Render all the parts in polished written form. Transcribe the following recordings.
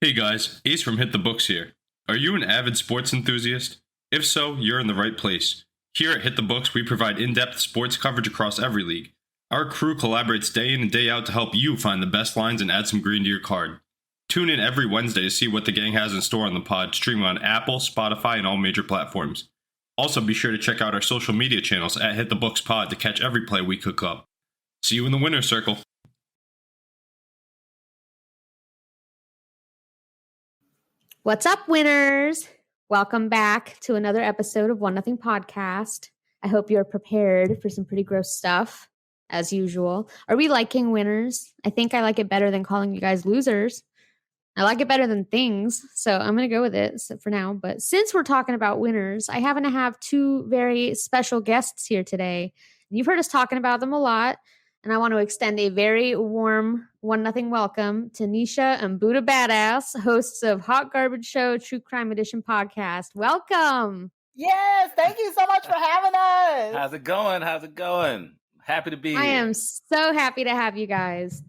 Hey guys, Ace from Hit the Books here. Are you an avid sports enthusiast? If so, you're in the right place. Here at Hit the Books, we provide in-depth sports coverage across every league. Our crew collaborates day in and day out to help you find the best lines and add some green to your card. Tune in every Wednesday to see what the gang has in store on the pod, streaming on Apple, Spotify, and all major platforms. Also, be sure to check out our social media channels at Hit the Books Pod to catch every play we cook up. See you in the winner's circle. What's up, winners? Welcome back to another episode of 1-0 Podcast. I hope you're prepared for some pretty gross stuff, as usual. Are we liking winners? I think I like it better than calling you guys losers. I like it better than things, so I'm going to go with it for now. But since we're talking about winners, I happen to have two very special guests here today. You've heard us talking about them a lot, and I want to extend a very warm 1-0 welcome to Nisha and Buddha Badass, hosts of Hot Garbage Show True Crime Edition podcast. Welcome. Yes, thank you so much for having us. How's it going? Happy to be here. I am so happy to have you guys.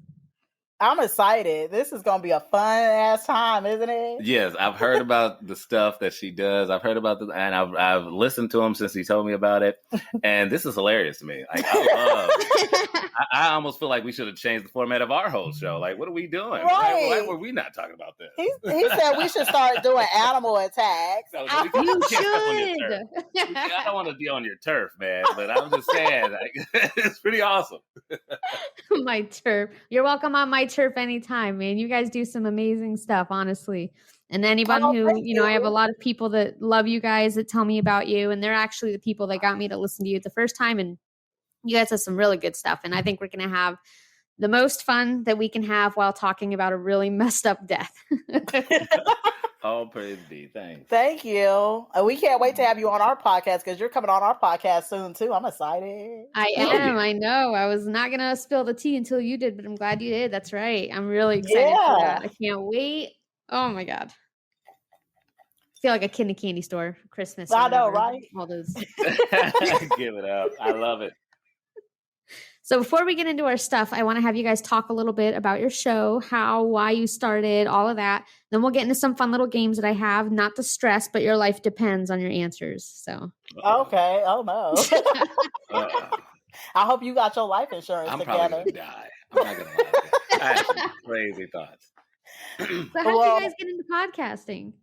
I'm excited. This is going to be a fun-ass time, isn't it? Yes, I've heard about the stuff that she does. I've heard about this, and I've listened to him since he told me about it. And this is hilarious to me. Like, I almost feel like we should have changed the format of our whole show. Like, what are we doing? Right. Why were we not talking about this? He said we should start doing animal attacks. So You should. I don't want to be on your turf, man, but I'm just saying, like, it's pretty awesome. My turf. You're welcome on my turf anytime, man. You guys do some amazing stuff, honestly. And anyone I have a lot of people that love you guys that tell me about you, and they're actually the people that got me to listen to you the first time. And you guys have some really good stuff. And I think we're going to have the most fun that we can have while talking about a really messed up death. All praise be. Thanks. Thank you. We can't wait to have you on our podcast because you're coming on our podcast soon, too. I'm excited. I am. I know. I was not going to spill the tea until you did, but I'm glad you did. That's right. I'm really excited for that. I can't wait. Oh, my God. I feel like a kid in a candy store for Christmas. I know, right? All those. Give it up. I love it. So before we get into our stuff, I want to have you guys talk a little bit about your show, why you started, all of that. Then we'll get into some fun little games that I have, not to stress, but your life depends on your answers. So. Okay. Oh, no. I hope you got your life insurance I'm together. probably going to die. I'm not going to lie. I have some crazy thoughts. So how did you guys get into podcasting?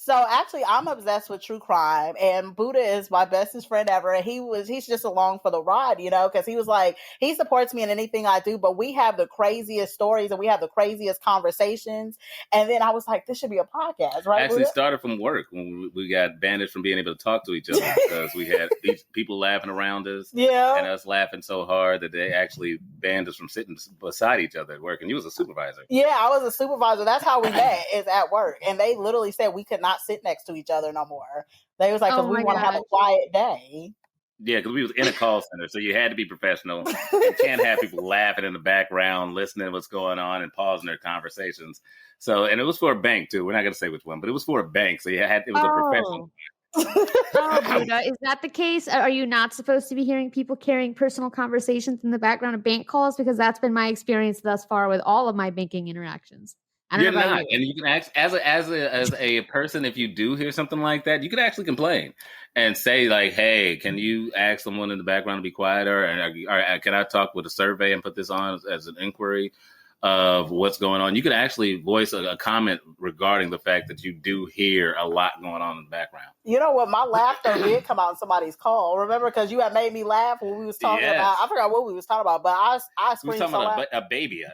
So actually, I'm obsessed with true crime, and Buddha is my bestest friend ever. And he's just along for the ride, because he was like, he supports me in anything I do, but we have the craziest stories and we have the craziest conversations. And then I was like, this should be a podcast, right? Actually started from work when we got banished from being able to talk to each other because we had these people laughing around us, and us laughing so hard that they actually banned us from sitting beside each other at work. And you was a supervisor. Yeah, I was a supervisor. That's how we met, is at work. And they literally said we could not sit next to each other no more. They was like, because we want to have a quiet day. Yeah, because we was in a call center, so you had to be professional. You can't have people laughing in the background, listening to what's going on and pausing their conversations. So, and it was for a bank too. We're not going to say which one, but it was for a bank. So it was a professional. Buddha, is that the case? Are you not supposed to be hearing people carrying personal conversations in the background of bank calls? Because that's been my experience thus far with all of my banking interactions. You're not, and you can ask as a person, if you do hear something like that, you can actually complain and say like, "Hey, can you ask someone in the background to be quieter?" Or can I talk with a survey and put this on as an inquiry of what's going on? You can actually voice a comment regarding the fact that you do hear a lot going on in the background. You know what? My laughter did come out in somebody's call. Remember, because you had made me laugh when we was talking about. I forgot what we was talking about, but I screamed. We was talking about a baby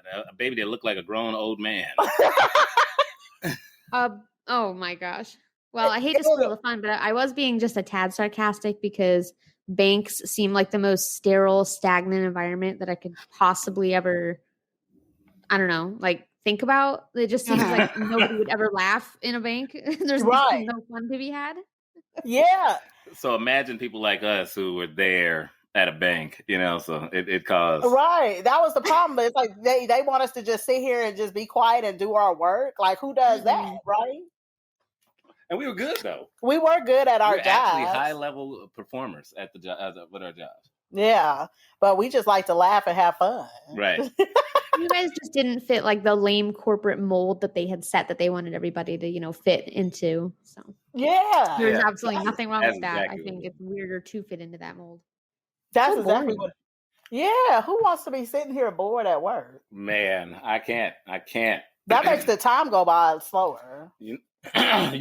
that looked like a grown old man. Oh my gosh. Well, I hate to spoil the fun, but I was being just a tad sarcastic because banks seem like the most sterile, stagnant environment that I could possibly ever. I don't know, like think about. It just seems like nobody would ever laugh in a bank. There's no fun to be had. Yeah. So imagine people like us who were there at a bank, so it caused. Right. That was the problem. It's like they want us to just sit here and just be quiet and do our work. Like, who does that, right? And we were good, though. We were good at our jobs. Actually high-level performers at the job with our jobs. Yeah, but we just like to laugh and have fun. Right. You guys just didn't fit like the lame corporate mold that they had set that they wanted everybody to, fit into. So Yeah. there's Yeah. absolutely nothing wrong That's with that. exactly I think what it it's weirder to fit into that mold. That's So exactly boring. what. Yeah, who wants to be sitting here bored at work? Man, I can't. That makes the time go by slower. You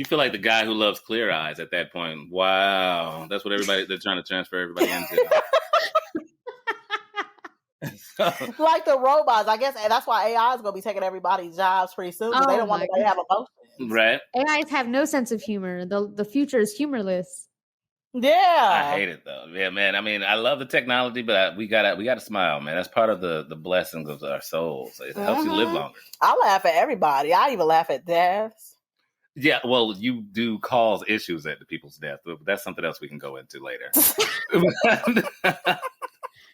feel like the guy who loves Clear Eyes at that point. Wow. That's what they're trying to transfer everybody into. Like the robots, I guess, and that's why AI is going to be taking everybody's jobs pretty soon because they don't want nobody to have emotions. Right. AIs have no sense of humor. The future is humorless. Yeah, I hate it though. Yeah, man. I mean, I love the technology, but we gotta smile, man. That's part of the blessings of our souls. It helps you live longer. I laugh at everybody. I even laugh at deaths. Yeah, well, you do cause issues at the people's death, but that's something else we can go into later.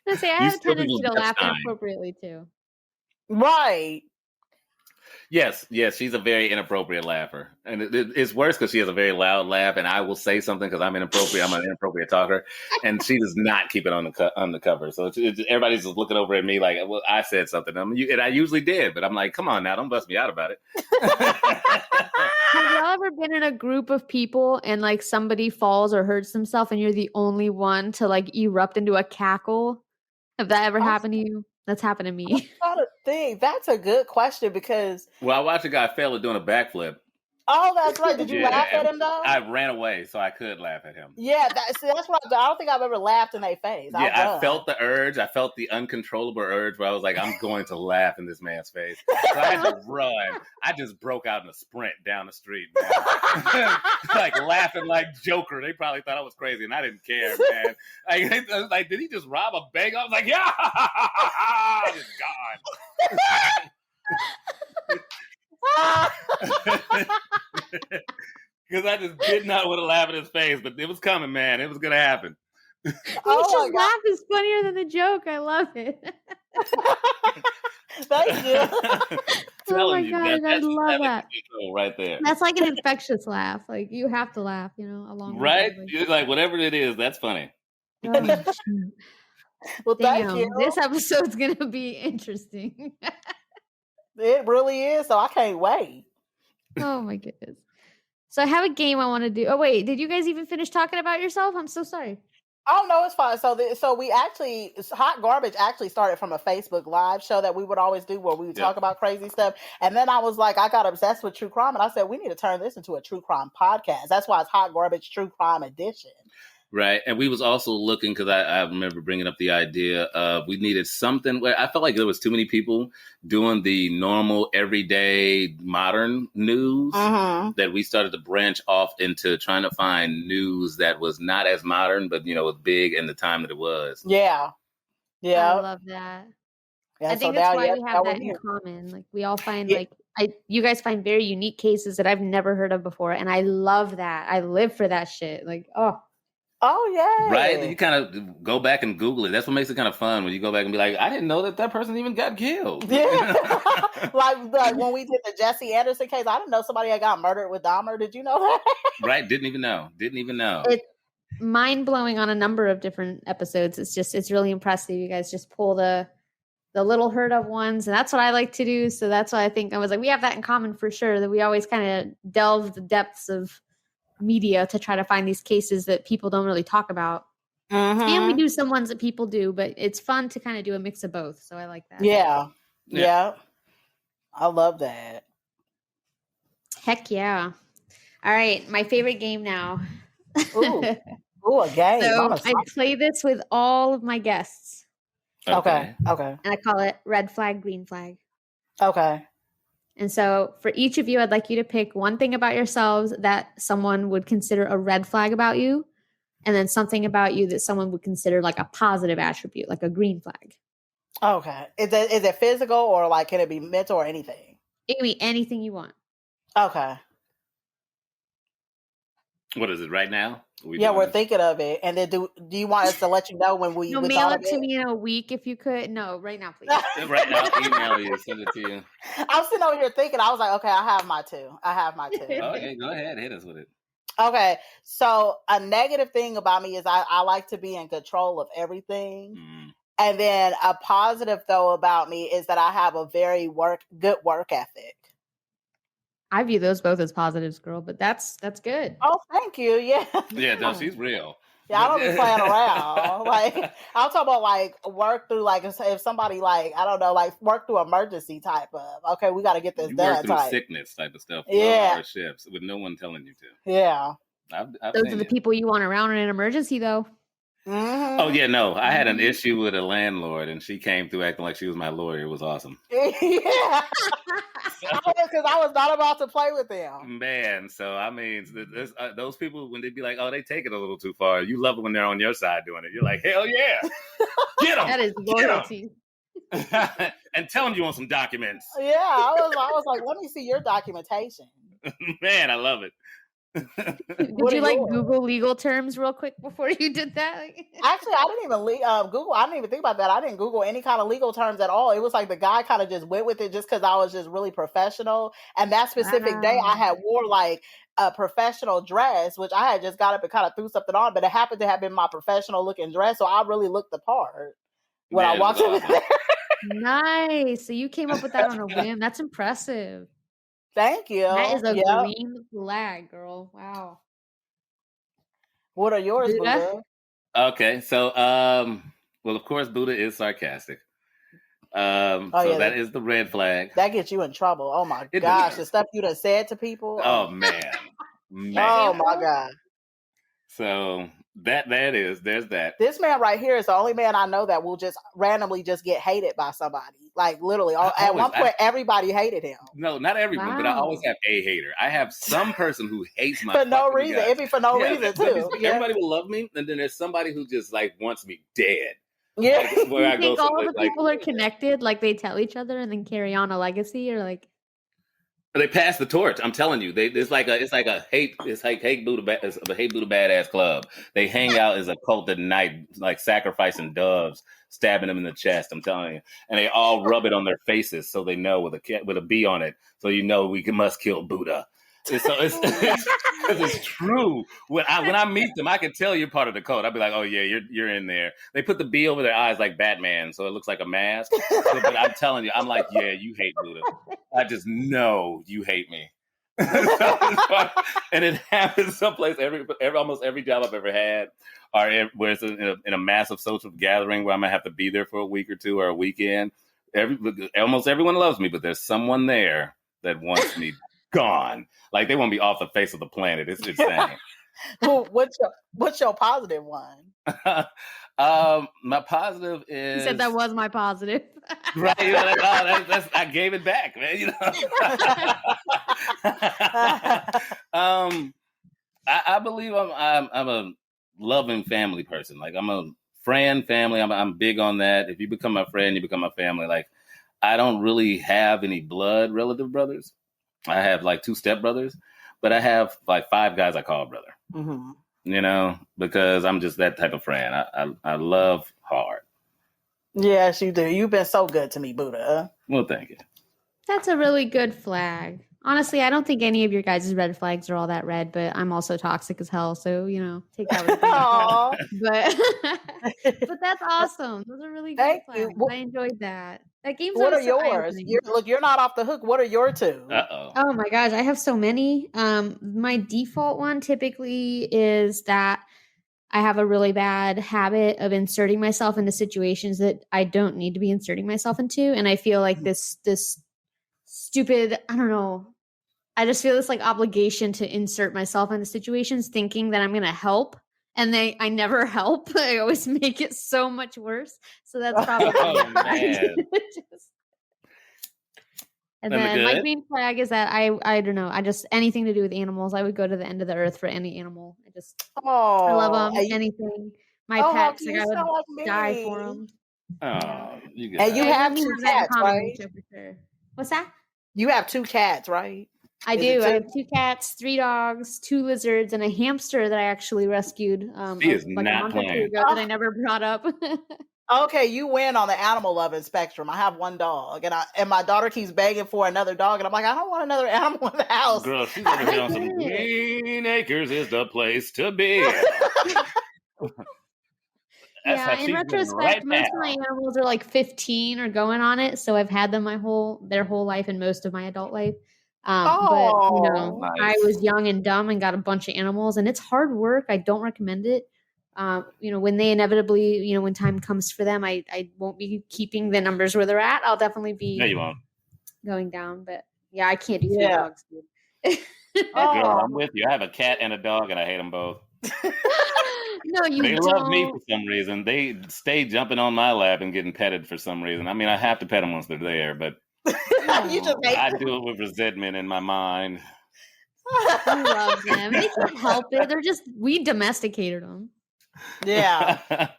I say I have a tendency to laugh inappropriately too. Right. Yes, she's a very inappropriate laugher, and it's worse because she has a very loud laugh, and I will say something because I'm inappropriate. I'm an inappropriate talker, and she does not keep it on the cover. So everybody's just looking over at me like, well, I said something, and I usually did, but I'm like, come on now, don't bust me out about it. Have y'all ever been in a group of people and like somebody falls or hurts themselves, and you're the only one to like erupt into a cackle? Have that ever happened to you? That's happened to me. I'm trying to think. That's a good question because. Well, I watched a guy fail at doing a backflip. Oh, that's right. Did you laugh at him though? I ran away, so I could laugh at him. Yeah, that's what I don't think I've ever laughed in their face. Yeah, I felt the urge. I felt the uncontrollable urge where I was like, I'm going to laugh in this man's face. So I had to run. I just broke out in a sprint down the street, man. Like laughing like Joker. They probably thought I was crazy, and I didn't care, man. Like, did he just rob a bank? I was like, yeah, just gone. Because I just did not want to laugh at his face, but it was coming, man. It was going to happen. His laugh is funnier than the joke. I love it. Thank you. Oh my God, I love that. Right there. That's like an infectious laugh. Like you have to laugh, along with right? Everybody. Like whatever it is, that's funny. Oh, well, thank you. This episode's going to be interesting. It really is. So I can't wait. Oh my goodness. So I have a game I want to do. Oh wait, did you guys even finish talking about yourself? I'm so sorry. Oh no, it's fine. So we actually, Hot Garbage actually started from a Facebook Live show that we would always do where we would talk about crazy stuff. And then I was like, I got obsessed with true crime, and I said we need to turn this into a true crime podcast. That's why it's Hot Garbage True Crime Edition. Right. And we was also looking, because I remember bringing up the idea of we needed something where I felt like there was too many people doing the normal, everyday, modern news that we started to branch off into trying to find news that was not as modern, but, was big in the time that it was. Yeah. Yeah. I love that. Yeah, I think that's why we have that in common. Like we all find you guys find very unique cases that I've never heard of before. And I love that. I live for that shit. Like, Oh, yeah. Right? You kind of go back and Google it. That's what makes it kind of fun when you go back and be like, I didn't know that person even got killed. Yeah. like when we did the Jesse Anderson case, I didn't know somebody had got murdered with Dahmer. Did you know that? Right. Didn't even know. It's mind-blowing on a number of different episodes. It's really impressive. You guys just pull the little heard of ones, and that's what I like to do. So that's why I think I was like, we have that in common for sure, that we always kind of delve the depths of media to try to find these cases that people don't really talk about. And we do some ones that people do, but it's fun to kind of do a mix of both. So I like that. Yeah. I love that. Heck yeah. All right. My favorite game now. Ooh, a game. So I play this with all of my guests. Okay. And I call it red flag, green flag. Okay. And so for each of you, I'd like you to pick one thing about yourselves that someone would consider a red flag about you, and then something about you that someone would consider like a positive attribute, like a green flag. Okay. Is it physical, or like can it be mental or anything? It can be anything you want. Okay. What is it right now? We're thinking of it. And then do you want us to let you know when we mail it to me in a week if you could? No, right now, please. Right now, email you, send it to you. I'm sitting over here thinking, I was like, okay, I have my two. Okay, go ahead, hit us with it. Okay, so a negative thing about me is I like to be in control of everything. And then a positive though about me is that I have a very good work ethic. I view those both as positives, girl, but that's good. Oh, thank you. Yeah. Yeah, no, she's real. Yeah, I don't be playing around. Like, I'm talking about like work through like if somebody like I don't know like work through emergency type of okay, we got to get this done. Work through type. Sickness type of stuff. 12-hour shifts with no one telling you to. Yeah, I've those are the people you want around in an emergency, though. Mm-hmm. Oh yeah, no, I had an issue with a landlord, and she came through acting like she was my lawyer. It was awesome. Yeah, because I was not about to play with them. Man, so I mean, those people when they be like, "Oh, they take it a little too far." You love it when they're on your side doing it. You're like, "Hell yeah, get them!" That is loyalty. And tell them you want some documents. Yeah, I was like, let me see your documentation. Man, I love it. Did you like Google legal terms real quick before you did that? Actually, I didn't even Google. I didn't even think about that. I didn't Google any kind of legal terms at all. It was like the guy kind of just went with it just because I was just really professional. And that specific day, I had wore like a professional dress, which I had just got up and kind of threw something on, but it happened to have been my professional looking dress, so I really looked the part when I walked in there. Nice. So you came up with that on a whim. That's impressive. Thank you. That is a green flag, girl. Wow. What are yours, Buddha? Okay, so well, of course, Buddha is sarcastic. That is the red flag. That gets you in trouble. Oh my gosh, the stuff you done said to people. Oh man. Oh my God. So there's that. This man right here is the only man I know that will just randomly just get hated by somebody. Like literally, at one point, everybody hated him. No, not everyone, but I always have a hater. I have some person who hates my for no reason. Guys. It be for no reason too. Everybody will love me, and then there's somebody who just like wants me dead. Yeah, like, where you think all the people are connected? Like they tell each other and then carry on a legacy, or like they pass the torch. I'm telling you, it's like a hate Buddha badass club. They hang out as a cult at night, like sacrificing doves, stabbing them in the chest. I'm telling you, and they all rub it on their faces so they know with a bee on it, so you know we must kill Buddha. So it's true. When I meet them, I can tell you're part of the cult. I'll be like, oh yeah, you're in there. They put the bee over their eyes like Batman, so it looks like a mask. But I'm telling you, I'm like, yeah, you hate Buddha. I just know you hate me. And it happens someplace almost every job I've ever had, or where it's in a massive social gathering where I'm gonna have to be there for a week or two or a weekend. Almost everyone loves me, but there's someone there that wants me gone. Like they want to be off the face of the planet. It's insane. Well, what's your positive one? My positive is. You said that was my positive. Right. You know, I gave it back, man. You know. I believe I'm a loving family person. Like I'm a friend, family. I'm big on that. If you become my friend, you become my family. Like I don't really have any blood relative brothers. I have like 2 stepbrothers, but I have like 5 guys I call brother. Mm-hmm. You know, because I'm just that type of friend. I love hard. Yes, you do. You've been so good to me, Buddha. Well, thank you. That's a really good flag. Honestly, I don't think any of your guys' red flags are all that red, but I'm also toxic as hell. So, you know, take that with but that's awesome. Those are really good flags. I enjoyed that. That game's What are yours? You're not off the hook. What are your 2? Uh-oh. Oh my gosh, I have so many. My default one typically is that I have a really bad habit of inserting myself into situations that I don't need to be inserting myself into. And I feel like this stupid, I don't know. I just feel this like obligation to insert myself into situations thinking that I'm going to help. And I never help. I always make it so much worse. So that's probably And then my green flag is that I don't know. I just anything to do with animals. I would go to the end of the earth for any animal. I love them. Anything. My pets, like I would die for them. Oh, you and you have 2 cats, right? Sure. What's that? You have 2 cats, right? I do. I have 2 cats, 3 dogs, 2 lizards, and a hamster that I actually rescued. She is not playing. That I never brought up. Okay, you win on the animal loving spectrum. I have one dog, and my daughter keeps begging for another dog, and I'm like, I don't want another animal in the house. Girl, she's over here on some Green Acres is the place to be. Yeah, in retrospect, most of my animals are like 15 or going on it, so I've had them their whole life and most of my adult life. But nice. I was young and dumb and got a bunch of animals, and it's hard work. I don't recommend it. When they inevitably, when time comes for them, I won't be keeping the numbers where they're at. I'll definitely be No, you won't. Going down. But yeah, I can't do 3 dogs. Girl, I'm with you. I have a cat and a dog, and I hate them both. No, they love me for some reason. They stay jumping on my lap and getting petted for some reason. I mean, I have to pet them once they're there, but I do it with resentment in my mind. I love them. They can't help it. We domesticated them. Yeah.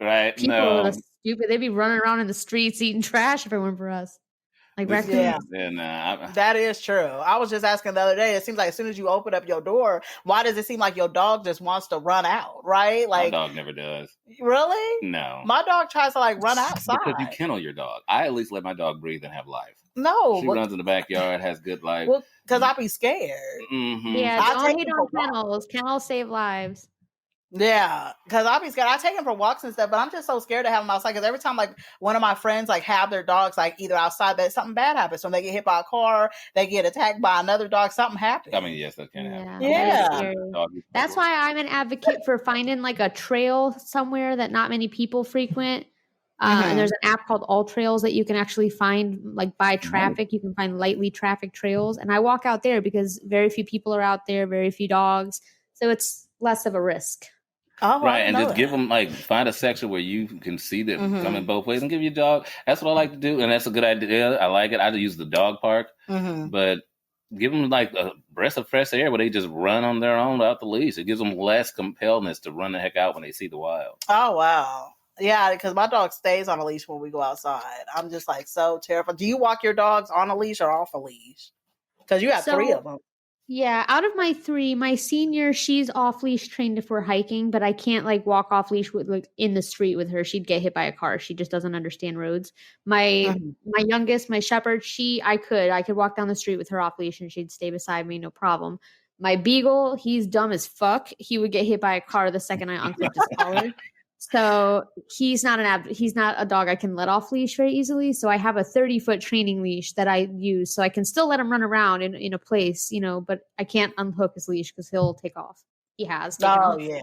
Right. People are stupid. They'd be running around in the streets eating trash if it weren't for us. Like raccoons. That is true. I was just asking the other day. It seems like as soon as you open up your door, why does it seem like your dog just wants to run out? Right? Like my dog never does. Really? No. My dog tries to run outside. Because you kennel your dog. I at least let my dog breathe and have life. No, she runs in the backyard, has good life. Well, because I'd be scared. Mm-hmm. Yeah, don't hate on kennels. Kennels save lives. Yeah, because I'll be scared. I take him for walks and stuff, but I'm just so scared to have them outside. Because every time, one of my friends have their dogs either outside, that something bad happens. When they get hit by a car, they get attacked by another dog. Something happens. I mean, yes, that can happen. Yeah. That's why I'm an advocate for finding a trail somewhere that not many people frequent. And there's an app called All Trails that you can actually find by traffic. You can find lightly trafficked trails, and I walk out there because very few people are out there, very few dogs, so it's less of a risk. Oh, right, and just give them find a section where you can see them coming both ways, and give your dog. That's what I like to do, and that's a good idea. I like it. I use the dog park, but give them a breath of fresh air where they just run on their own without the leash. It gives them less compelledness to run the heck out when they see the wild. Oh wow, yeah, because my dog stays on a leash when we go outside. I'm just so terrified. Do you walk your dogs on a leash or off a leash? Because you have 3 of them. Yeah, out of my 3, my senior, she's off leash trained for hiking, but I can't walk off leash with in the street with her. She'd get hit by a car. She just doesn't understand roads. My youngest, my shepherd, I could walk down the street with her off leash and she'd stay beside me, no problem. My beagle, he's dumb as fuck. He would get hit by a car the second I unclipped his collar. So he's not a dog I can let off leash very easily. So I have a 30-foot training leash that I use, so I can still let him run around in a place, but I can't unhook his leash because he'll take off. He has. Yeah.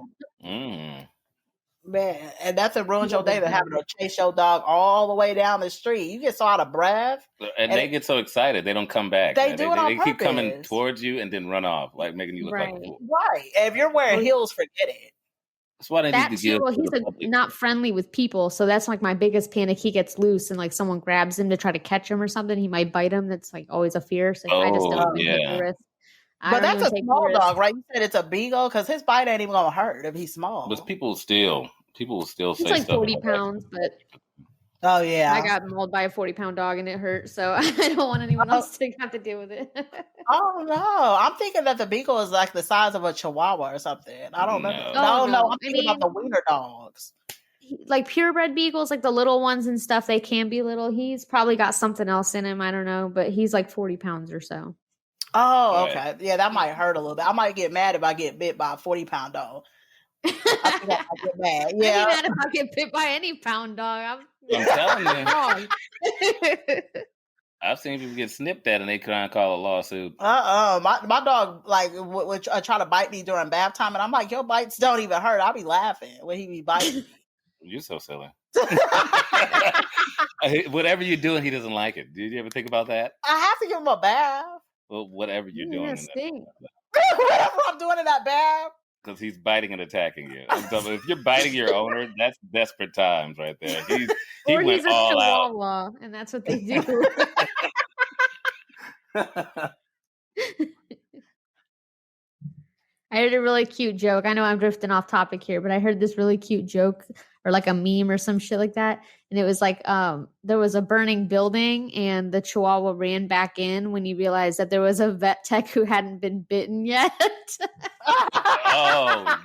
Man, and that's what ruins your day, to having to chase your dog all the way down the street. You get so out of breath. And they get so excited, they don't come back. They do it on They keep coming towards you and then run off, making you look like a fool. Right. If you're wearing heels, forget it. That's why they need to give. He's not friendly with people, so that's my biggest panic. He gets loose and someone grabs him to try to catch him or something. He might bite him. That's always a fear. So I just don't take the risk. But that's a small dog, right? You said it's a beagle, because his bite ain't even gonna hurt if he's small. But people will still say he's stuff 40 pounds, but oh yeah, I got mauled by a 40-pound dog and it hurt, so I don't want anyone else to have to deal with it. Oh no, I'm thinking that the beagle is the size of a chihuahua or something. I don't know. No, I'm thinking about the wiener dogs. Purebred beagles, the little ones and stuff, they can be little. He's probably got something else in him. I don't know, but he's 40 pounds or so. Oh, okay. Yeah, that might hurt a little bit. I might get mad if I get bit by a 40-pound dog. I think I might get mad. Yeah. I'd be mad if I get bit by any pound dog. I'm telling you. I've seen people get snipped at and they try and call a lawsuit. My dog would try to bite me during bath time, and I'm like, your bites don't even hurt. I'll be laughing when he be biting me. You're so silly. Whatever you're doing, he doesn't like it. Did you ever think about that? I have to give him a bath. Well, whatever you're doing. Whatever I'm doing in that bath. Because he's biting and attacking you. If you're biting your owner, that's desperate times right there. He's a chihuahua, and that's what they do. I heard a really cute joke. I know I'm drifting off topic here, but I heard this really cute joke or a meme or some shit like that. And it was there was a burning building and the chihuahua ran back in when he realized that there was a vet tech who hadn't been bitten yet. Oh,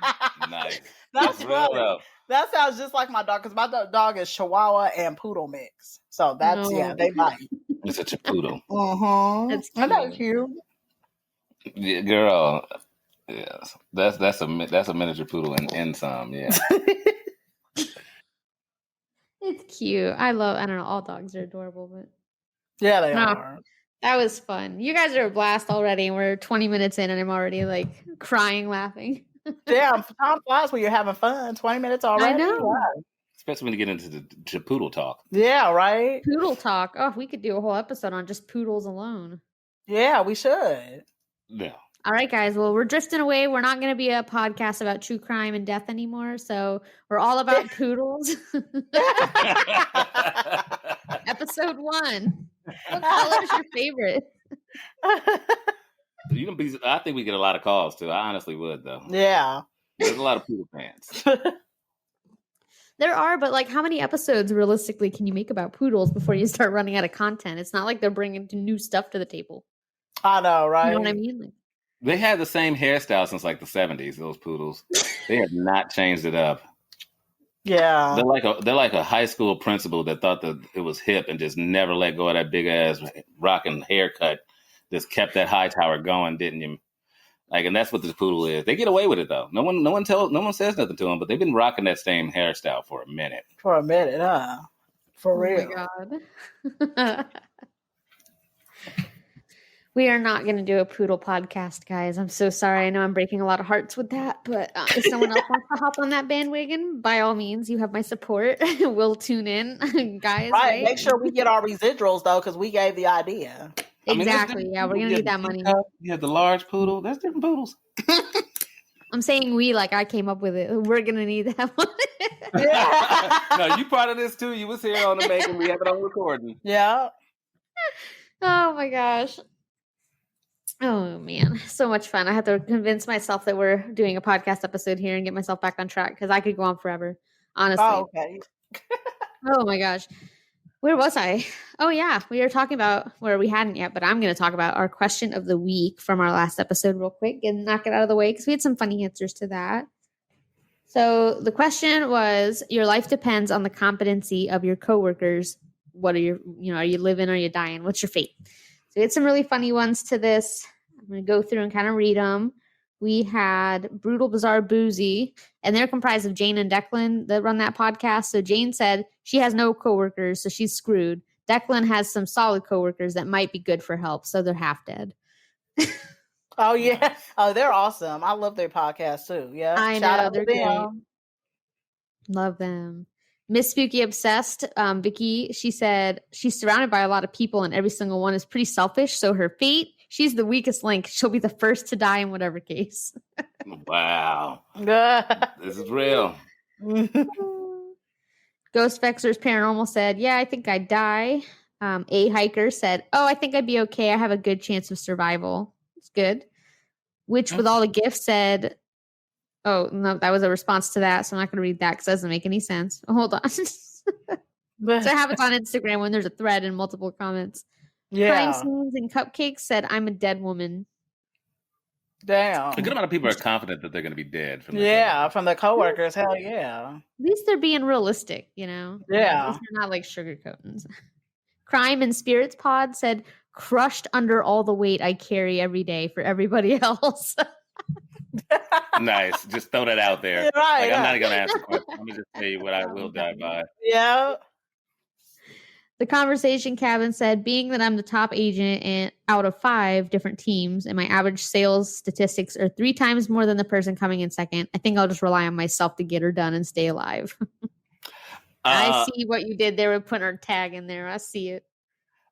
nice. That's funny. That sounds just like my dog, because my dog is Chihuahua and Poodle mix. So that's, they bite. It's such a poodle. That's Isn't that cute? Yeah, girl. Yes, that's a miniature poodle in some. Yeah. It's cute. I don't know, all dogs are adorable, but Yeah, they are. That was fun. You guys are a blast already, and we're 20 minutes in, and I'm already like crying, laughing. Yeah, time flies when you're having fun. 20 minutes already. I know. Wow. Especially when you get into the poodle talk. Yeah, right? Poodle talk. Oh, we could do a whole episode on just poodles alone. Yeah, we should. Yeah. All right, guys. Well, we're drifting away. We're not going to be a podcast about true crime and death anymore. So we're all about poodles. Episode 1. What color is your favorite? I think we get a lot of calls too. I honestly would, though. Yeah. There's a lot of poodle fans. There are, but like, how many episodes realistically can you make about poodles before you start running out of content? It's not like they're bringing new stuff to the table. I know, right? You know what I mean? Like, They had the same hairstyle since like the 70s. Those poodles, they have not changed it up. Yeah, they're like a high school principal that thought that it was hip and just never let go of that big ass rocking haircut. Just kept that high tower going, didn't you? Like, and that's what this poodle is. They get away with it though. No one says nothing to them, but they've been rocking that same hairstyle for a minute. For a minute, huh? For real. Oh my God. We are not going to do a poodle podcast, guys. I'm so sorry. I know I'm breaking a lot of hearts with that, but if someone else wants to hop on that bandwagon, by all means, you have my support. We'll tune in, guys. Right. Make sure we get our residuals, though, because we gave the idea. Exactly. Yeah, we're going to need that money. You have the large poodle. There's different poodles. I'm saying we, like I came up with it. We're going to need that money. Yeah. No, you part of this, too. You was here on the making. We have it on recording. Yeah. Oh, my gosh. Oh man, so much fun. I have to convince myself that we're doing a podcast episode here and get myself back on track because I could go on forever, honestly. Oh, okay. Oh my gosh. Where was I? Oh yeah, we were talking about where we hadn't yet, but I'm going to talk about our question of the week from our last episode real quick and knock it out of the way because we had some funny answers to that. So the question was, your life depends on the competency of your coworkers. What are your, are you living or are you dying? What's your fate? So we had some really funny ones to this. I'm going to go through and kind of read them. We had Brutal, Bizarre, Boozy, and they're comprised of Jane and Declan that run that podcast. So Jane said she has no coworkers, so she's screwed. Declan has some solid coworkers that might be good for help, so they're half dead. Oh, yeah. Oh, they're awesome. I love their podcast, too. Yeah. I Shout know. out They're to them. great. Love them. Miss Spooky Obsessed, Vicky, she said she's surrounded by a lot of people and every single one is pretty selfish. So her fate, she's the weakest link. She'll be the first to die in whatever case. Wow. This is real. Ghost Vexer's Paranormal said, yeah, I think I'd die. A Hiker said, oh, I think I'd be okay. I have a good chance of survival. It's good. Which with all the gifts said, oh, no, that was a response to that. So I'm not going to read that because it doesn't make any sense. Hold on. So I have it on Instagram when there's a thread and multiple comments. Yeah. Crime Scenes and Cupcakes said, I'm a dead woman. Damn. A good amount of people are confident that they're going to be dead. From the coworkers. Hell yeah. At least they're being realistic, Yeah. At least they're not like sugarcoating. Crime and Spirits Pod said, crushed under all the weight I carry every day for everybody else. Nice. Just throw that out there. Right, I'm not going to answer the question. Let me just tell you what I will die by. Yeah. The Conversation Cabin said, being that I'm the top agent out of 5 different teams and my average sales statistics are 3 times more than the person coming in second, I think I'll just rely on myself to get her done and stay alive. I see what you did there with putting our tag in there. I see it.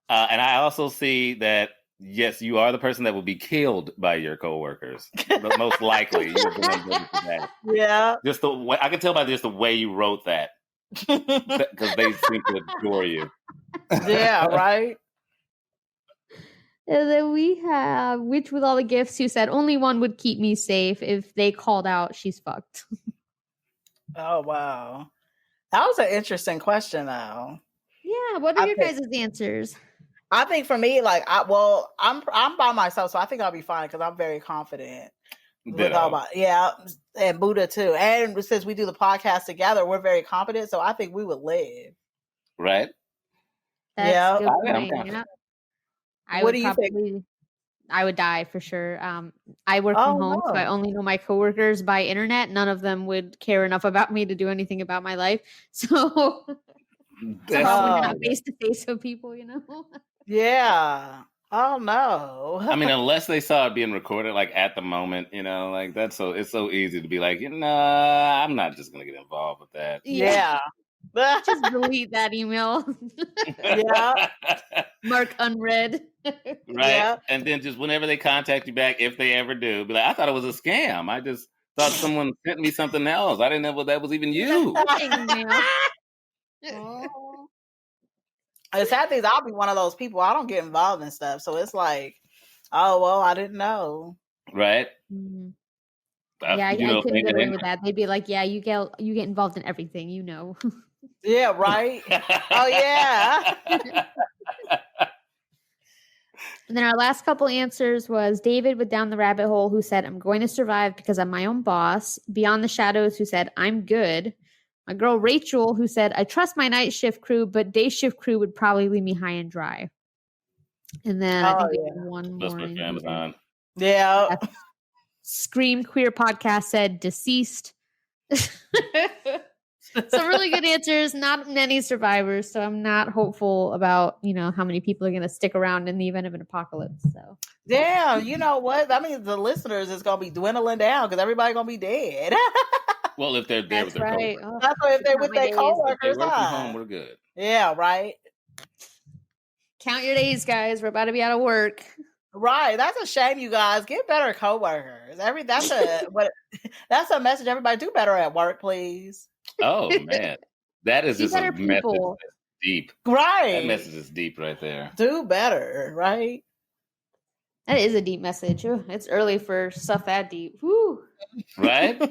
And I also see that, yes, you are the person that will be killed by your coworkers. But most likely, you're the one voted for that. Yeah. Just the way, I can tell by just the way you wrote that. Because they seem to adore you. Yeah, right? And then we have Witch with All the Gifts who said, only one would keep me safe. If they called out, she's fucked. Oh, wow. That was an interesting question, though. Yeah, what are your guys' answers? I think for me, like, I'm by myself, so I think I'll be fine because I'm very confident. with all my, and Buddha too. And since we do the podcast together, we're very competent. So I think we would live. Right? That's a good I'm point. confident. I What would do you think? probably, I would die for sure. I work from home, so I only know my coworkers by internet. None of them would care enough about me to do anything about my life. So probably not face to face with people, you know? Yeah. Oh no. I mean, unless they saw it being recorded, like at the moment, you know, like it's so easy to be like, I'm not just gonna get involved with that. Yeah. Just delete that email. Yeah. Mark unread. Right. Yeah. And then just whenever they contact you back, if they ever do, be like, I thought it was a scam. I just thought someone sent me something else. I didn't know that was even you. The sad thing is, I'll be one of those people. I don't get involved in stuff, so it's like, oh well, I didn't know. Right. Mm-hmm. I couldn't get away with that. They'd be like, "Yeah, you get involved in everything, you know." Yeah. Right. Oh yeah. And then our last couple answers was David with Down the Rabbit Hole, who said, "I'm going to survive because I'm my own boss." Beyond the Shadows, who said, "I'm good." My girl Rachel, who said, "I trust my night shift crew, but day shift crew would probably leave me high and dry." And then I think we had one more. Amazon. Yeah. Scream Queer Podcast said, "Deceased." Some really good answers, not many survivors. So I'm not hopeful about, how many people are going to stick around in the event of an apocalypse. So damn, you know what? That means the listeners is going to be dwindling down because everybody's going to be dead. Well, if they're there with their coworkers. That's right. If they're with their coworkers. If they work from home, we're good. Yeah, right. Count your days, guys. We're about to be out of work. Right. That's a shame, you guys. Get better coworkers. That's a message. Everybody do better at work, please. Oh man. That is just a message that's deep. Right. That message is deep right there. Do better, right? That is a deep message. Ooh, it's early for stuff that deep. Woo. Right?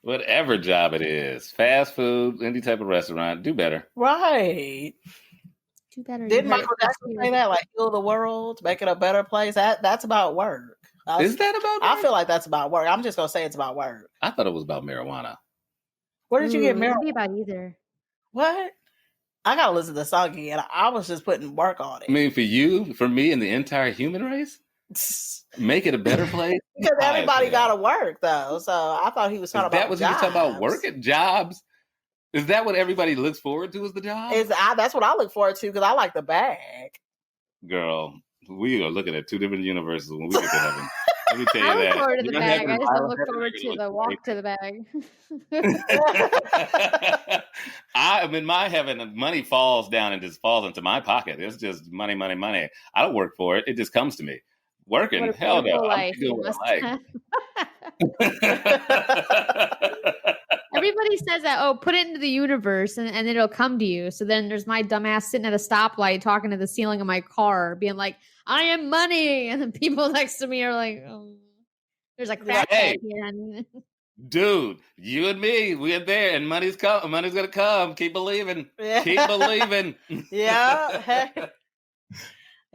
Whatever job it is, fast food, any type of restaurant, do better. Right. Do better. Didn't Michael Jackson say that? Like, heal the world, make it a better place? That's about work. Is that about work? I feel like that's about work. I'm just going to say it's about work. I thought it was about marijuana. Where did you get marijuana? It could be about either. What? I got to listen to the song again. I was just putting work on it. I mean, for you, for me, and the entire human race? Make it a better place? Because everybody got to work, though. So I thought he was talking about jobs. Is that what he was talking about, work at jobs? Is that what everybody looks forward to, is the job? That's what I look forward to, because I like the bag. Girl, we are looking at two different universes when we get to heaven. Let me tell you I look that. forward to the bag. I just don't look forward to the walk to the bag. In my heaven, money falls down and just falls into my pocket. It's just money, money, money. I don't work for it. It just comes to me. Working, hell no. I'm doing what I like. Everybody says that, put it into the universe and it'll come to you. So then there's my dumbass sitting at a stoplight talking to the ceiling of my car, being like, I am money. And then people next to me are like, oh, there's a crack here. Dude, you and me, we're there, and money's gonna come. Keep believing. Yeah. Keep believing. Yeah.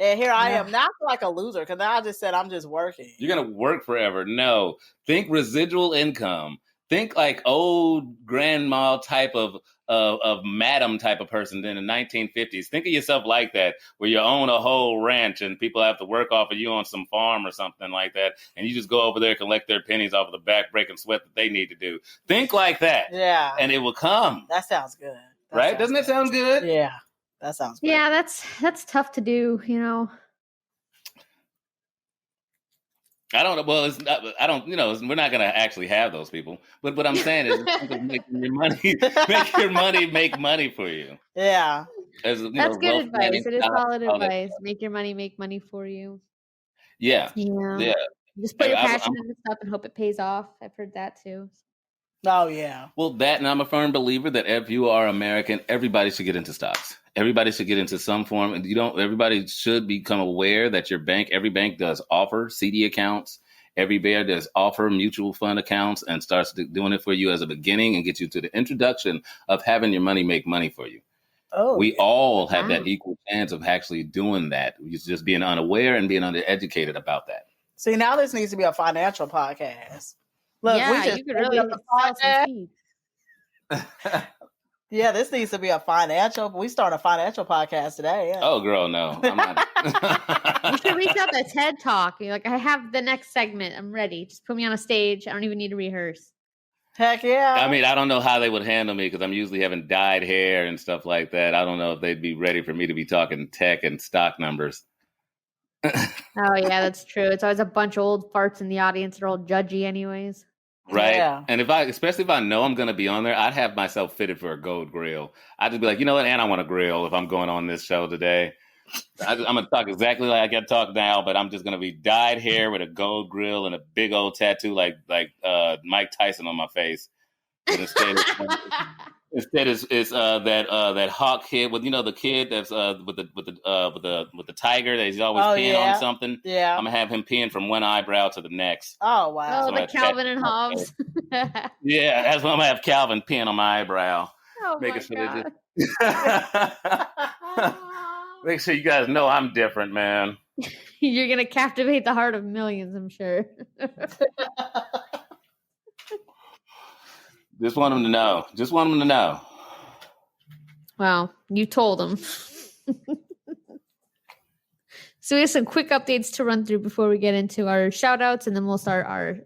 And here I am. Now I feel like a loser because now I just said I'm just working. You're gonna work forever. No. Think residual income. Think like old grandma type of madam type of person in the 1950s. Think of yourself like that, where you own a whole ranch and people have to work off of you on some farm or something like that, and you just go over there and collect their pennies off of the back breaking sweat that they need to do. Think like that. Yeah. And it will come. That sounds good. Right? Doesn't that sound good? Yeah. That sounds good. Yeah, that's tough to do, I don't know. Well, it's not, I don't. We're not going to actually have those people. But what I'm saying is, making your money, make money for you. Yeah, that's good advice. It is solid advice. Make your money make money for you. Yeah, yeah. Just put your passion into stuff and hope it pays off. I've heard that too. Oh yeah. Well, and I'm a firm believer that if you are American, everybody should get into stocks. Everybody should get into some form. And everybody should become aware that every bank does offer CD accounts. Every bank does offer mutual fund accounts and starts doing it for you as a beginning and get you to the introduction of having your money make money for you. Oh, we all have that equal chance of actually doing that. It's just being unaware and being undereducated about that. See, now this needs to be a financial podcast. Look, yeah, we just you could really up the sell some podcast. seeds. Yeah, this needs to be a financial. We start a financial podcast today. Yeah. Oh, girl, no. I'm not. You should reach out to TED Talk. You're like, I have the next segment. I'm ready. Just put me on a stage. I don't even need to rehearse. Heck yeah. I mean, I don't know how they would handle me because I'm usually having dyed hair and stuff like that. I don't know if they'd be ready for me to be talking tech and stock numbers. Oh, yeah, that's true. It's always a bunch of old farts in the audience. They're all judgy anyways. Right. Yeah. And especially if I know I'm going to be on there, I'd have myself fitted for a gold grill. I'd just be like, you know what? And I want a grill if I'm going on this show today. I'm going to talk exactly like I can talk now, but I'm just going to be dyed hair with a gold grill and a big old tattoo like Mike Tyson on my face. But instead it's that hawk kid with the kid that's with the tiger that he's always peeing on something. Yeah, I'm gonna have him peeing from one eyebrow to the next. Oh wow! Oh, like Calvin and Hobbes. Yeah, that's what I'm gonna have Calvin peeing on my eyebrow. Oh Making my sure God. Make sure you guys know I'm different, man. You're gonna captivate the heart of millions, I'm sure. Just want them to know. Just want them to know. Well, you told them. So we have some quick updates to run through before we get into our shout outs, and then we'll start our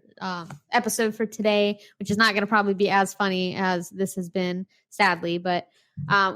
episode for today, which is not going to probably be as funny as this has been, sadly, but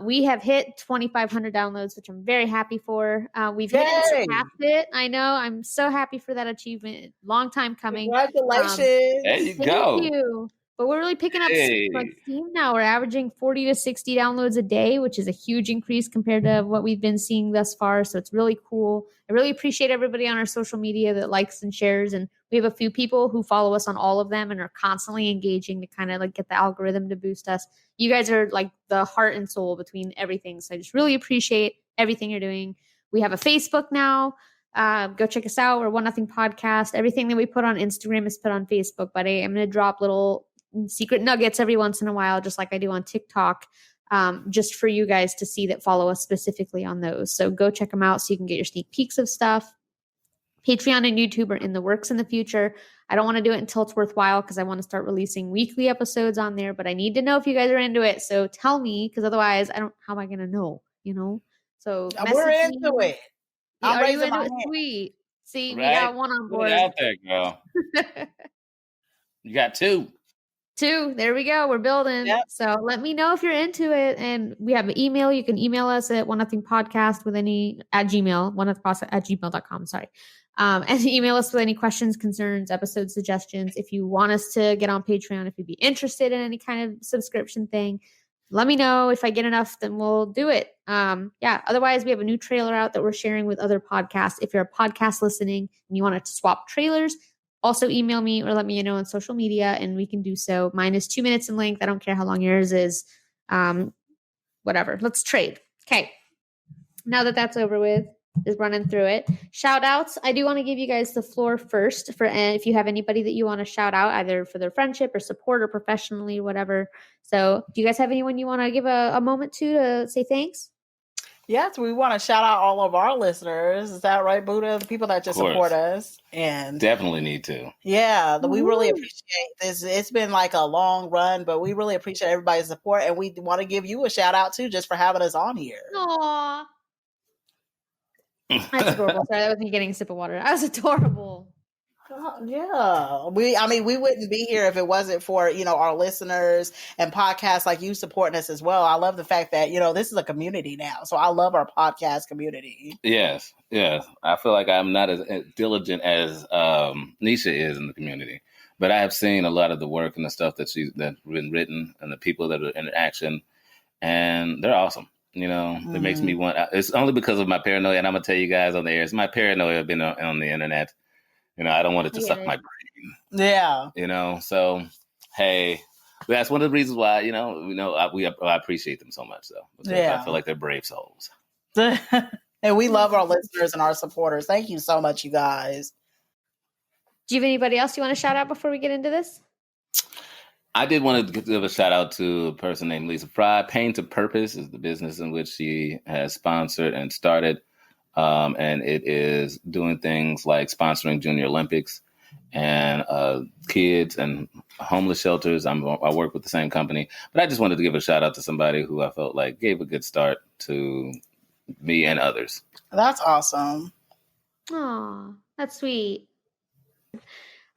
we have hit 2,500 downloads, which I'm very happy for. We've hit it and surpassed it. I know. I'm so happy for that achievement. Long time coming. Congratulations. There you go. Thank you. But we're really picking up steam now. We're averaging 40 to 60 downloads a day, which is a huge increase compared to what we've been seeing thus far. So it's really cool. I really appreciate everybody on our social media that likes and shares. And we have a few people who follow us on all of them and are constantly engaging to kind of like get the algorithm to boost us. You guys are like the heart and soul between everything. So I just really appreciate everything you're doing. We have a Facebook now. Go check us out. We're One Nothing Podcast. Everything that we put on Instagram is put on Facebook, but I am going to drop little secret nuggets every once in a while, just like I do on TikTok, just for you guys to see that follow us specifically on those. So go check them out so you can get your sneak peeks of stuff. Patreon and YouTube are in the works in the future. I don't want to do it until it's worthwhile because I want to start releasing weekly episodes on there, but I need to know if you guys are into it. So tell me, because otherwise how am I going to know, So we're into it. Are you into it? Sweet. See, we got one on board. Put it out there, girl. You got two. There we go. We're building. Yep. So let me know if you're into it. And we have an email. You can email us at onenothingpodcast at Gmail, onenothingpodcast@gmail.com. Sorry. And email us with any questions, concerns, episode suggestions. If you want us to get on Patreon, if you'd be interested in any kind of subscription thing, let me know. If I get enough, then we'll do it. Otherwise, we have a new trailer out that we're sharing with other podcasts. If you're a podcast listening and you want to swap trailers, also email me or let me know on social media and we can do so. Mine is 2 minutes in length. I don't care how long yours is. Whatever. Let's trade. Okay. Now that that's over with, just running through it. Shout outs. I do want to give you guys the floor first if you have anybody that you want to shout out, either for their friendship or support or professionally or whatever. So do you guys have anyone you want to give a moment to say thanks? Yes, we want to shout out all of our listeners. Is that right, Buddha? The people that just support us. And definitely need to. Yeah, we really appreciate this. It's been like a long run, but we really appreciate everybody's support. And we want to give you a shout out too, just for having us on here. Aww. That's adorable. Sorry, that was me getting a sip of water. That was adorable. Yeah, we wouldn't be here if it wasn't for our listeners and podcasts like you supporting us as well. I love the fact that this is a community now, so I love our podcast community. Yes. I feel like I'm not as diligent as Nisha is in the community, but I have seen a lot of the work and the stuff that's been written and the people that are in action, and they're awesome. It makes me want. It's only because of my paranoia, and I'm gonna tell you guys on the air. It's my paranoia being on the internet. I don't want it to suck my brain. Yeah. So, hey, that's one of the reasons why, I appreciate them so much, though. I feel like they're brave souls. And we love our listeners and our supporters. Thank you so much, you guys. Do you have anybody else you want to shout out before we get into this? I did want to give a shout out to a person named Lisa Fry. Pain to Purpose is the business in which she has sponsored and started and it is doing things like sponsoring Junior Olympics and kids and homeless shelters. I work with the same company, but I just wanted to give a shout out to somebody who I felt like gave a good start to me and others. That's awesome. Aw, that's sweet.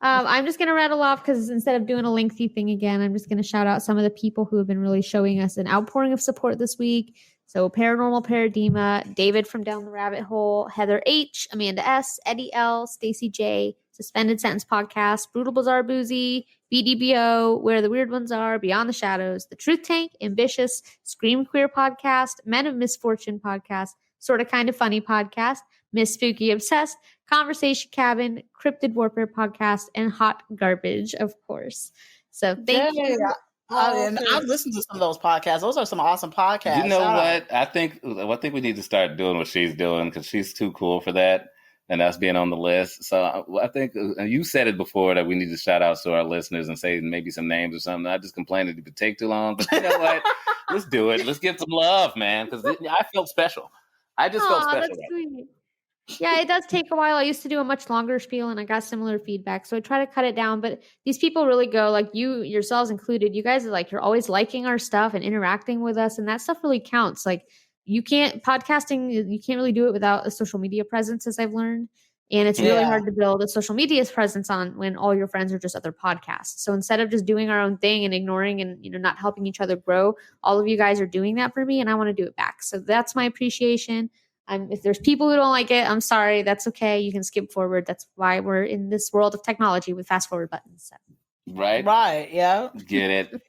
I'm just going to rattle off because instead of doing a lengthy thing again, I'm just going to shout out some of the people who have been really showing us an outpouring of support this week. So Paranormal Paradigma, David from Down the Rabbit Hole, Heather H, Amanda S, Eddie L, Stacy J, Suspended Sentence Podcast, Brutal Bizarre Boozy, BDBO, Where the Weird Ones Are, Beyond the Shadows, The Truth Tank, Ambitious, Scream Queer Podcast, Men of Misfortune Podcast, Sorta Kinda Funny Podcast, Miss Spooky Obsessed, Conversation Cabin, Cryptid Warfare Podcast, and Hot Garbage, of course. So thank you. And I've listened to some of those podcasts. Those are some awesome podcasts. You know what? I think we need to start doing what she's doing because she's too cool for that, and us being on the list. So I think you said it before that we need to shout out to our listeners and say maybe some names or something. I just complained it would take too long, but you know what? Let's do it. Let's give some love, man, because I felt special. I just felt special. That's sweet. Yeah, it does take a while. I used to do a much longer spiel and I got similar feedback. So I try to cut it down. But these people really go, like you yourselves included, you guys are like, you're always liking our stuff and interacting with us. And that stuff really counts. Like podcasting, you can't really do it without a social media presence, as I've learned. And it's really hard to build a social media presence on when all your friends are just other podcasts. So instead of just doing our own thing and ignoring and not helping each other grow, all of you guys are doing that for me and I want to do it back. So that's my appreciation. If there's people who don't like it, I'm sorry. That's okay. You can skip forward. That's why we're in this world of technology with fast forward buttons. So. Right. Yeah. Get it.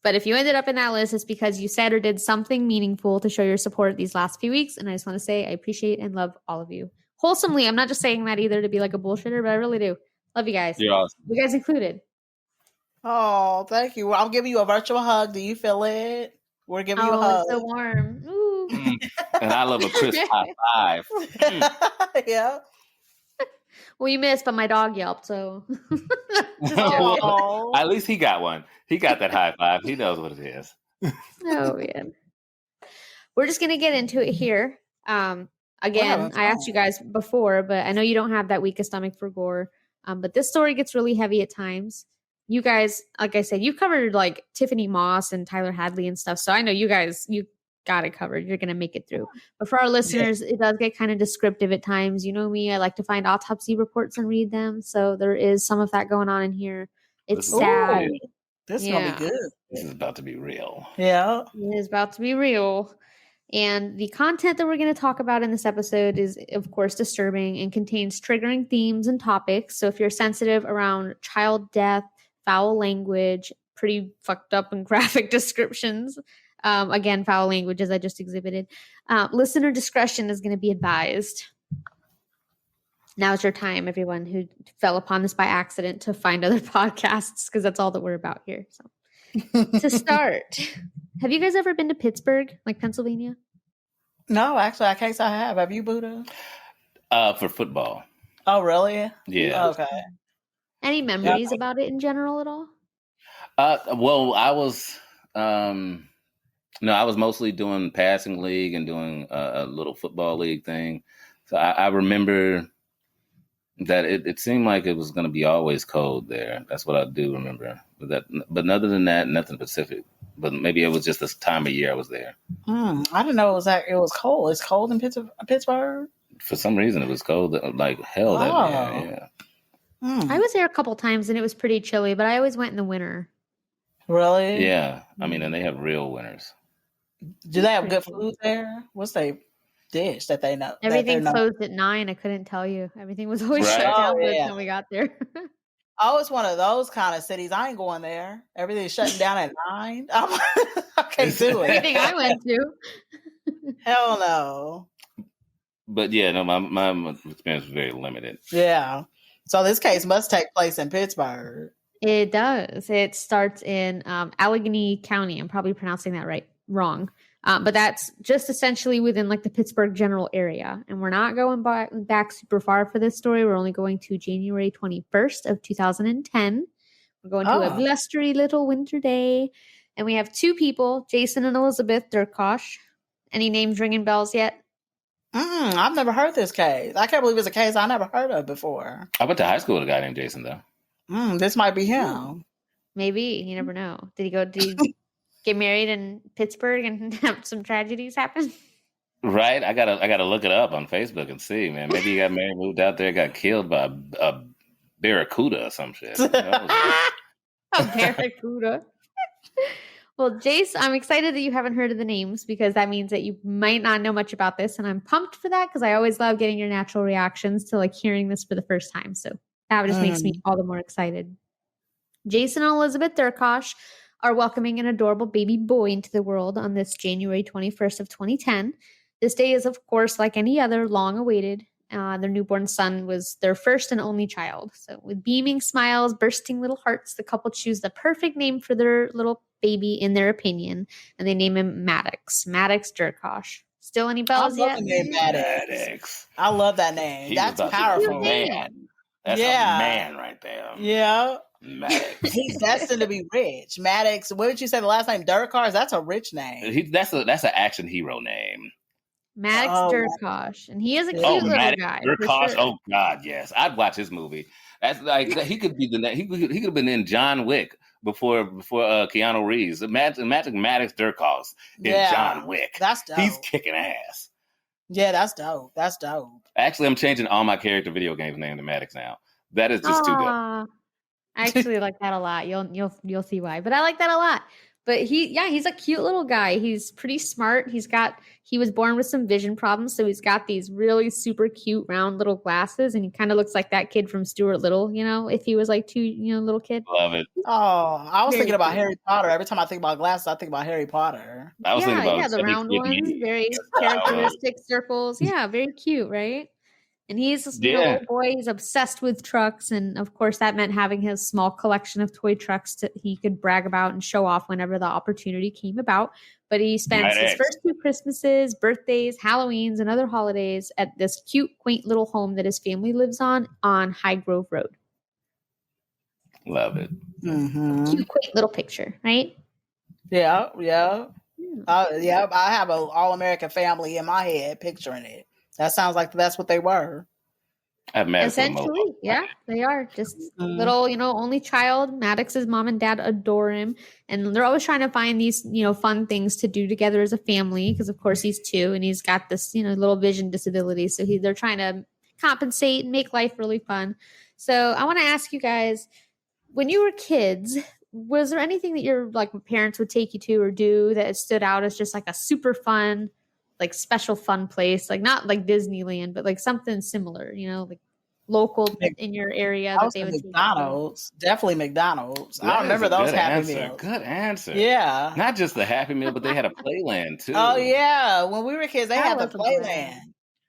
But if you ended up in that list, it's because you said or did something meaningful to show your support these last few weeks. And I just want to say I appreciate and love all of you. Wholesomely, I'm not just saying that either to be like a bullshitter, but I really do. Love you guys. You're awesome. You guys included. Oh, thank you. Well, I'm giving you a virtual hug. Do you feel it? We're giving you a hug. It's so warm. Ooh. And I love a crisp high five. Yeah. Well, you missed, but my dog yelped, so. Oh. At least he got one. He got that high five. He knows what it is. Oh, man. We're just going to get into it here. Again, I asked you guys before, but I know you don't have that weak a stomach for gore. But this story gets really heavy at times. You guys, like I said, you've covered like Tiffany Moss and Tyler Hadley and stuff. So I know you guys, you got it covered. You're going to make it through. But for our listeners, it does get kind of descriptive at times. You know me, I like to find autopsy reports and read them. So there is some of that going on in here. It's sad. This is going to be good. This is about to be real. Yeah. It is about to be real. And the content that we're going to talk about in this episode is, of course, disturbing and contains triggering themes and topics. So if you're sensitive around child death, foul language, pretty fucked up and graphic descriptions, again, foul language as I just exhibited, listener discretion is going to be advised. Now's your time, everyone who fell upon this by accident, to find other podcasts, because that's all that we're about here. So to start, have you guys ever been to Pittsburgh, like Pennsylvania? No, actually, I can't say I have. Have you, Buddha? For football. Oh, really? Yeah. Okay. Any memories about it in general at all? Well, I was I was mostly doing passing league and doing a little football league thing. So I remember that it seemed like it was going to be always cold there. That's what I do remember. But other than that, nothing specific. But maybe it was just this time of year I was there. I didn't know it was cold. It's cold in Pittsburgh? For some reason, it was cold like hell that year. Yeah. I was there a couple times and it was pretty chilly, but I always went in the winter. Really? Yeah. I mean, and they have real winters. Do they have good food there? What's their dish that they know? Everything closed at 9. I couldn't tell you. Everything was always shut down by the time we got there. Oh, it's one of those kind of cities. I ain't going there. Everything's shutting down at 9. I can't do it. Everything I went to. Hell no. But yeah, no, my experience was very limited. Yeah. So this case must take place in Pittsburgh. It does. It starts in Allegheny County. I'm probably pronouncing that wrong. But that's just essentially within like the Pittsburgh general area. And we're not going back super far for this story. We're only going to January 21st of 2010. We're going to a blustery little winter day. And we have two people, Jason and Elizabeth Derkosh. Any names ringing bells yet? I've never heard this case. I can't believe it's a case I never heard of before. I went to high school with a guy named Jason, though. This might be him. Maybe. You never know. Did he get married in Pittsburgh and have some tragedies happen? Right? I gotta look it up on Facebook and see, man. Maybe he got married, moved out there, got killed by a barracuda or some shit. A barracuda. Well, Jace, I'm excited that you haven't heard of the names because that means that you might not know much about this. And I'm pumped for that because I always love getting your natural reactions to like hearing this for the first time. So that just makes me all the more excited. Jason and Elizabeth Derkosh are welcoming an adorable baby boy into the world on this January 21st of 2010. This day is, of course, like any other, long awaited. Their newborn son was their first and only child. So with beaming smiles, bursting little hearts, the couple choose the perfect name for their little baby in their opinion, and they name him Maddox Derkosh. Still any bells yet? I love the name Maddox. I love that name. That's powerful. Man. That's a man right there. Yeah. Maddox. He's destined to be rich. Maddox, what did you say the last name? Derkosh? That's a rich name. That's an action hero name. Maddox Derkosh. And he is a cute little guy. Derkosh. Sure. Oh God, yes. I'd watch his movie. That's like he could be he could have been in John Wick before Keanu Reeves. Imagine Maddox Derkosh in John Wick. That's dope. He's kicking ass. Yeah, that's dope. That's dope. Actually, I'm changing all my character video games name to Maddox now. That is just too good. I actually like that a lot. You'll see why. But I like that a lot. But he's a cute little guy. He's pretty smart. He was born with some vision problems, so he's got these really super cute round little glasses, and he kind of looks like that kid from Stuart Little, if he was like little kid. Love it. Oh, I was thinking about Harry Potter. Every time I think about glasses, I think about Harry Potter. I was thinking about the round ones, very characteristic circles. Yeah, very cute, right? And he's a little boy. He's obsessed with trucks. And of course, that meant having his small collection of toy trucks that he could brag about and show off whenever the opportunity came about. But he spends his first 2 Christmases, birthdays, Halloweens, and other holidays at this cute, quaint little home that his family lives on High Grove Road. Love it. Mm-hmm. Cute, quaint little picture, right? Yeah. I have an all-American family in my head picturing it. That sounds like that's what they were. Essentially, yeah, they are just little, only child. Maddox's mom and dad adore him, and they're always trying to find these, fun things to do together as a family. Because of course he's 2, and he's got this, little vision disability. So they're trying to compensate and make life really fun. So I want to ask you guys, when you were kids, was there anything that your parents would take you to or do that stood out as just like a super fun, like special fun place, like not like Disneyland, but like something similar, like local in your area that they would McDonald's. Definitely McDonald's. I remember those Happy Meals. Good answer. Yeah. Not just the Happy Meal, but they had a Playland too. Oh yeah. When we were kids, they had the Playland.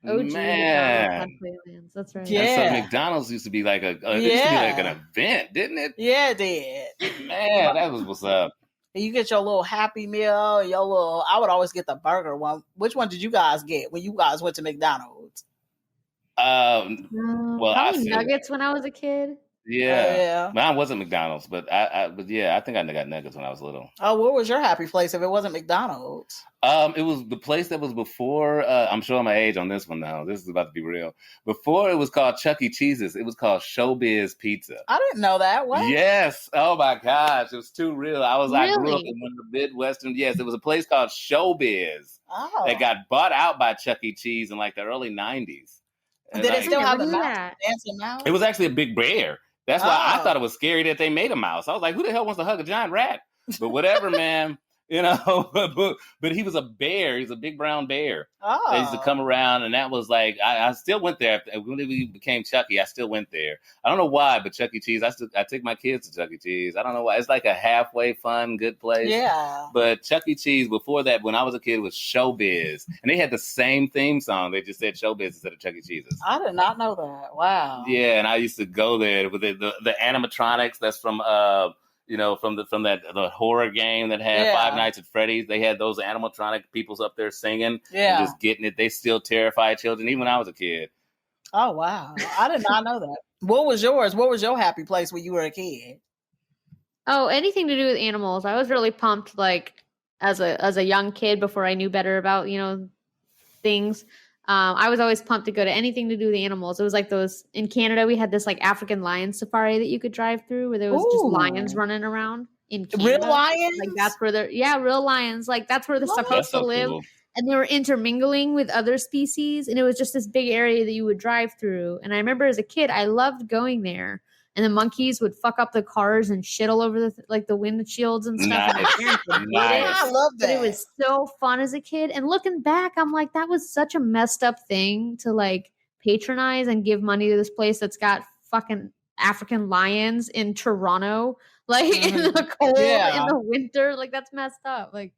Oh man. Playlands. That's right. Yeah. And so McDonald's used to be like an event, didn't it? Yeah, it did. Man, that was what's up. You get your little Happy Meal, I would always get the burger one. Which one did you guys get when you guys went to McDonald's? Probably nuggets when I was a kid. Yeah. Mine wasn't McDonald's, but I think I got nuggets when I was little. Oh, what was your happy place if it wasn't McDonald's? It was the place that was before. I'm showing my age on this one now. This is about to be real. Before it was called Chuck E. Cheese's. It was called Showbiz Pizza. I didn't know that. What? Yes. Oh my gosh, it was too real. I grew up in one of the Midwestern. Yes, it was a place called Showbiz that got bought out by Chuck E. Cheese in like the early '90s. Did it still have the dancing mouse? It was actually a big bear. That's why I thought it was scary that they made a mouse. I was like, who the hell wants to hug a giant rat? But whatever, man. But he was a bear. He's a big brown bear. Oh. They used to come around, and that was like, I still went there. When we became Chucky, I still went there. I don't know why, but Chuck E. Cheese, I take my kids to Chuck E. Cheese. I don't know why. It's like a halfway fun, good place. Yeah. But Chuck E. Cheese, before that, when I was a kid, was Showbiz. And they had the same theme song. They just said Showbiz instead of Chuck E. Cheese's. I did not know that. Wow. Yeah, and I used to go there with the animatronics that's from from the horror game that had Five Nights at Freddy's. They had those animatronic peoples up there singing and just getting it. They still terrify children, even when I was a kid. Oh, wow. I did not know that. What was yours? What was your happy place when you were a kid? Oh, anything to do with animals. I was really pumped, like, as a young kid before I knew better about, things. I was always pumped to go to anything to do with animals. It was like those in Canada. We had this like African lion safari that you could drive through, where there was just lions running around in Canada. Real lions? Like that's where they're real lions. Like that's where they're supposed to live. Cool. And they were intermingling with other species, and it was just this big area that you would drive through. And I remember as a kid, I loved going there. And the monkeys would fuck up the cars and shit all over the windshields and stuff. Nice. I love that. But it was so fun as a kid. And looking back, I'm like, that was such a messed up thing to like patronize and give money to this place that's got fucking African lions in Toronto, like in the cold, in the winter. Like that's messed up. Like,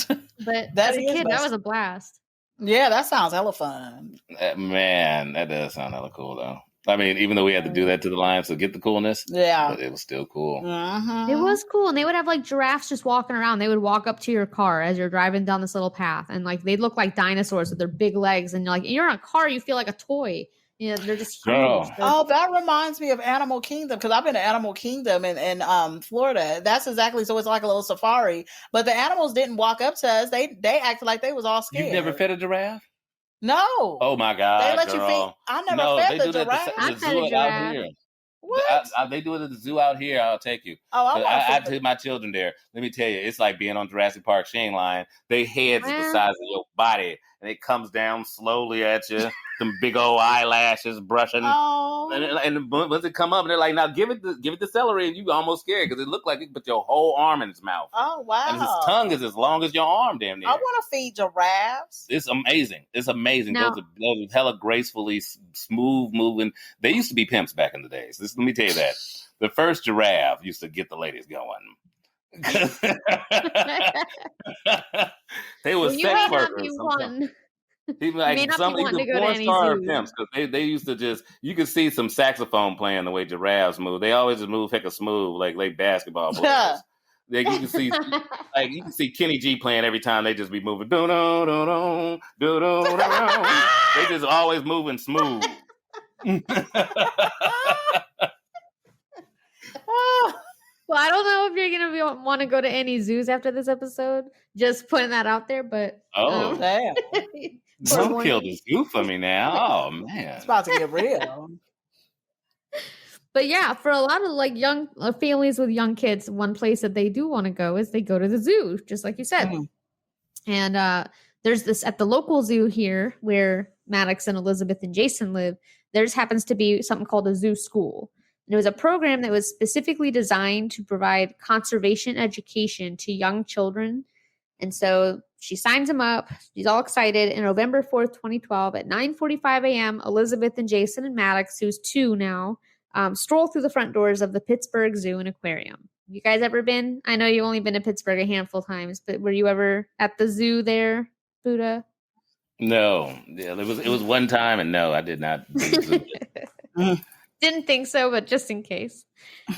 but as a kid, that was a blast. Yeah, that sounds hella fun. Man, that does sound hella cool though. I mean, even though we had to do that to the lions to get the coolness, but it was still cool. It was cool. And they would have like giraffes just walking around. They would walk up to your car as you're driving down this little path. And like, they look like dinosaurs with their big legs. And you're in a car, you feel like a toy. You know, they're just huge. Oh, that reminds me of Animal Kingdom, because I've been to Animal Kingdom in Florida. That's exactly, so it's like a little safari. But the animals didn't walk up to us. They acted like they was all scared. You've never fed a giraffe? No. Oh my God! They let you feed. I never fed the giraffe. The zoo out here. What? They do it at the zoo out here. I'll take you. Oh, I take my children there. Let me tell you, it's like being on Jurassic Park. She ain't lying. They heads the size of your body, and it comes down slowly at you. Some big old eyelashes brushing. Oh. And once it come up, and they're like, "Now give it the celery," and you almost scared because it looked like it put your whole arm in its mouth. Oh wow! And his tongue is as long as your arm, damn near. I want to feed giraffes. It's amazing. It's amazing. No. Those are hella gracefully smooth moving. They used to be pimps back in the days. Let me tell you that. The first giraffe used to get the ladies going. They were sex workers. Even like some even porn star pimps, because they used to just, you could see some saxophone playing the way giraffes move. They always just move hecka smooth, like basketball players. Like you can see Kenny G playing every time. They just be moving. They just always moving smooth. Well, I don't know if you're gonna want to go to any zoos after this episode. Just putting that out there, but damn. Don't kill the zoo for me now. Oh man, it's about to get real. But yeah, for a lot of like young families with young kids, one place that they do want to go is they go to the zoo, just like you said. And there's this at the local zoo here where Maddox and Elizabeth and Jason live. There's happens to be something called a zoo school. And it was a program that was specifically designed to provide conservation education to young children. And so she signs them up. She's all excited. And November 4th, 2012, at 9:45 a.m., Elizabeth and Jason and Maddox, who's 2 now, stroll through the front doors of the Pittsburgh Zoo and Aquarium. You guys ever been? I know you've only been to Pittsburgh a handful of times, but were you ever at the zoo there, Buddha? No. Yeah, it was one time, and no, I did not. Didn't think so, but just in case.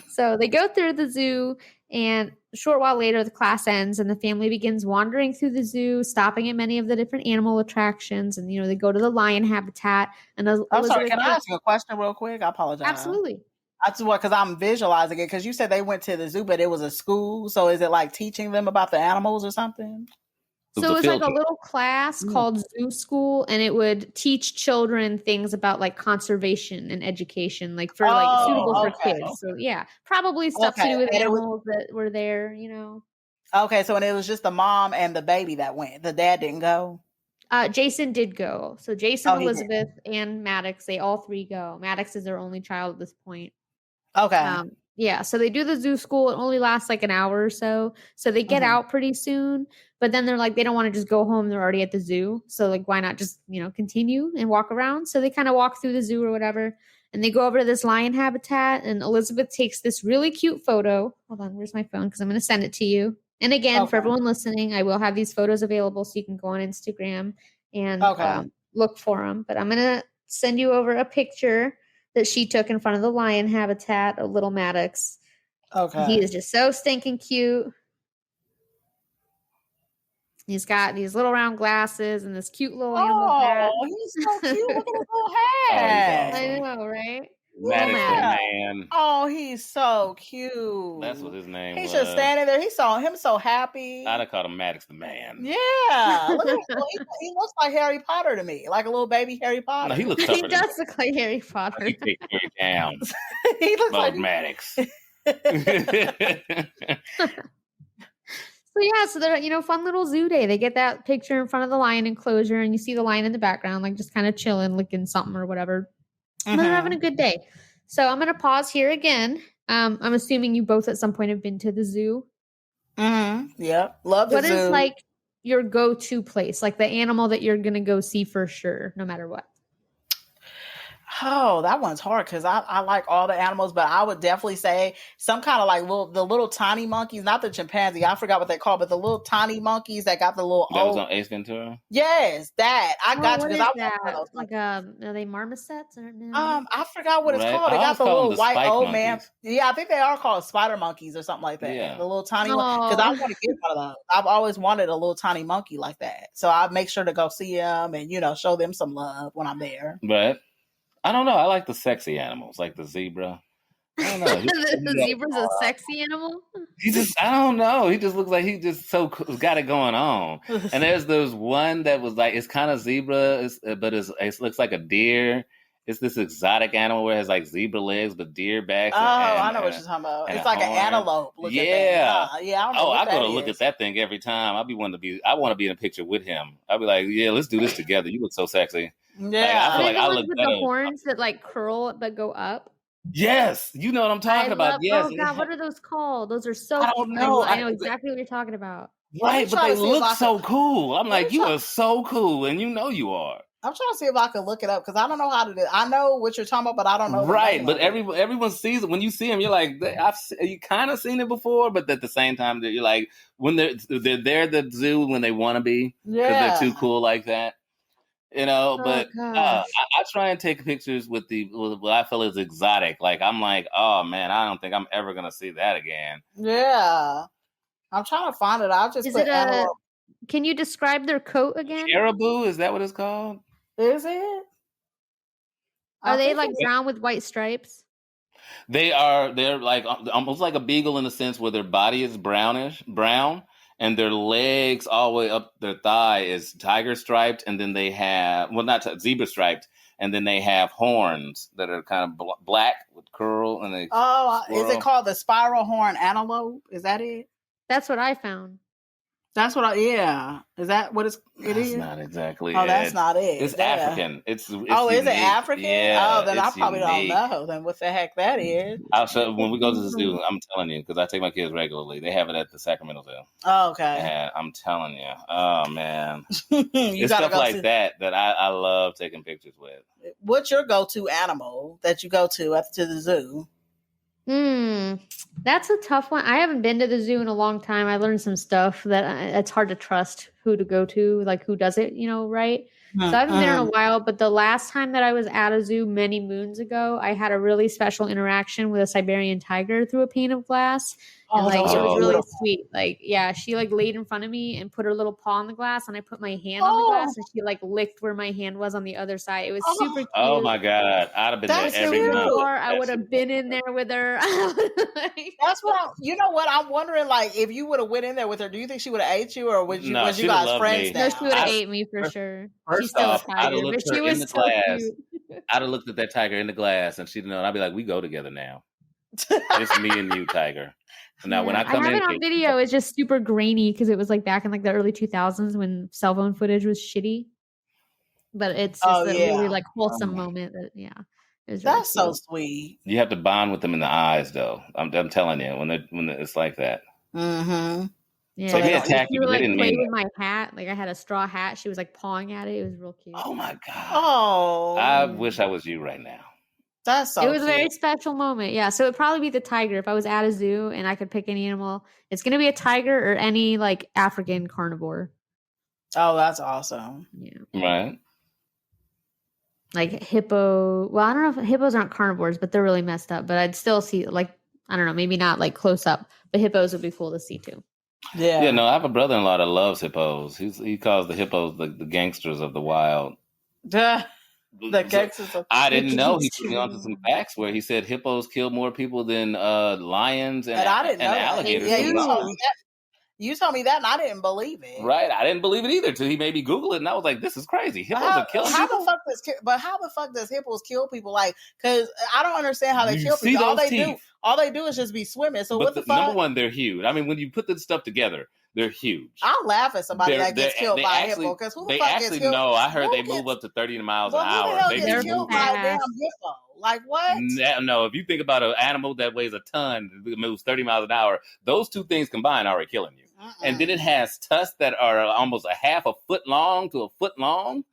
So they go through the zoo, and a short while later, the class ends, and the family begins wandering through the zoo, stopping at many of the different animal attractions. And, they go to the lion habitat. And I'm sorry, can I ask you a question real quick? I apologize. Absolutely. That's what, because I'm visualizing it, because you said they went to the zoo, but it was a school. So is it like teaching them about the animals or something? So it was like a little class called Zoo School, and it would teach children things about like conservation and education, like for like suitable for kids. Okay. So yeah, probably stuff to do with animals that were there, Okay, so and it was just the mom and the baby that went. The dad didn't go? Jason did go. So Jason, Elizabeth, and Maddox, they all 3 go. Maddox is their only child at this point. Okay. Yeah, so they do the zoo school. It only lasts like an hour or so. So they get out pretty soon. But then they're like, they don't want to just go home. They're already at the zoo. So like, why not just, continue and walk around? So they kind of walk through the zoo or whatever. And they go over to this lion habitat. And Elizabeth takes this really cute photo. Hold on, where's my phone? Because I'm going to send it to you. And again, for everyone listening, I will have these photos available so you can go on Instagram and look for them. But I'm going to send you over a picture that she took in front of the lion habitat of little Maddox. Okay. He is just so stinking cute. He's got these little round glasses and this cute little animal hat. Oh, he's so cute. Look at his little hat. I know, right? Maddox the Maddox. man. Oh, he's so cute. That's what his name He's was. just standing there. He saw him so happy. I'd have called him Maddox the man. Yeah. Look at him. He looks like Harry Potter to me, like a little baby Harry Potter. No, he looks tougher He than does look like Harry Potter. He takes Harry down. He looks Lord like Maddox. So yeah, so they're fun little zoo day. They get that picture in front of the lion enclosure, and you see the lion in the background, like just kind of chilling, licking something or whatever. And they're having a good day. So I'm gonna pause here again. I'm assuming you both at some point have been to the zoo. Yep. Love the zoo. What is like your go-to place, like the animal that you're gonna go see for sure, no matter what? Oh, that one's hard because I like all the animals, but I would definitely say some kind of like the little tiny monkeys, not the chimpanzee. I forgot what they call, but the little tiny monkeys that got the little. That was on Ace Ventura. Yes, that I got to because I that? want those. Like are they marmosets or no? I forgot what it's Right. called. They I got the always call little them the white spike old man. monkeys. Yeah, I think they are called spider monkeys or something like that. Yeah. The little tiny one. Because I want to get one of those. I've always wanted a little tiny monkey like that. So I make sure to go see them and show them some love when I'm there. But I don't know. I like the sexy animals, like the zebra. I don't know. The zebra's a sexy animal. I don't know. He just looks like he just got it going on. And there's one that was like, it's kind of zebra, but it looks like a deer. It's this exotic animal where it has like zebra legs, but deer backs. I know what you're talking about. It's like an antelope. Yeah. Yeah. I don't know. I go to look at that thing every time. I want to be in a picture with him. I'll be like, yeah, let's do this together. You look so sexy. Yeah. I feel like I look with better. the horns that like curl but go up. Yes, you know what I'm talking about. Yes. Oh God, what are those called? Those are so. I don't know. I know exactly what you're talking about. Right, but they look so cool. I'm like, you are so cool, and you know you are. I'm trying to see if I can look it up because I don't know how to do it. I know what you're talking about, but I don't know. Right, but everyone sees it. When you see them, you're like, you kind of seen it before, but at the same time, you're like, when they're at the zoo when they want to be, because they're too cool like that. But I try and take pictures with what I feel is exotic. Like, I'm like, oh man, I don't think I'm ever going to see that again. Yeah. I'm trying to find it. I'll just can you describe their coat again? Caribou, is that what it's called? Is it? Are they like brown with white stripes? They're like almost like a beagle in the sense where their body is brown. And their legs all the way up their thigh is tiger striped, and then they have zebra striped, and then they have horns that are kind of black with curl. And they is it called the spiral horn antelope? Is that it? That's what I found. That's what is that what it is? That's not exactly it. Oh, that's not it. It's African. It's is it African? Yeah. Oh, then I probably don't know. Then what the heck that is? I'll show when we go to the zoo. I'm telling you, because I take my kids regularly. They have it at the Sacramento Zoo. Oh, okay. Yeah, I'm telling you. Oh man, it's stuff like that I love taking pictures with. What's your go-to animal that you go to the zoo? That's a tough one. I haven't been to the zoo in a long time. I learned some stuff that it's hard to trust who to go to, like who does it, right? So I haven't been in a while, but the last time that I was at a zoo many moons ago, I had a really special interaction with a Siberian tiger through a pane of glass. And it was really sweet. Like, yeah, she like laid in front of me and put her little paw on the glass, and I put my hand on the glass, and she like licked where my hand was on the other side. It was super cute. Oh my God. I'd have been there every month. I would have been in there with her. That's what I'm wondering, like, if you would have went in there with her, do you think she would have ate you, or was you guys friends now? No, she would have ate me for sure. She's still off, a tiger, but she was so cute. I'd have looked at that tiger in the glass, and she'd know, and I'd be like, we go together now. It's me and you, tiger. So now when I come in, have it on video. It's just super grainy because it was like back in like the early 2000s when cell phone footage was shitty. But it's just a really like wholesome moment. That's really so sweet. You have to bond with them in the eyes, though. I'm telling you, when it's like that. Mm-hmm. Yeah, so they attacked you. Like play with my hat. Like I had a straw hat. She was like pawing at it. It was real cute. Oh my God. Oh, I wish I was you right now. That's so. It was a very special moment. Yeah, so it'd probably be the tiger if I was at a zoo and I could pick any animal. It's gonna be a tiger or any like African carnivore. Oh, that's awesome. Yeah. Right. Like hippo. Well, I don't know if hippos aren't carnivores, but they're really messed up. But I'd still see like I don't know, maybe not like close up, but hippos would be cool to see too. Yeah. Yeah. No, I have a brother-in-law that loves hippos. He calls the hippos the gangsters of the wild. The Gexes of I didn't know. He put me onto some facts where he said hippos kill more people than lions and I didn't know alligators. that. Yeah, you told me that, and I didn't believe it. Right, I didn't believe it either until he made me Google it, and I was like, "This is crazy. Hippos are killing people." How the fuck does hippos kill people? Like, because I don't understand how they kill people. All they do is just be swimming. So what the fuck? Number one, they're huge. I mean, when you put this stuff together, they're huge. I'll laugh at somebody that gets killed by a hippo, because who the fuck gets killed? No, I heard they move up to 30 miles an hour. Who the hell gets killed by a damn hippo? Like what? No, if you think about an animal that weighs a ton, that moves 30 miles an hour, those two things combined are already killing you. And then it has tusks that are almost a half a foot long to a foot long.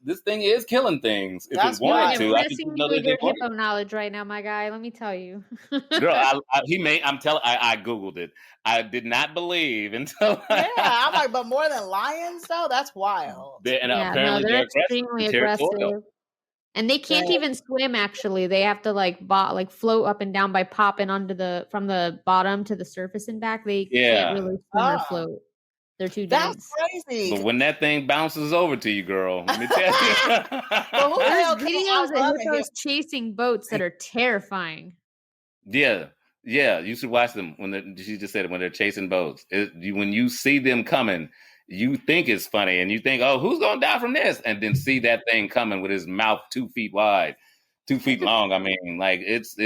This thing is killing things. If it wanted to, you're messing me with your hippo knowledge right now, my guy. Let me tell you. Girl, I Googled it. I did not believe until. I'm like, but more than lions, though? That's wild. Apparently they're extremely aggressive. And they can't even swim. Actually, they have to float up and down by popping from the bottom to the surface and back. They can't really swim or float. They're too dense. That's crazy. But when that thing bounces over to you, girl, let me tell you. There's videos of hippos chasing boats that are terrifying. Yeah, you should watch them she just said it, when they're chasing boats. When you see them coming, you think it's funny, and you think, "Oh, who's gonna die from this?" And then see that thing coming with his mouth 2 feet wide, 2 feet long. I mean, like it's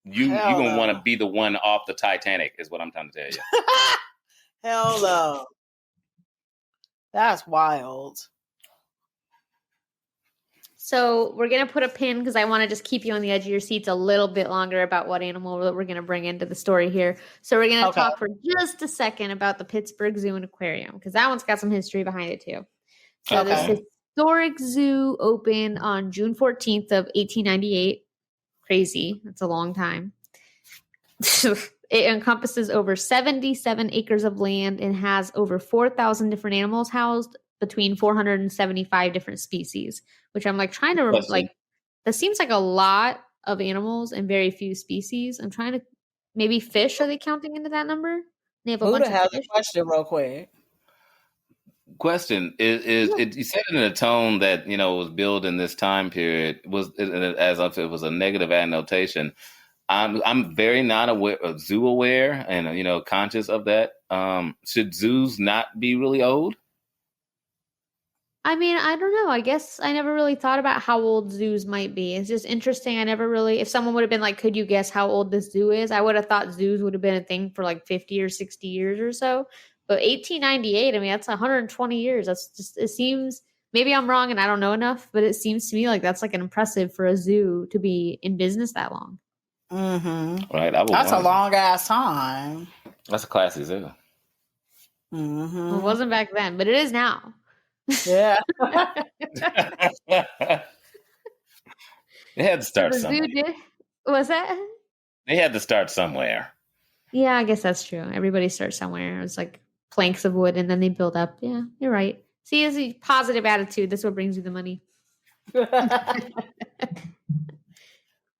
you gonna want to be the one off the Titanic, is what I'm trying to tell you. Hell no, that's wild. So we're going to put a pin because I want to just keep you on the edge of your seats a little bit longer about what animal that we're going to bring into the story here. So we're going to talk for just a second about the Pittsburgh Zoo and Aquarium, because that one's got some history behind it too. So this historic zoo opened on June 14th of 1898. Crazy. That's a long time. It encompasses over 77 acres of land and has over 4,000 different animals housed, between 475 different species, which I'm like trying to that seems like a lot of animals and very few species. I'm trying to, maybe fish, are they counting into that number? They have a bunch of fish. A question real quick. Question is you said it in a tone that was built in this time period, as if it was a negative annotation. I'm very not zoo aware and conscious of that. Should zoos not be really old? I mean, I don't know. I guess I never really thought about how old zoos might be. It's just interesting. I never really, if someone would have been like, could you guess how old this zoo is? I would have thought zoos would have been a thing for like 50 or 60 years or so. But 1898, I mean, that's 120 years. That's just, it seems, maybe I'm wrong and I don't know enough, but it seems to me like that's like an impressive for a zoo to be in business that long. Mm-hmm. Right. That's a long ass time. That's a classy zoo. Mm-hmm. Well, it wasn't back then, but it is now. Yeah. They had to start somewhere. Was that? They had to start somewhere. Yeah, I guess that's true. Everybody starts somewhere. It's like planks of wood and then they build up. Yeah, you're right. See, it's a positive attitude. That's what brings you the money.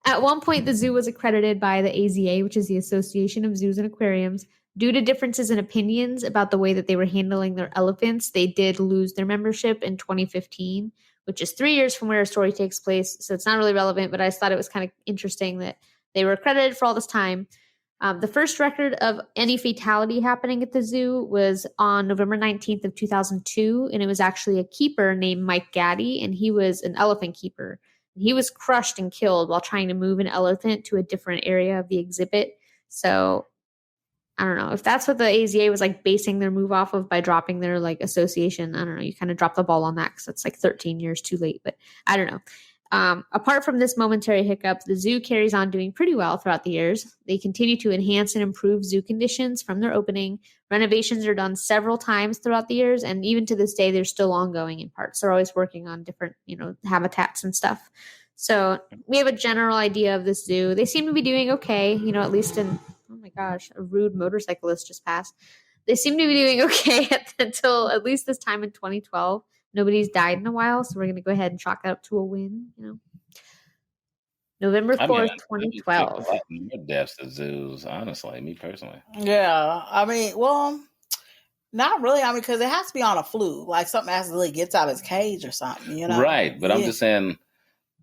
At one point, the zoo was accredited by the AZA, which is the Association of Zoos and Aquariums. Due to differences in opinions about the way that they were handling their elephants, they did lose their membership in 2015, which is 3 years from where our story takes place. So it's not really relevant, but I just thought it was kind of interesting that they were accredited for all this time. The first record of any fatality happening at the zoo was on November 19th of 2002, and it was actually a keeper named Mike Gaddy, and he was an elephant keeper. He was crushed and killed while trying to move an elephant to a different area of the exhibit. So I don't know if that's what the AZA was like basing their move off of by dropping their like association. I don't know. You kind of drop the ball on that because it's like 13 years too late, but I don't know. Apart from this momentary hiccup, the zoo carries on doing pretty well throughout the years. They continue to enhance and improve zoo conditions from their opening. Renovations are done several times throughout the years, and even to this day, they're still ongoing in parts. They're always working on different, habitats and stuff. So we have a general idea of this zoo. They seem to be doing okay, at least in, oh my gosh, a rude motorcyclist just passed. They seem to be doing okay until at least this time in 2012. Nobody's died in a while, so we're going to go ahead and chalk that up to a win, November 4th, 2012. A lot more deaths to zoos, honestly, me personally. Yeah, I mean, well, Not really. I mean, because it has to be on a fluke, like something accidentally gets out of its cage or something, you know? Right. But I'm just saying,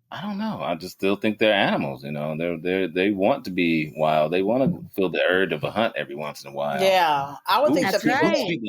I don't know. I just still think they're animals, you know. They want to be wild. They want to feel the urge of a hunt every once in a while. Yeah. I would think That's the people right.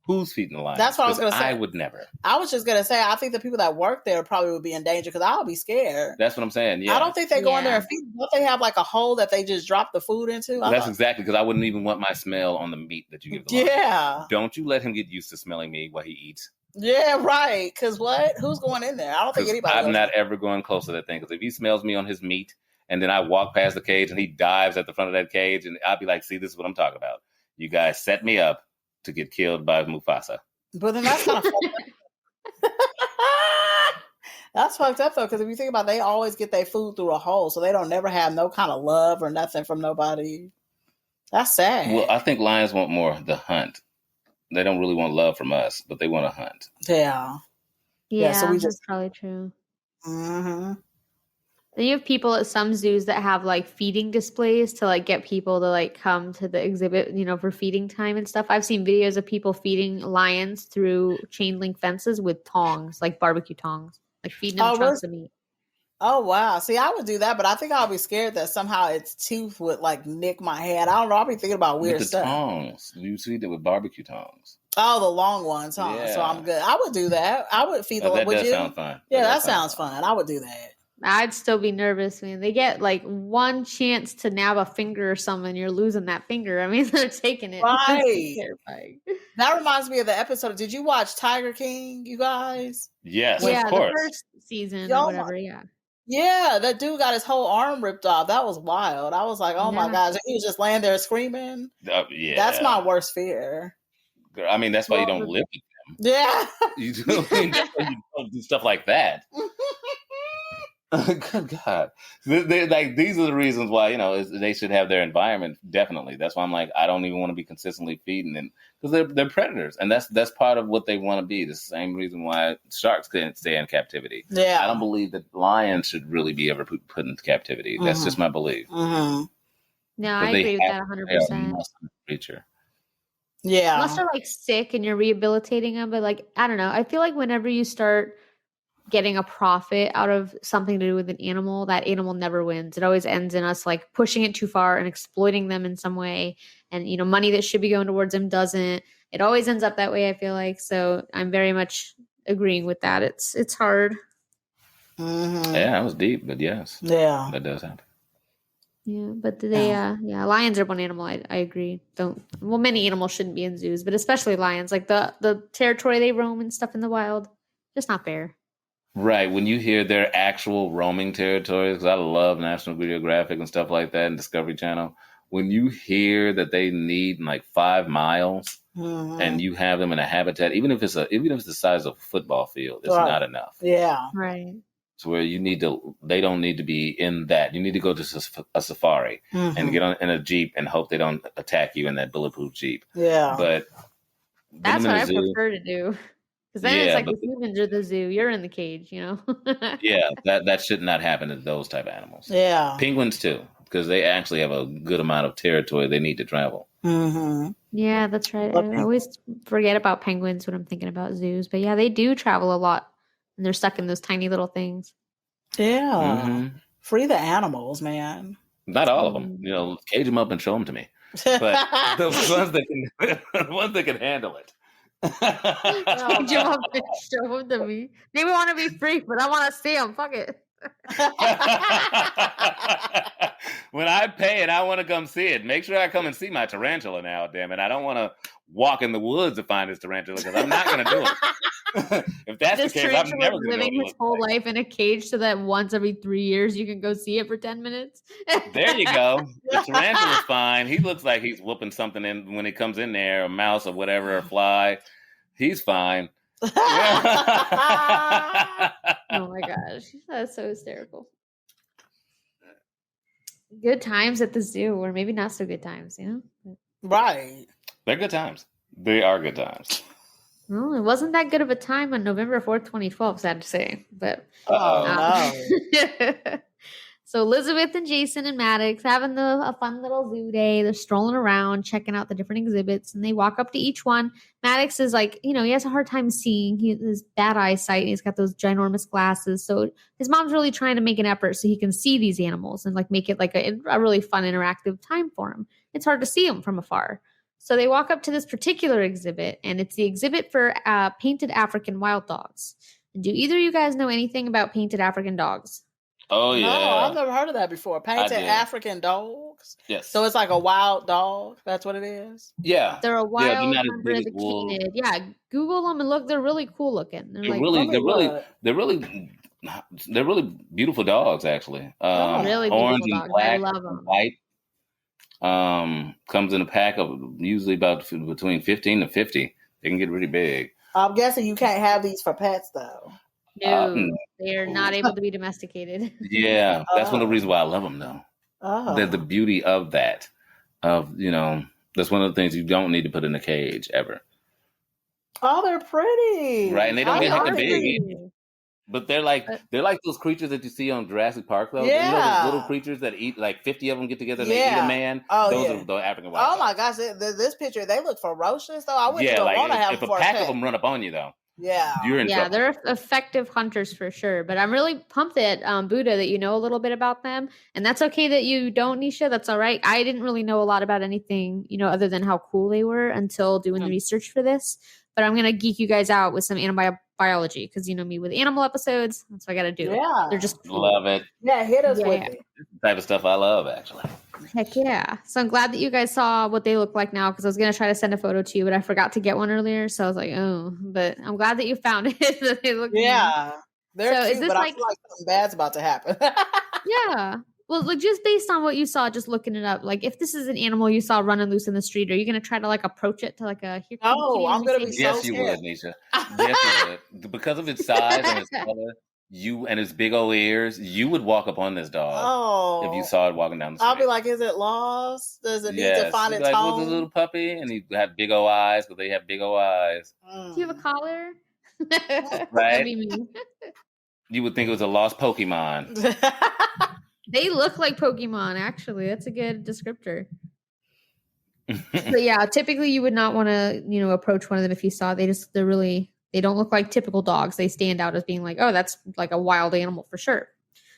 Who's feeding the lions? That's what I was going to say. I would never. I was just going to say, I think the people that work there probably would be in danger because I would be scared. That's what I'm saying. Yeah. I don't think they go in there and feed. Don't they have like a hole that they just drop the food into? That's exactly, because I wouldn't even want my smell on the meat that you give the lion. Yeah. Don't you let him get used to smelling me while he eats. Yeah, right. Because what? Who's going in there? I don't think anybody. I'm not ever going close to that thing, because if he smells me on his meat and then I walk past the cage and he dives at the front of that cage, and I'll be like, see, this is what I'm talking about. You guys set me up to get killed by Mufasa. But then that's kind of fucked up. That's fucked up though, because if you think about it, they always get their food through a hole, so they don't never have no kind of love or nothing from nobody. That's sad. Well, I think lions want more the hunt. They don't really want love from us, but they want to hunt. Yeah. So that's probably true. Mm-hmm. Then you have people at some zoos that have like feeding displays to like get people to like come to the exhibit, you know, for feeding time and stuff. I've seen videos of people feeding lions through chain link fences with tongs, like barbecue tongs, like feeding them chunks of meat. Oh, wow. See, I would do that, but I think I'll be scared that somehow its tooth would like nick my hand. I don't know. I'll be thinking about weird stuff. Tongs. You feed it with barbecue tongs. Oh, the long ones, huh? Yeah. So I'm good. I would do that. I would feed the That would does you? sound fun. Yeah, that sounds fun. I would do that. I'd still be nervous when they get like one chance to nab a finger or something. You're losing that finger. I mean, they're taking it. Right. Terrifying. That reminds me of the episode. Did you watch Tiger King, you guys? Yes, yeah, of course. The first season or whatever, Yeah, that dude got his whole arm ripped off. That was wild. I was like, oh my gosh. He was just laying there screaming. Yeah. That's my worst fear. I mean, that's why you don't live with them. Yeah. You don't do stuff like that. Good God. These are the reasons why, you know, they should have their environment. Definitely. That's why I'm like, I don't even want to be consistently feeding them, because they're predators. And that's part of what they want to be. The same reason why sharks couldn't stay in captivity. Yeah. I don't believe that lions should really be ever put into captivity. Mm-hmm. That's just my belief. Mm-hmm. No, I agree with that 100%. Creature. Yeah. Unless they're like sick and you're rehabilitating them. But like, I don't know. I feel like whenever you start getting a profit out of something to do with an animal, that animal never wins. It always ends in us like pushing it too far and exploiting them in some way. And, you know, money that should be going towards them doesn't. It always ends up that way, I feel like. So I'm very much agreeing with that. It's hard. Mm-hmm. Yeah, that was deep, but yes. Yeah. That does happen. Yeah, but lions are one animal. I agree. Many animals shouldn't be in zoos, but especially lions. Like the territory they roam and stuff in the wild, just not fair. Right. When you hear their actual roaming territories, because I love National Geographic and stuff like that and Discovery Channel, when you hear that they need like 5 miles and you have them in a habitat, even if it's the size of a football field, it's not enough. Yeah. Right. So where they don't need to be in that. You need to go to a safari and get in a Jeep and hope they don't attack you in that bulletproof Jeep. Yeah. But that's what I prefer to do. Because then it's like if you enter the zoo, you're in the cage, you know? Yeah, that should not happen to those type of animals. Yeah. Penguins too, because they actually have a good amount of territory they need to travel. Mm-hmm. Yeah, that's right. I always forget about penguins when I'm thinking about zoos. But yeah, they do travel a lot. And they're stuck in those tiny little things. Yeah. Mm-hmm. Free the animals, man. Not all of them. You know, cage them up and show them to me. But the ones that can handle it. Cage them up and show them to me. They want to be free, but I want to see them. Fuck it. When I pay it, I want to come see it. Make sure I come and see my tarantula now, damn it. I don't want to walk in the woods to find this tarantula because I'm not going to do it. If that's this the case, I'm never going to living his whole life in a cage so that once every 3 years you can go see it for 10 minutes. There you go. The tarantula's fine. He looks like he's whooping something in when he comes in there, a mouse or whatever, a fly. He's fine. Oh my gosh. That's so hysterical. Good times at the zoo, or maybe not so good times, you know? Right. They're good times. They are good times. Well, it wasn't that good of a time on November 4th, 2012, sad to say. But no. So Elizabeth and Jason and Maddox having a fun little zoo day. They're strolling around, checking out the different exhibits, and they walk up to each one. Maddox is like, he has a hard time seeing. He has bad eyesight, and he's got those ginormous glasses. So his mom's really trying to make an effort so he can see these animals and like make it like a really fun, interactive time for him. It's hard to see them from afar. So they walk up to this particular exhibit, and it's the exhibit for painted African wild dogs. And do either of you guys know anything about painted African dogs? Oh yeah. No, I've never heard of that before. Painted African dogs. Yes. So it's like a wild dog. That's what it is. Yeah. They're a wild they're not as hybrid big of as the wolves. canid. Yeah, Google them and look. They're really cool looking. They're really beautiful dogs, actually. Really orange beautiful and dogs. black I love them. White. Comes in a pack of usually about between 15 to 50. They can get really big. I'm guessing you can't have these for pets, though. No, they're not able to be domesticated. Yeah, that's one of the reasons why I love them, though. Oh. The beauty of that, that's one of the things you don't need to put in a cage ever. Oh, they're pretty. Right, and they don't get heckin' big pretty. either. But they're like those creatures that you see on Jurassic Park, though. Yeah. Those little creatures that eat, like 50 of them get together and they eat a man. Oh, those are the African wild Oh dogs. my gosh, this picture, they look ferocious, though. I wouldn't Yeah, even want to have if them a for pack pet. of them run up on you, though, Yeah. you're in trouble. They're effective hunters for sure. But I'm really pumped that Buddha, that you know a little bit about them. And that's okay that you don't, Nisha. That's all right. I didn't really know a lot about anything, other than how cool they were until doing the research for this. But I'm going to geek you guys out with some biology because you know me with animal episodes. That's what I got to do. Yeah. They're just cool. Love it. Yeah, hit us Yeah. with it. It's the type of stuff I love, actually. Heck yeah. So I'm glad that you guys saw what they look like now because I was going to try to send a photo to you, but I forgot to get one earlier. So I was like, oh, but I'm glad that you found it. That they look Yeah. They're So is cute, this but like- I feel like something bad's about to happen. Yeah. Well, like just based on what you saw, just looking it up, like if this is an animal you saw running loose in the street, are you going to try to like approach it to like a here? come No, kitty, I'm let me gonna see be it? so Yes, you scared. would, Nisha. Yes, you would. Because of its size and its color, and its big old ears, you would walk up on this dog if you saw it walking down the street. I'll be like, is it lost? Does it need to find You'd its be like, home? what's a little puppy? And he had big old eyes, but they have big old eyes. Do you have a collar? Right? That'd be me. You would think it was a lost Pokemon. They look like Pokemon, actually. That's a good descriptor. But yeah, typically you would not want to, approach one of them if you saw they don't look like typical dogs. They stand out as being like, oh, that's like a wild animal for sure.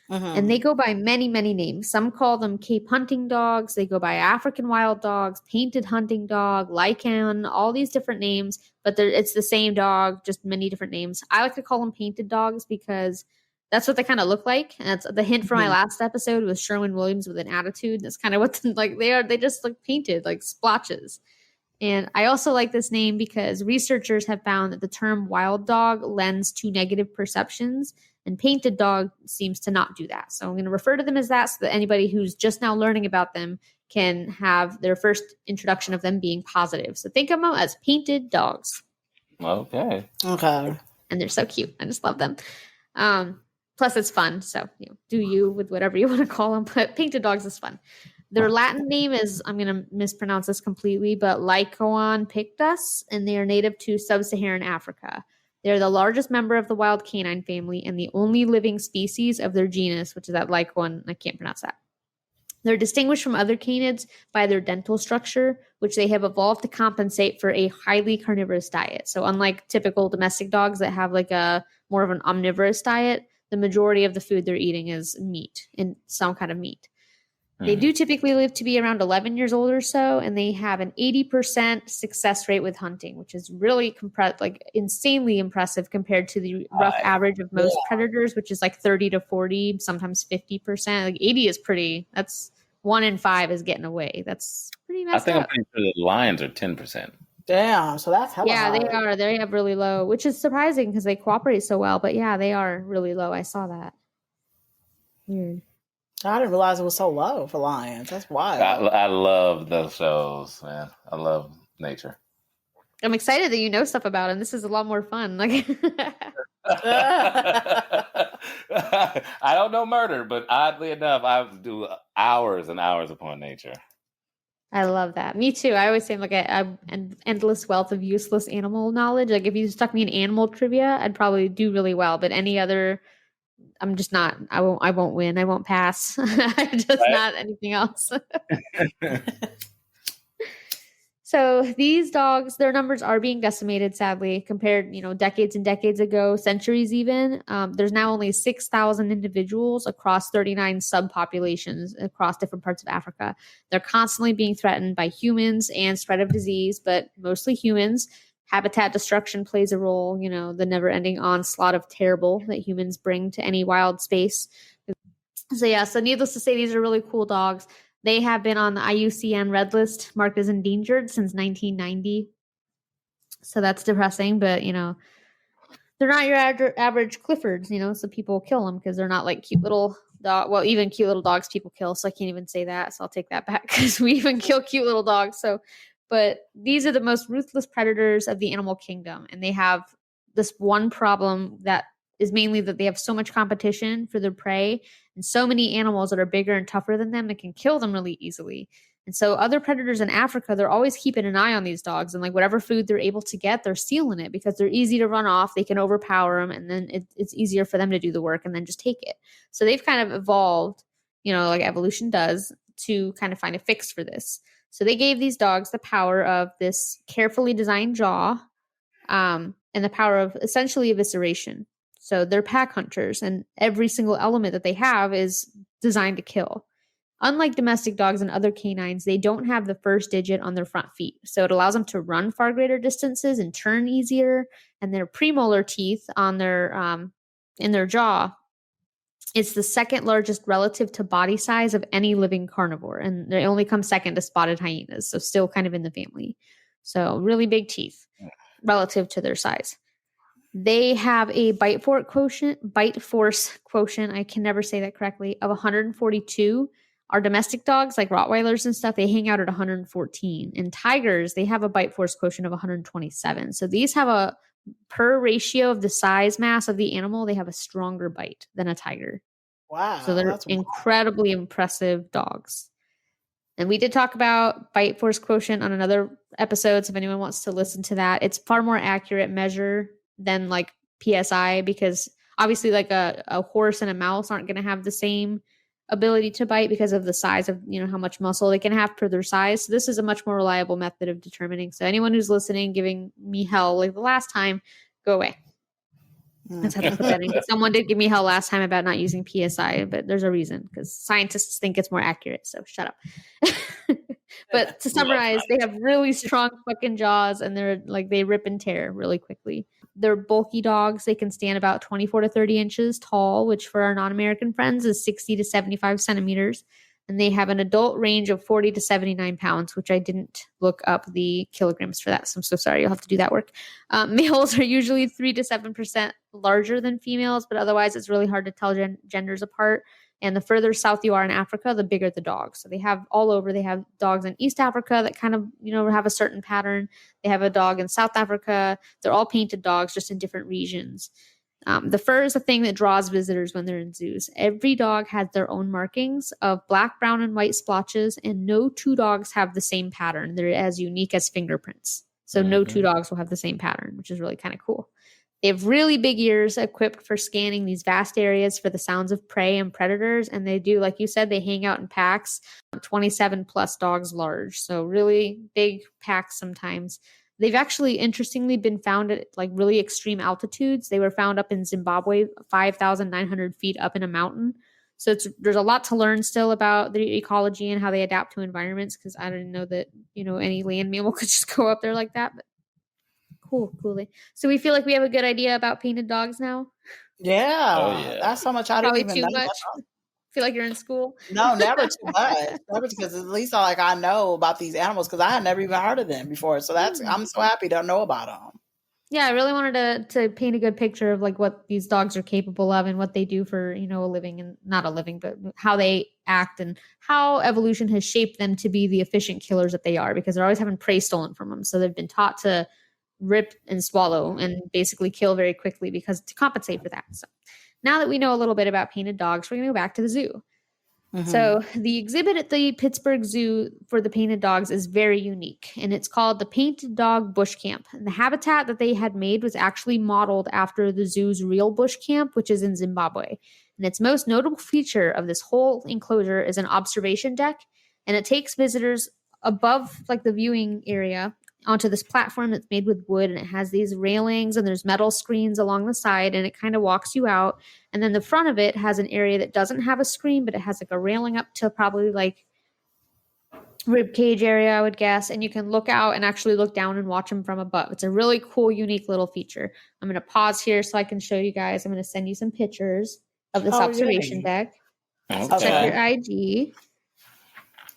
And they go by many, many names. Some call them Cape hunting dogs. They go by African wild dogs, painted hunting dog, lichen, all these different names. But it's the same dog, just many different names. I like to call them painted dogs because that's what they kind of look like. And that's the hint for my last episode was Sherwin Williams with an attitude. That's kind of what like they are. They just look painted like splotches. And I also like this name because researchers have found that the term wild dog lends to negative perceptions, and painted dog seems to not do that. So I'm going to refer to them as that so that anybody who's just now learning about them can have their first introduction of them being positive. So think of them as painted dogs. Okay. And they're so cute. I just love them. Plus it's fun. So do you with whatever you want to call them, but painted dogs is fun. Their Latin name is, I'm going to mispronounce this completely, but Lycaon pictus, and they are native to sub-Saharan Africa. They're the largest member of the wild canine family and the only living species of their genus, which is that Lycaon. I can't pronounce that. They're distinguished from other canids by their dental structure, which they have evolved to compensate for a highly carnivorous diet. So unlike typical domestic dogs that have like a more of an omnivorous diet, the majority of the food they're eating is meat and some kind of meat. They do typically live to be around 11 years old or so, and they have an 80% success rate with hunting, which is really insanely impressive compared to the rough average of most predators, which is like 30 to 40, sometimes 50%. Like 80 is pretty. That's 1 in 5 is getting away. That's pretty messed up. I'm pretty sure the lions are 10%. Damn, so that's hella high. They are. They have really low, which is surprising because they cooperate so well. But yeah, they are really low. I saw that. Weird. I didn't realize it was so low for lions. That's wild. I love those shows, man. I love nature. I'm excited that you know stuff about them. This is a lot more fun. Like, I don't know murder, but oddly enough, I do hours and hours upon nature. I love that. Me too. I always say like an endless wealth of useless animal knowledge. Like if you stuck me in animal trivia, I'd probably do really well. But any other I'm just not. I won't win. I won't pass. I'm just not anything else. So these dogs, their numbers are being decimated, sadly, compared, decades and decades ago, centuries even. There's now only 6,000 individuals across 39 subpopulations across different parts of Africa. They're constantly being threatened by humans and spread of disease, but mostly humans. Habitat destruction plays a role, the never-ending onslaught of terrible that humans bring to any wild space. So needless to say, these are really cool dogs. They have been on the IUCN Red List, marked as endangered since 1990. So that's depressing, but, they're not your average Cliffords, so people kill them because they're not like cute little dog. Well, even cute little dogs people kill, so I can't even say that. So I'll take that back because we even kill cute little dogs. But these are the most ruthless predators of the animal kingdom, and they have this one problem that is mainly that they have so much competition for their prey and so many animals that are bigger and tougher than them that can kill them really easily. And so other predators in Africa, they're always keeping an eye on these dogs, and like whatever food they're able to get, they're stealing it because they're easy to run off. They can overpower them, and then it's easier for them to do the work and then just take it. So they've kind of evolved, like evolution does, to kind of find a fix for this. So they gave these dogs the power of this carefully designed jaw, and the power of essentially evisceration. So they're pack hunters, and every single element that they have is designed to kill. Unlike domestic dogs and other canines, they don't have the first digit on their front feet. So it allows them to run far greater distances and turn easier. And their premolar teeth on their in their jaw, it's the second largest relative to body size of any living carnivore. And they only come second to spotted hyenas. So still kind of in the family. So really big teeth relative to their size. They have a bite force quotient, I can never say that correctly, of 142. Our domestic dogs, like Rottweilers and stuff, they hang out at 114. And tigers, they have a bite force quotient of 127. So these have a, per ratio of the size mass of the animal, they have a stronger bite than a tiger. Wow. So they're incredibly impressive dogs. And we did talk about bite force quotient on another episode. So if anyone wants to listen to that, it's far more accurate measure than like PSI, because obviously like a horse and a mouse aren't going to have the same ability to bite because of the size of, how much muscle they can have per their size. So this is a much more reliable method of determining. So anyone who's listening, giving me hell like the last time, go away. Let's have to put that in. Someone did give me hell last time about not using PSI, but there's a reason because scientists think it's more accurate. So shut up. But to summarize, they have really strong fucking jaws, and they're like, they rip and tear really quickly. They're bulky dogs. They can stand about 24 to 30 inches tall, which for our non-American friends is 60 to 75 centimeters. And they have an adult range of 40 to 79 pounds, which I didn't look up the kilograms for that. So I'm so sorry. You'll have to do that work. Males are usually 3 to 7% larger than females, but otherwise it's really hard to tell genders apart. And the further south you are in Africa, the bigger the dog. So they have all over. They have dogs in East Africa that kind of, have a certain pattern. They have a dog in South Africa. They're all painted dogs, just in different regions. The fur is the thing that draws visitors when they're in zoos. Every dog has their own markings of black, brown, and white splotches, and no two dogs have the same pattern. They're as unique as fingerprints. So no two dogs will have the same pattern, which is really kind of cool. They have really big ears equipped for scanning these vast areas for the sounds of prey and predators. And they do, like you said, they hang out in packs, 27 plus dogs large. So really big packs sometimes. They've actually, interestingly, been found at like really extreme altitudes. They were found up in Zimbabwe, 5,900 feet up in a mountain. So there's a lot to learn still about their ecology and how they adapt to environments, because I didn't know that, any land mammal could just go up there like that. But cool. So we feel like we have a good idea about painted dogs now? Yeah. Oh, yeah. That's so much I Probably didn't even too know. much. Feel like you're in school? No, never too much. Never, because at least I know about these animals, because I had never even heard of them before. So I'm so happy to know about them. Yeah, I really wanted to paint a good picture of like what these dogs are capable of and what they do for, a living, and not a living, but how they act and how evolution has shaped them to be the efficient killers that they are, because they're always having prey stolen from them. So they've been taught to rip and swallow and basically kill very quickly to compensate for that. So now that we know a little bit about painted dogs, we're going to go back to the zoo. Mm-hmm. So the exhibit at the Pittsburgh Zoo for the painted dogs is very unique, and it's called the Painted Dog Bush Camp. And the habitat that they had made was actually modeled after the zoo's real bush camp, which is in Zimbabwe. And its most notable feature of this whole enclosure is an observation deck, and it takes visitors above like the viewing area onto this platform that's made with wood, and it has these railings and there's metal screens along the side, and it kind of walks you out. And then the front of it has an area that doesn't have a screen, but it has like a railing up to probably like rib cage area, I would guess, and you can look out and actually look down and watch them from above. It's a really cool, unique little feature. I'm going to pause here so I can show you guys. I'm going to send you some pictures of this observation deck. Okay. Check your IG.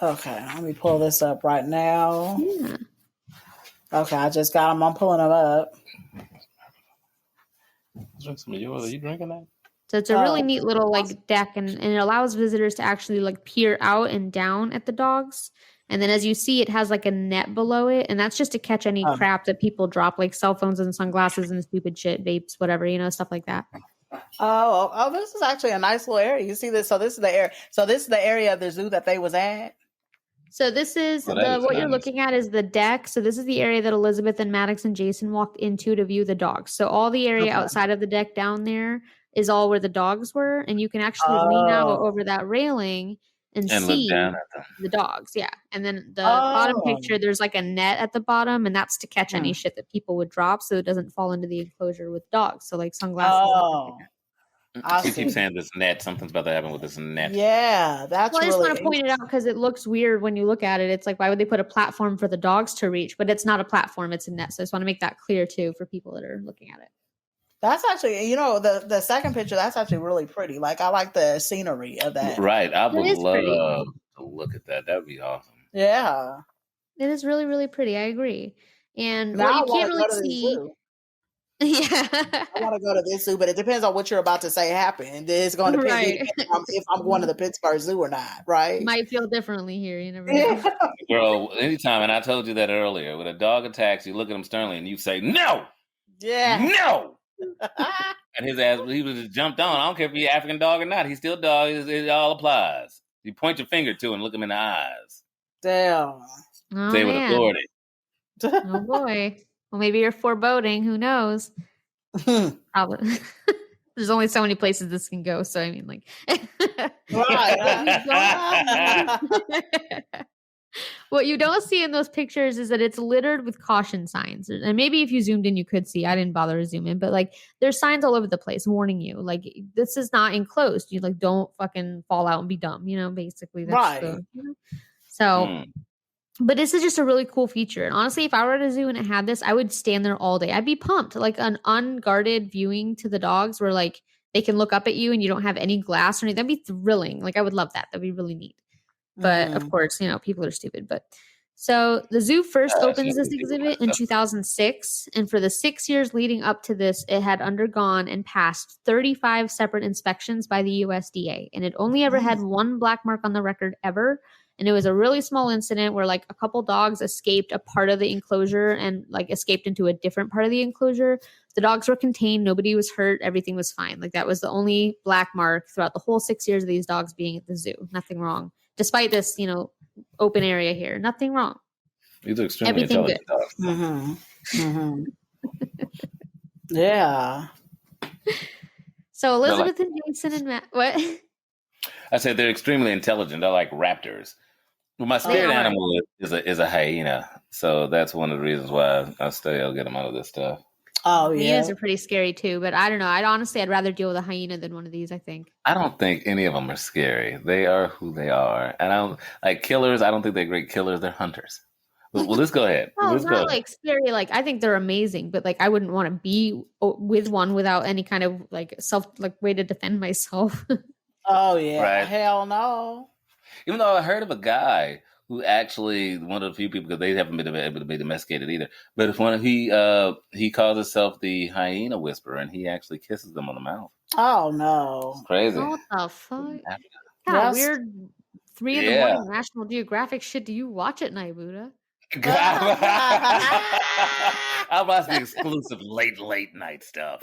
Okay, let me pull this up right now. Yeah. Okay, I just got them. I'm pulling them up. Drink some of yours. Are you drinking that? So it's a really neat little like deck, and it allows visitors to actually like peer out and down at the dogs. And then as you see, it has like a net below it, and that's just to catch any crap that people drop, like cell phones and sunglasses and stupid shit, vapes, whatever, stuff like that. Oh, this is actually a nice little area. You see this? So this is the area. So this is the area of the zoo that they was at. So this is what you're looking at is the deck. So this is the area that Elizabeth and Maddox and Jason walked into to view the dogs. So all the area outside of the deck down there is all where the dogs were, and you can actually lean out over that railing and see the dogs. Yeah. And then the bottom picture, there's like a net at the bottom, and that's to catch any shit that people would drop so it doesn't fall into the enclosure with dogs. So like sunglasses. She keeps saying this net. Something's about to happen with this net. Yeah, that's I just want to point it out because it looks weird when you look at it. It's like, why would they put a platform for the dogs to reach? But it's not a platform; it's a net. So I just want to make that clear too for people that are looking at it. That's actually, the second picture. That's actually really pretty. Like I like the scenery of that. Right, I would love to look at that. That would be awesome. Yeah, it is really, really pretty. I agree. And what you can't really see. Yeah, I want to go to this zoo, but it depends on what you're about to say happened. It's going to depend if I'm going to the Pittsburgh Zoo or not, right? Might feel differently here. You never know. Girl, anytime, and I told you that earlier, when a dog attacks, you look at him sternly and you say, no! Yeah. No! And his ass, he was just jumped on. I don't care if he's African dog or not. He's still dog. It all applies. You point your finger to him and look him in the eyes. Damn. Say with authority. Oh, boy. Well, maybe you're foreboding. Who knows? Probably. There's only so many places this can go. So, I mean, like. What you don't see in those pictures is that it's littered with caution signs. And maybe if you zoomed in, you could see. I didn't bother to zoom in. But, like, there's signs all over the place warning you. Like, this is not enclosed. You, like, don't fucking fall out and be dumb. Basically. That's So... But this is just a really cool feature. And honestly, if I were at a zoo and it had this, I would stand there all day. I'd be pumped. Like an unguarded viewing to the dogs where like they can look up at you and you don't have any glass or anything. That'd be thrilling. Like I would love that. That'd be really neat. But of course, people are stupid. But so the zoo first opens this exhibit in 2006. And for the 6 years leading up to this, it had undergone and passed 35 separate inspections by the USDA. And it only ever had one black mark on the record ever. And it was a really small incident where like a couple dogs escaped a part of the enclosure and like escaped into a different part of the enclosure. The dogs were contained. Nobody was hurt. Everything was fine. Like that was the only black mark throughout the whole 6 years of these dogs being at the zoo. Nothing wrong. Despite this, open area here. Nothing wrong. These are extremely intelligent dogs. Mm-hmm. Yeah. So Elizabeth and Jason and Matt, what? I said they're extremely intelligent. They're like raptors. Well, my spirit animal is a hyena, so that's one of the reasons why I study. I'll get them out of this stuff. Oh yeah, hyenas are pretty scary too. But I don't know. I'd rather deal with a hyena than one of these. I think. I don't think any of them are scary. They are who they are, and I don't like killers. I don't think they're great killers. They're hunters. Well, let's go ahead. No, it's not like scary. Like I think they're amazing, but like I wouldn't want to be with one without any kind of like way to defend myself. Oh yeah, right. Hell no. Even though I heard of a guy who actually one of the few people because they haven't been able to be domesticated either. But if he calls himself the hyena whisperer, and he actually kisses them on the mouth. Oh no, it's crazy! What the fuck? Yeah, weird. 3 a.m. National Geographic shit. Do you watch at night, Buddha? I watch the exclusive late night stuff.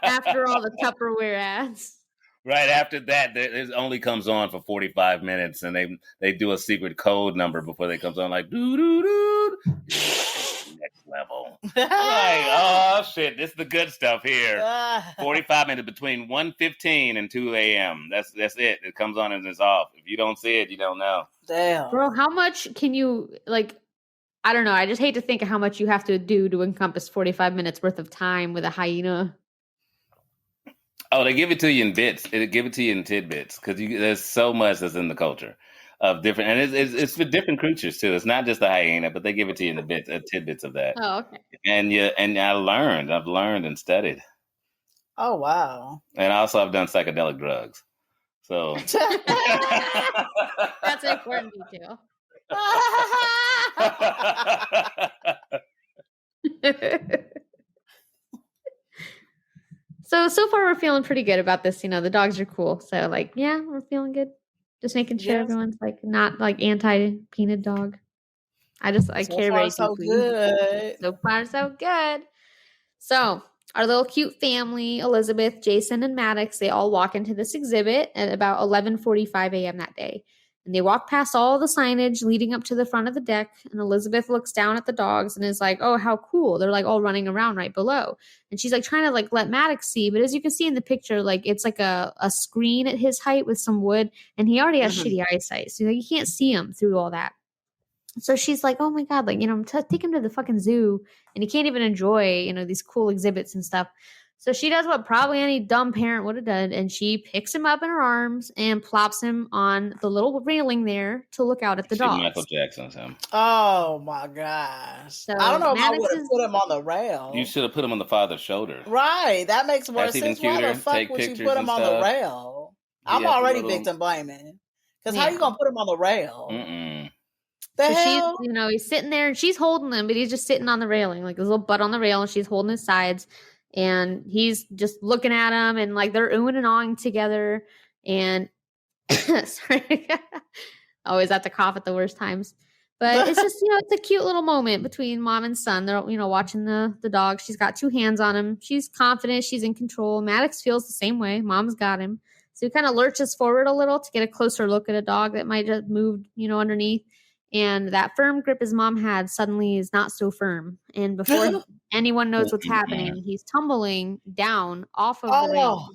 After all the Tupperware ads. Right after that, it only comes on for 45 minutes, and they do a secret code number before they comes on, like doo doo doo. Next level. Like, oh shit, this is the good stuff here. 45 minutes between 1:15 and 2 a.m. That's it. It comes on and it's off. If you don't see it, you don't know. Damn, bro. How much can you like? I don't know. I just hate to think of how much you have to do to encompass 45 minutes worth of time with a hyena. Oh, they give it to you in bits. They give it to you in tidbits because there's so much that's in the culture of different, and it's for different creatures too. It's not just the hyena, but they give it to you in the bits, tidbits of that. Oh, okay. And I've learned and studied. Oh wow! And also, I've done psychedelic drugs. So That's an important detail. So far we're feeling pretty good about this. The dogs are cool. So like, yeah, we're feeling good. Just making sure everyone's like not like anti-peanut dog. I care very deeply. Good. So far so good. So our little cute family, Elizabeth, Jason, and Maddox, they all walk into this exhibit at about 11:45 a.m. that day. And they walk past all the signage leading up to the front of the deck. And Elizabeth looks down at the dogs and is like, oh, how cool. They're like all running around right below. And she's like trying to like let Maddox see. But as you can see in the picture, like it's like a screen at his height with some wood. And he already has shitty eyesight. So like, you can't see him through all that. So she's like, oh my God, like, take him to the fucking zoo. And he can't even enjoy, these cool exhibits and stuff. So she does what probably any dumb parent would have done, and she picks him up in her arms and plops him on the little railing there to look out at the dogs. Michael Jackson's him. Oh my gosh! So I don't know if I would have put him on the rail. You should have put him on the father's shoulder. Right, that makes more That's sense. even cuter. Why the fuck Take would you pictures put him and on stuff. the rail? I'm Yeah, already little- victim blaming. Because how you gonna put him on the rail? Mm-mm. The So hell? she's, he's sitting there and she's holding him, but he's just sitting on the railing, like his little butt on the rail, and she's holding his sides. And he's just looking at him, and like they're oohing and awing together. And sorry, always have to cough at the worst times. But it's just, it's a cute little moment between mom and son. They're, watching the dog. She's got two hands on him. She's confident. She's in control. Maddox feels the same way. Mom's got him. So he kind of lurches forward a little to get a closer look at a dog that might just move, underneath. And that firm grip his mom had suddenly is not so firm. And before anyone knows what's happening, he's tumbling down off of the rail.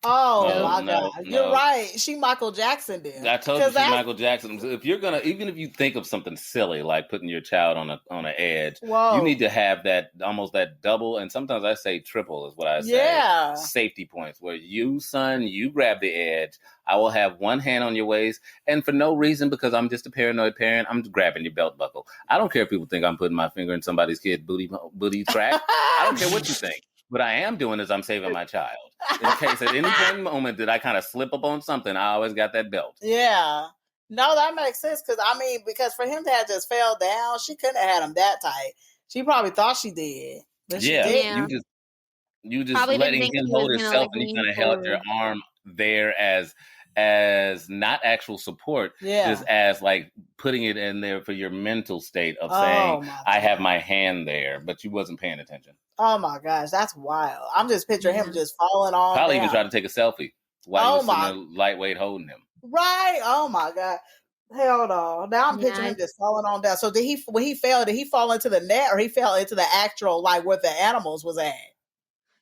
Oh my God! You're right. She Michael Jackson did. I told you she's Michael Jackson. If you're even if you think of something silly like putting your child on an edge, you need to have that almost that double, and sometimes I say triple is what I say. Yeah. Safety points where you grab the edge. I will have one hand on your waist, and for no reason, because I'm just a paranoid parent, I'm grabbing your belt buckle. I don't care if people think I'm putting my finger in somebody's kid's booty crack. I don't care what you think. What I am doing is I'm saving my child. In case at any given moment that I kind of slip up on something, I always got that belt. Yeah. No, that makes sense. Because for him to have just fell down, she couldn't have had him that tight. She probably thought she did. But she didn't. You just letting him hold himself, and you kind of held your arm there as not actual support, just as like putting it in there for your mental state of saying, I have my hand there, but you wasn't paying attention. Oh my gosh, that's wild. I'm just picturing him just falling on. Probably even try to take a selfie while he was sitting there lightweight holding him. Right. Oh my God. Hell no. Now I'm picturing him just falling on down. So when he fell, did he fall into the net, or he fell into the actual, like where the animals was at?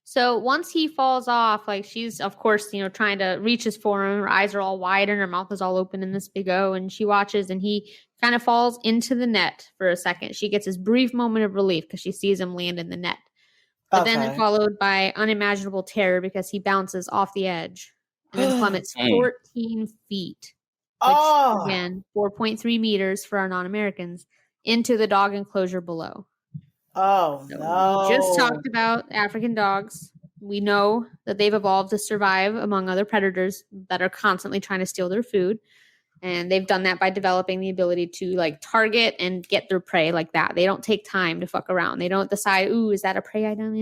So once he falls off, like she's, of course, trying to reaches for him. Her eyes are all wide and her mouth is all open in this big O. And she watches, and he kind of falls into the net for a second. She gets this brief moment of relief because she sees him land in the net. But then followed by unimaginable terror because he bounces off the edge and then plummets 14 feet. Which, again, 4.3 meters for our non-Americans, into the dog enclosure below. Oh, so no. We just talked about African dogs. We know that they've evolved to survive among other predators that are constantly trying to steal their food. And they've done that by developing the ability to like target and get their prey like that. They don't take time to fuck around. They don't decide, ooh, is that a prey item?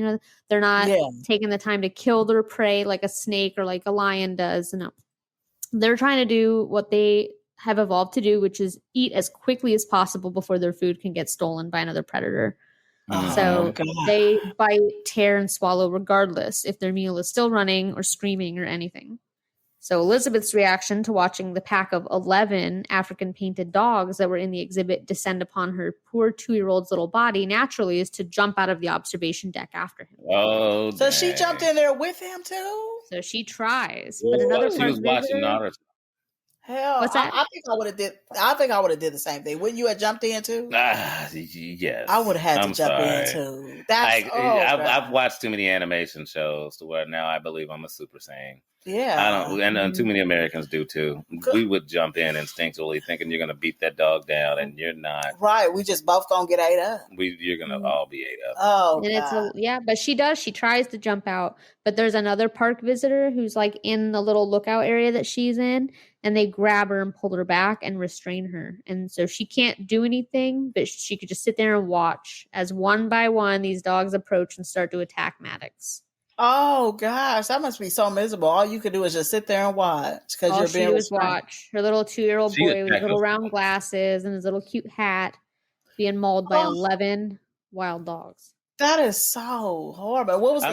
They're not taking the time to kill their prey like a snake or like a lion does. No. They're trying to do what they have evolved to do, which is eat as quickly as possible before their food can get stolen by another predator. So they bite, tear, and swallow regardless if their meal is still running or screaming or anything. So Elizabeth's reaction to watching the pack of 11 African painted dogs that were in the exhibit descend upon her poor 2-year-old's little body naturally is to jump out of the observation deck after him. Oh, so she jumped in there with him too? So she tries, but another she park was watching visitor, Naruto. Hell, What's that? I think I would have did. I think I would have did the same thing. Wouldn't you have jumped in too? Yes. I would have had to jump in too. I've watched too many animation shows to where now I believe I'm a Super Saiyan. Yeah, I don't, and too many Americans do too. We would jump in instinctually, thinking you're going to beat that dog down, and you're not. Right, we just both gonna get ate up. You're going to all be ate up. Oh, and God. but she does. She tries to jump out, but there's another park visitor who's like in the little lookout area that she's in, and they grab her and pull her back and restrain her, and so she can't do anything, but she could just sit there and watch as one by one these dogs approach and start to attack Maddox. Oh gosh, that must be so miserable. All you could do is just sit there and watch because All you're she being do is restrained. watch her little 2-year-old boy with little round glasses and his little cute hat being mauled by 11 wild dogs. That is so horrible. What was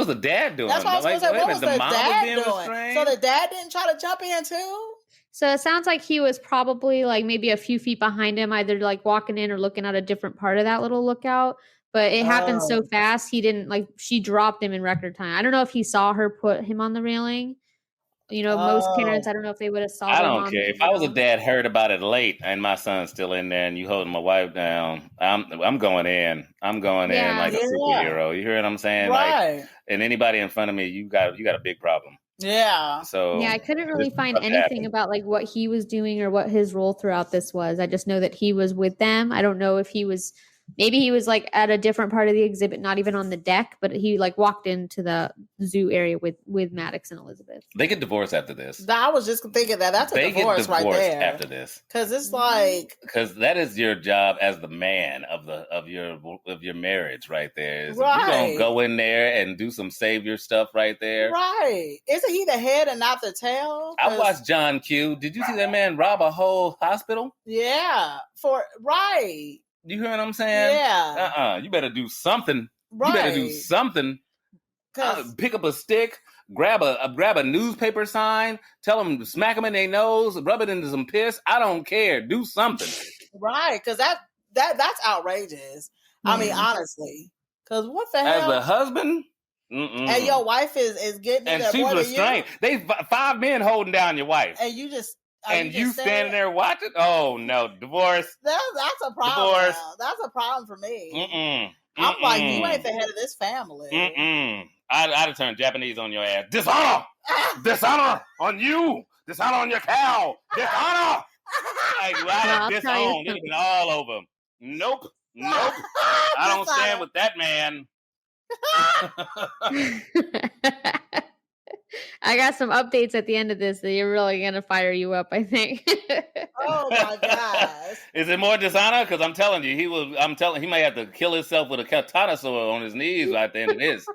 the dad doing? That's what I was going to say. What was the dad doing? Restrained? So the dad didn't try to jump in too? So it sounds like he was probably like maybe a few feet behind him, either like walking in or looking at a different part of that little lookout. But it happened so fast, he didn't she dropped him in record time. I don't know if he saw her put him on the railing. You know, most parents, I don't know if they would have saw I don't care. If I was a dad, heard about it late, and my son's still in there, and you holding my wife down, I'm going in. I'm going in like a superhero. You hear what I'm saying? Right. Like, and anybody in front of me, you got a big problem. Yeah. So I couldn't really find anything about like what he was doing or what his role throughout this was. I just know that he was with them. I don't know if he was. Maybe he was like at a different part of the exhibit, not even on the deck, but he like walked into the zoo area with Maddox and Elizabeth. They get divorced after this. I was just thinking that's a divorce right there. After this, because it's like that is your job as the man of your marriage right there. You're gonna go in there and do some savior stuff right there. Right? Isn't he the head and not the tail? I watched John Q. Did you see that man rob a whole hospital? Yeah. Right. You hear what I'm saying? Yeah. You better do something. Right. You better do something. Pick up a stick, grab a newspaper sign, tell them to smack them in their nose, rub it into some piss. I don't care. Do something. Right, because that's outrageous. I mean, honestly, because what the hell? As a husband, and your wife is getting and she's restrained. They 5 men holding down your wife, and you just. And you standing there watching? Oh no, divorce. That's a problem. Divorce. That's a problem for me. I'm like, you ain't the head of this family. I'd have turned Japanese on your ass. Dishonor, dishonor on you, dishonor on your cow, dishonor. Like I'd disown. It'd have been all over. Nope. I don't stand with that man. I got some updates at the end of this that you're really going to fire you up, I think. Oh my gosh. Is it more dishonor? Because I'm telling you, he might have to kill himself with a katana sword on his knees at the end of this.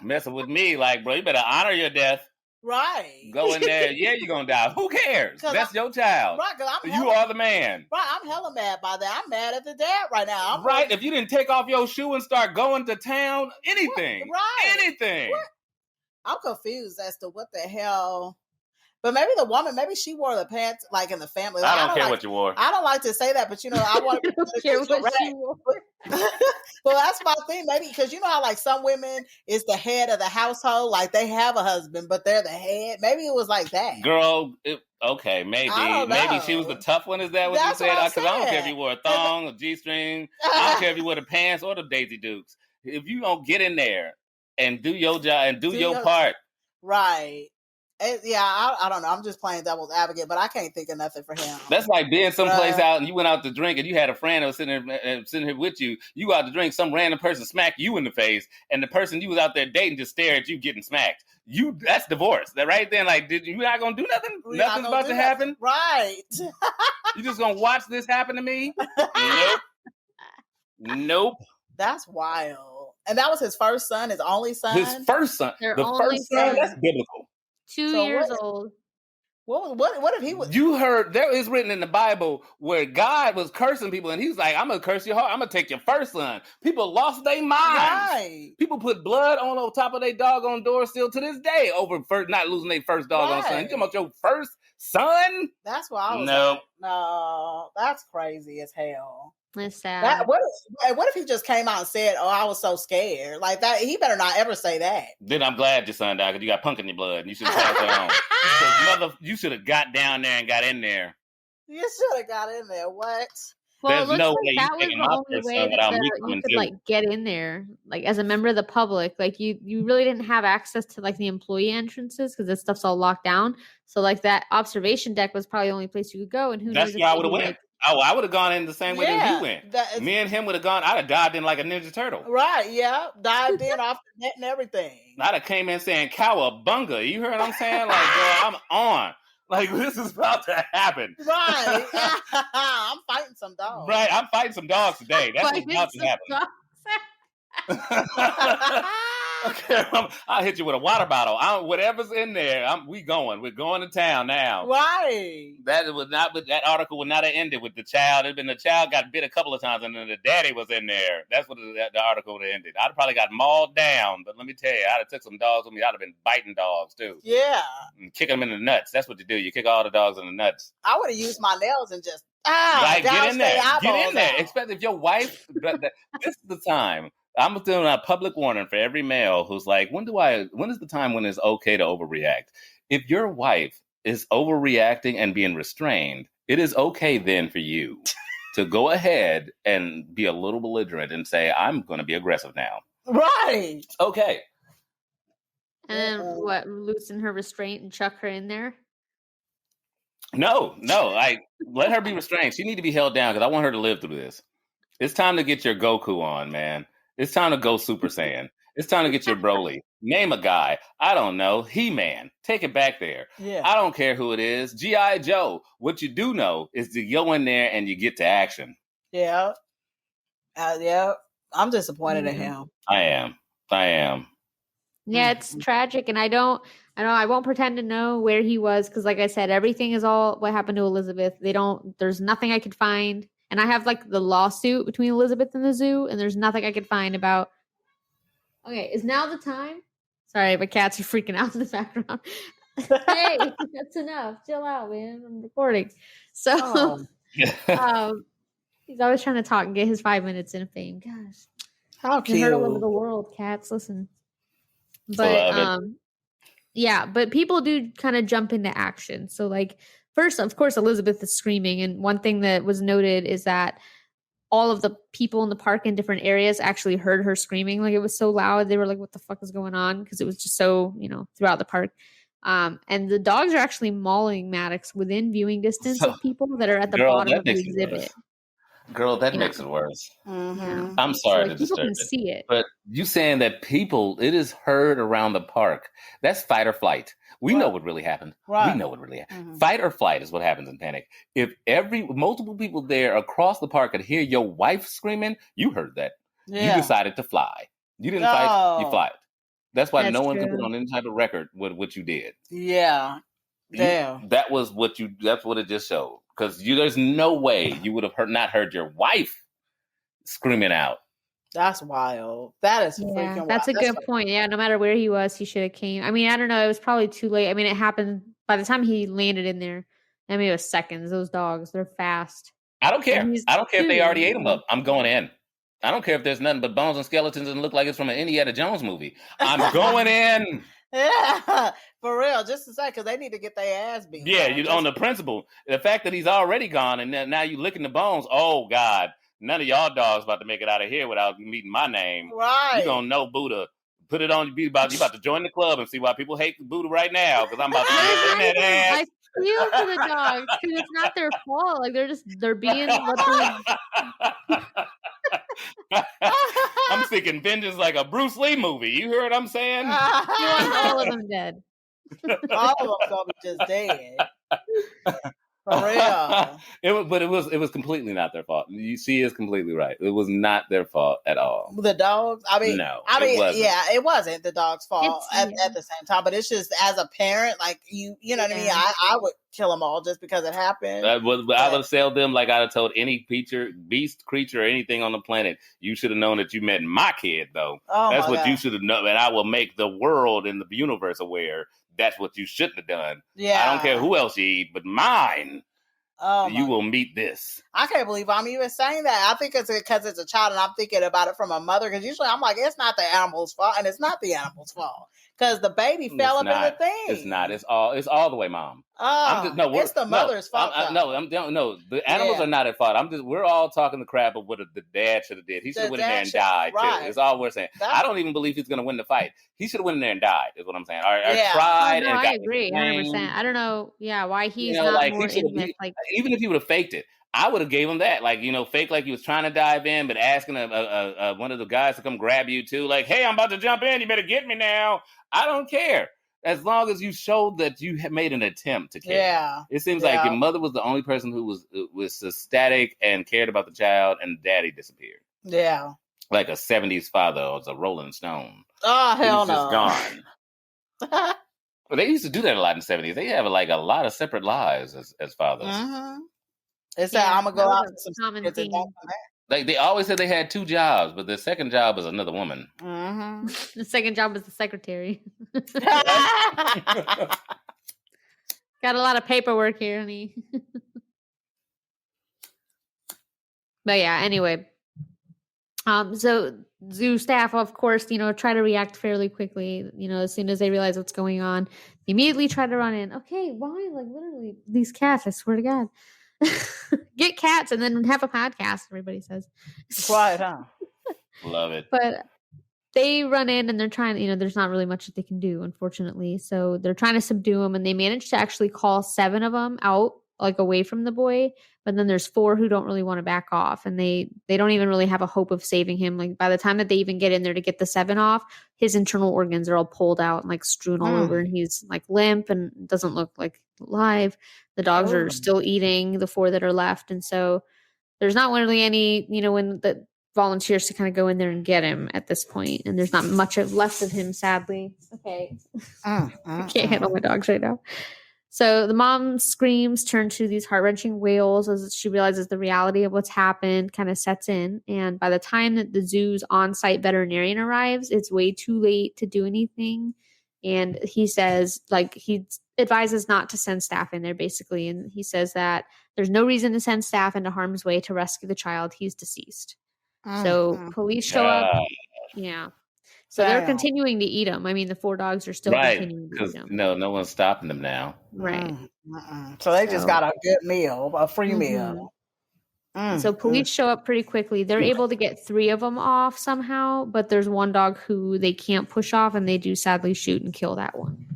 Messing with me, like, bro, you better honor your death. Right. Go in there. Yeah, you're going to die. Who cares? That's your child. Right, you are the man. Right, I'm hella mad by that. I'm mad at the dad right now. Right, if you didn't take off your shoe and start going to town, anything. Right. Anything. What? I'm confused as to what the hell. But maybe the woman, maybe she wore the pants like in the family. Like, I don't care what you wore. I don't like to say that, but I want to care what she wore. Well, that's my thing. Maybe because you know how like some women is the head of the household, like they have a husband, but they're the head. Maybe it was like that. Girl, okay, maybe she was the tough one. Is that what you said? Because I don't care if you wore a thong, a G-string. I don't care if you wore the pants or the Daisy Dukes. If you don't get in there and do your job and do your part. Right. I don't know. I'm just playing devil's advocate, but I can't think of nothing for him. That's like being someplace out and you went out to drink and you had a friend that was sitting here with you. You go out to drink, some random person smack you in the face, and the person you was out there dating just stare at you getting smacked. That's divorce. That right then, like, you not gonna do nothing? Nothing's about to happen? Right. You just gonna watch this happen to me? Nope. That's wild. And that was his first son, his only son? His first son. Their the only first son, that's biblical. 2 years old. What if he was? You heard there is written in the Bible where God was cursing people, and he was like, "I'm gonna curse your heart. I'm gonna take your first son." People lost their minds. Right. People put blood on top of their doggone door still to this day over not losing their first doggone son. You talking about your first son? That's why I was Nope. like, no, that's crazy as hell. That's sad. What if he just came out and said, "Oh, I was so scared"? Like that, he better not ever say that. Then I'm glad your son died because you got punk in your blood and you should have passed it on. You should have got down there and got in there. You should have got in there. What? Well, There's it looks no like way that you was taking the my only first way son without me that you coming could too. like get in there, like as a member of the public. Like you really didn't have access to like the employee entrances because this stuff's all locked down. So like that observation deck was probably the only place you could go. And who knows? That's where I would have went. Like, I would have gone in the same way that you went. Me and him would have gone. I'd have dived in like a Ninja Turtle. Right? Yeah, dived in off the net and everything. I'd have came in saying "Cowabunga." You heard what I'm saying? Like, girl, I'm on. Like, this is about to happen. Right. I'm fighting some dogs. Right. I'm fighting some dogs today. That's what's about to happen. Okay, I'll hit you with a water bottle. Whatever's in there, we're going to town now. Right. That article would not have ended with the child. It'd been the child got bit a couple of times, and then the daddy was in there. That's what the article would have ended. I'd have probably got mauled down, but let me tell you, I'd have took some dogs with me. I'd have been biting dogs too. Yeah. And kicking them in the nuts. That's what you do. You kick all the dogs in the nuts. I would have used my nails and just get in there. Get in there. Especially if your wife. This is the time. I'm doing a public warning for every male who's like, when is the time when it's okay to overreact? If your wife is overreacting and being restrained, it is okay then for you to go ahead and be a little belligerent and say, I'm going to be aggressive now. Right. Okay. And then what? Loosen her restraint and chuck her in there? No. Let her be restrained. She need to be held down because I want her to live through this. It's time to get your Goku on, man. It's time to go Super Saiyan. It's time to get your Broly. Name a guy. I don't know. He-Man. Take it back there. Yeah. I don't care who it is. G.I. Joe. What you do know is to go in there and you get to action. Yeah. Yeah. I'm disappointed in him. I am. Yeah, it's tragic, and I won't pretend to know where he was because, like I said, everything is all what happened to Elizabeth. There's nothing I could find. And I have like the lawsuit between Elizabeth and the zoo, and there's nothing I could find about. Okay, is now the time? Sorry, my cats are freaking out in the background. Hey, that's enough. Chill out, man. I'm recording. So, he's always trying to talk and get his 5 minutes in of fame. Gosh, how cute! You heard all over the world, cats. Listen, but yeah, but people do kind of jump into action. So, like. First, of course, Elizabeth is screaming. And one thing that was noted is that all of the people in the park in different areas actually heard her screaming. Like it was so loud. They were like, what the fuck is going on? Because it was just so, throughout the park. And the dogs are actually mauling Maddox within viewing distance of people that are at the bottom of the exhibit. Girl, that makes it worse. Mm-hmm. I'm sorry to people disturb can see it. But you saying that it is heard around the park. That's fight or flight. We know what really happened. Right. We know what really happened. Mm-hmm. Fight or flight is what happens in panic. If multiple people there across the park could hear your wife screaming, you heard that. Yeah. You decided to fly. You didn't fight, you flight. That's why no one can put on any type of record what you did. Yeah. Damn. That's what it just showed. Because there's no way you would have not heard your wife screaming out. That's wild. That is freaking wild. That's a good point. Yeah, no matter where he was, he should have came. I mean, I don't know. It was probably too late. I mean, it happened by the time he landed in there. I mean, it was seconds. Those dogs, they're fast. I don't care. I don't care if they already ate him up. I'm going in. I don't care if there's nothing but bones and skeletons and look like it's from an Indiana Jones movie. I'm going in. Yeah, for real. Just a second, because they need to get their ass beat. Yeah, on the principle. The fact that he's already gone and now you licking the bones. Oh, God. None of y'all dogs about to make it out of here without meeting my name. Right. You gonna know Buddha. Put it on you about to join the club and see why people hate Buddha right now. Because I'm about to get in that ass. I feel for the dogs because it's not their fault. Like they're being I'm seeking vengeance like a Bruce Lee movie. You heard what I'm saying? You want all of them dead. All of them gonna be just dead. For real. It was completely not their fault. She is completely right. It was not their fault at all. The dogs? No, it wasn't. Yeah, it wasn't the dog's fault at the same time. But it's just as a parent, like you know what I mean? I would kill them all just because it happened. I would have told them like I'd have told any beast, creature, or anything on the planet, you should have known that you met my kid, though. That's what you should have known. And I will make the world and the universe aware that's what you shouldn't have done. Yeah. I don't care who else you eat, but mine. You will meet this. I can't believe I'm even saying that. I think it's because it's a child and I'm thinking about it from a mother, because usually I'm like, it's not the animal's fault, and it's not the animal's fault because the baby fell up in the thing. It's not. It's all the way, Mom. It's the mother's fault. No. The animals are not at fault. We're all talking the crap of what the dad should have did. He should have went in there and died too. It's all we're saying. I don't even believe he's going to win the fight. He should have went in there and died. Is what I'm saying. Tried. I agree, 100%. I don't know. Yeah, why he's not like, more intimate. Like, even if he would have faked it, I would have gave him that. Like, fake like he was trying to dive in, but asking one of the guys to come grab you too. Like, hey, I'm about to jump in. You better get me now. I don't care. As long as you showed that you had made an attempt to care. Yeah. It seems like your mother was the only person who was ecstatic and cared about the child, and daddy disappeared. Yeah. Like a 70s father or a Rolling Stone. Oh, hell no. Just gone. But they used to do that a lot in the 70s. They have like a lot of separate lives as fathers. Mm-hmm. It's that I'm going to go out to some kids and don't come back. Like they always said they had two jobs, but the second job is another woman. Mm-hmm. The second job is the secretary. Got a lot of paperwork here, honey. But yeah, anyway. So zoo staff, of course, try to react fairly quickly. As soon as they realize what's going on, they immediately try to run in. Okay, why? Like literally, these cats, I swear to God. Get cats and then have a podcast, everybody says. Quiet, huh? Love it. But they run in and they're trying, there's not really much that they can do, unfortunately. So they're trying to subdue them, and they manage to actually call 7 of them out, like away from the boy. But then there's 4 who don't really want to back off, and they don't even really have a hope of saving him. Like by the time that they even get in there to get the 7 off, his internal organs are all pulled out and like strewn all over, and he's like limp and doesn't look like alive. The dogs are still eating, the 4 that are left. And so there's not really any, when the volunteers to kind of go in there and get him at this point. And there's not much left of him, sadly. Okay. I can't handle my dogs right now. So the mom screams, turn to these heart-wrenching wails as she realizes the reality of what's happened kind of sets in. And by the time that the zoo's on-site veterinarian arrives, it's way too late to do anything. And he says, like, he advises not to send staff in there, basically. And he says that there's no reason to send staff into harm's way to rescue the child. He's deceased. So police show up. Yeah. So they're continuing to eat them. I mean, the 4 dogs are still continuing to eat them. No one's stopping them now. Right. So they just got a good meal, a free meal. So police show up pretty quickly. They're able to get 3 of them off somehow, but there's one dog who they can't push off, and they do sadly shoot and kill that one.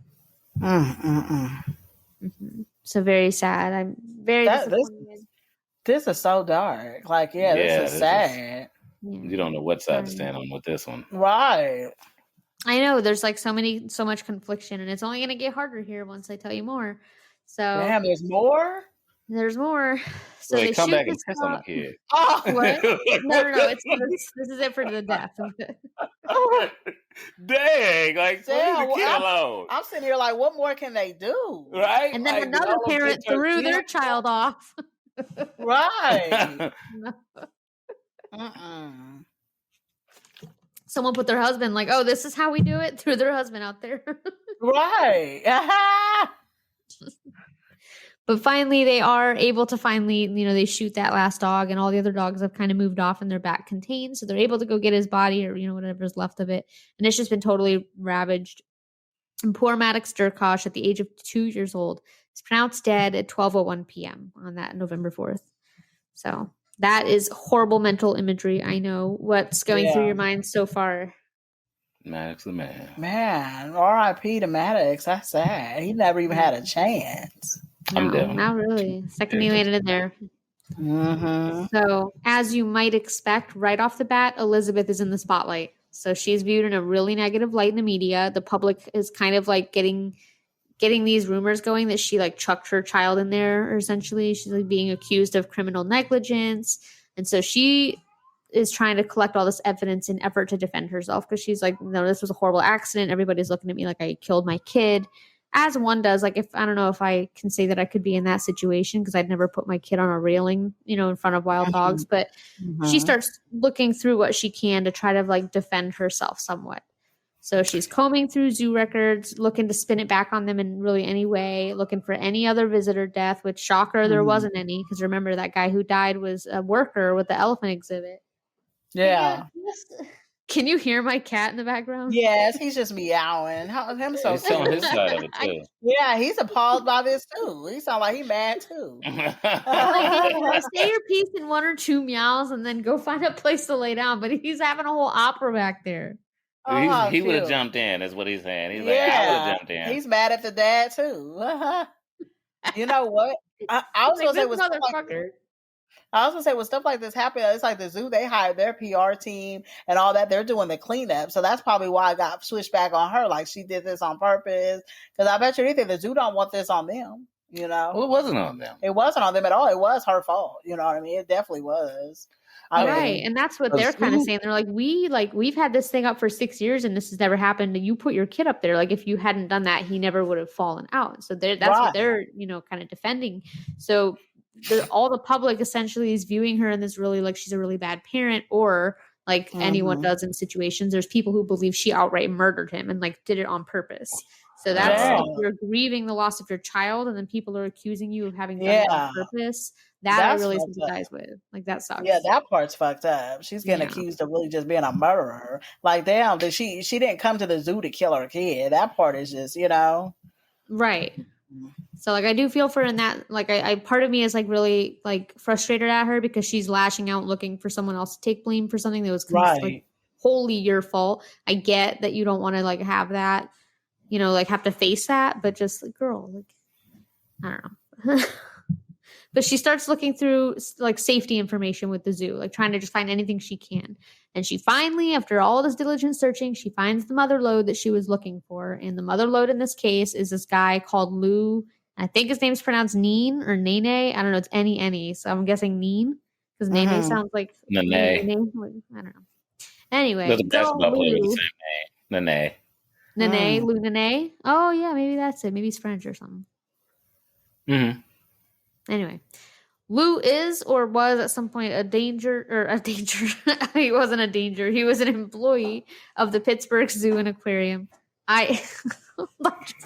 So very sad. I'm very disappointed. This is so dark. Like, this is sad. You don't know what side to stand on with this one. Right. I know. There's like so much confliction, and it's only going to get harder here once I tell you more. So damn, there's more? There's more. So they come back and piss on the kid. Oh, what? No. This is it for the death. Dang, like leave the kid alone. I'm sitting here like, what more can they do? Right? And then like, another parent threw their child off. Right. Someone put their husband like, oh, this is how we do it. Threw their husband out there. Right. But finally, they are able to they shoot that last dog, and all the other dogs have kind of moved off and they're back contained. So they're able to go get his body or, whatever's left of it. And it's just been totally ravaged. And poor Maddox Derkosh, at the age of 2 years old, is pronounced dead at 12:01 p.m. on that November 4th. So that is horrible mental imagery. I know. What's going through your mind so far? Maddox the man. Man, R.I.P. to Maddox. That's sad. He never even had a chance. I'm down. Not really. Second he made it in there. So, as you might expect, right off the bat, Elizabeth is in the spotlight. So she's viewed in a really negative light in the media. The public is kind of like getting getting these rumors going that she like chucked her child in there, or essentially she's like being accused of criminal negligence. And so she is trying to collect all this evidence in effort to defend herself, because she's like, no, this was a horrible accident. Everybody's looking at me like I killed my kid, as one does. Like, if I don't know if I can say that I could be in that situation, because I'd never put my kid on a railing, in front of wild dogs. But she starts looking through what she can to try to like defend herself somewhat. So she's combing through zoo records, looking to spin it back on them in really any way, looking for any other visitor death, which, shocker, there wasn't any, because remember, that guy who died was a worker with the elephant exhibit. Yeah. Can you hear my cat in the background? Yes, he's just meowing. He's telling his side of it too. Yeah, he's appalled by this too. He sounds like he's mad too. Say your piece in 1 or 2 meows and then go find a place to lay down. But he's having a whole opera back there. He would have jumped in, is what he's saying. He's like, I would have jumped in. He's mad at the dad too. You know what? I was gonna say was motherfucker. I was gonna say, when stuff like this happen, it's like the zoo, they hired their PR team and all that. They're doing the cleanup. So that's probably why I got switched back on her. Like, she did this on purpose. Because I bet you anything, the zoo don't want this on them, Well, it wasn't on them. It wasn't on them at all. It was her fault. You know what I mean? It definitely was. Right. And that's what they're kind of saying. They're like, we've had this thing up for 6 years and this has never happened. You put your kid up there. Like, if you hadn't done that, he never would have fallen out. So that's what they're, kind of defending. So all the public essentially is viewing her in this really, like, she's a really bad parent, or like anyone does in situations. There's people who believe she outright murdered him and like did it on purpose. So that's you're grieving the loss of your child, and then people are accusing you of having done it on purpose. That's I really sympathize with. Like, that sucks. Yeah, that part's fucked up. She's getting accused of really just being a murderer. Like, damn, she didn't come to the zoo to kill her kid. That part is just, Right. So, like, I do feel for her in that. Like, I part of me is like really like frustrated at her because she's lashing out, looking for someone else to take blame for something that was like wholly your fault. I get that you don't want to like have that, like have to face that, but just like, girl, like, I don't know. But she starts looking through like safety information with the zoo, like trying to just find anything she can. And she finally, after all this diligent searching, she finds the mother lode that she was looking for. And the mother lode in this case is this guy called Lou. I think his name's pronounced Neen or Nene. I don't know. It's Any. So I'm guessing Neen, because Nene sounds like Nene. I don't know. Anyway, there's a basketball player with the same name. Nene. Lou Nene. Oh yeah, maybe that's it. Maybe he's French or something. Mm-hmm. Anyway, Lou is or was at some point a danger. He wasn't a danger. He was an employee of the Pittsburgh Zoo and Aquarium. Just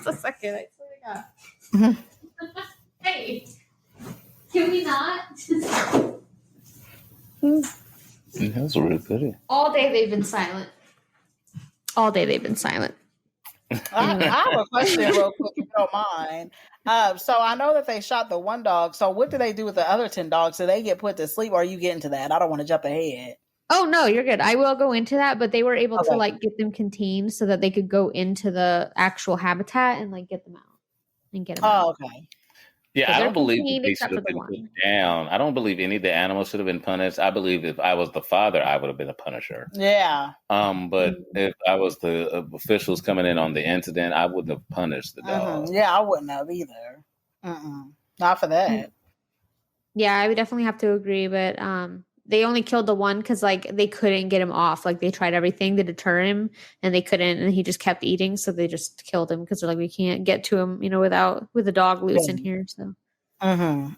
a second. I swear to God. Hey, can we not? That's really good. All day they've been silent. I have a question real quick, if you don't mind. So I know that they shot the one dog. So what do they do with the other 10 dogs? Do they get put to sleep, or are you getting to that? I don't want to jump ahead. Oh, no, you're good. I will go into that, but they were able to like get them contained so that they could go into the actual habitat and like get them out and get them out. Oh, okay. Yeah, I don't believe they should have been put down. I don't believe any of the animals should have been punished. I believe if I was the father, I would have been a punisher. Yeah. But if I was the officials coming in on the incident, I wouldn't have punished the dog. Yeah, I wouldn't have either. Not for that. Yeah, I would definitely have to agree, but they only killed the one because like they couldn't get him off. Like, they tried everything to deter him and they couldn't, and he just kept eating. So they just killed him because they're like, we can't get to him, with the dog loose in here. So. But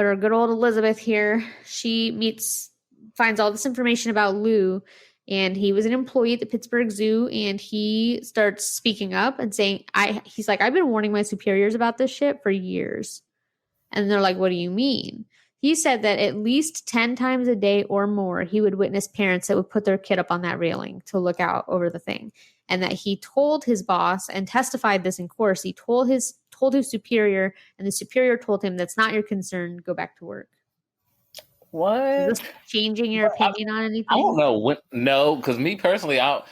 our good old Elizabeth here, she finds all this information about Lou, and he was an employee at the Pittsburgh Zoo, and he starts speaking up and saying, he's like, I've been warning my superiors about this shit for years. And they're like, what do you mean? He said that at least 10 times a day or more, he would witness parents that would put their kid up on that railing to look out over the thing. And that he told his boss and testified this in court. He told his superior, and the superior told him, that's not your concern. Go back to work. What? Is this changing your opinion on anything? I don't know. No, because me personally, to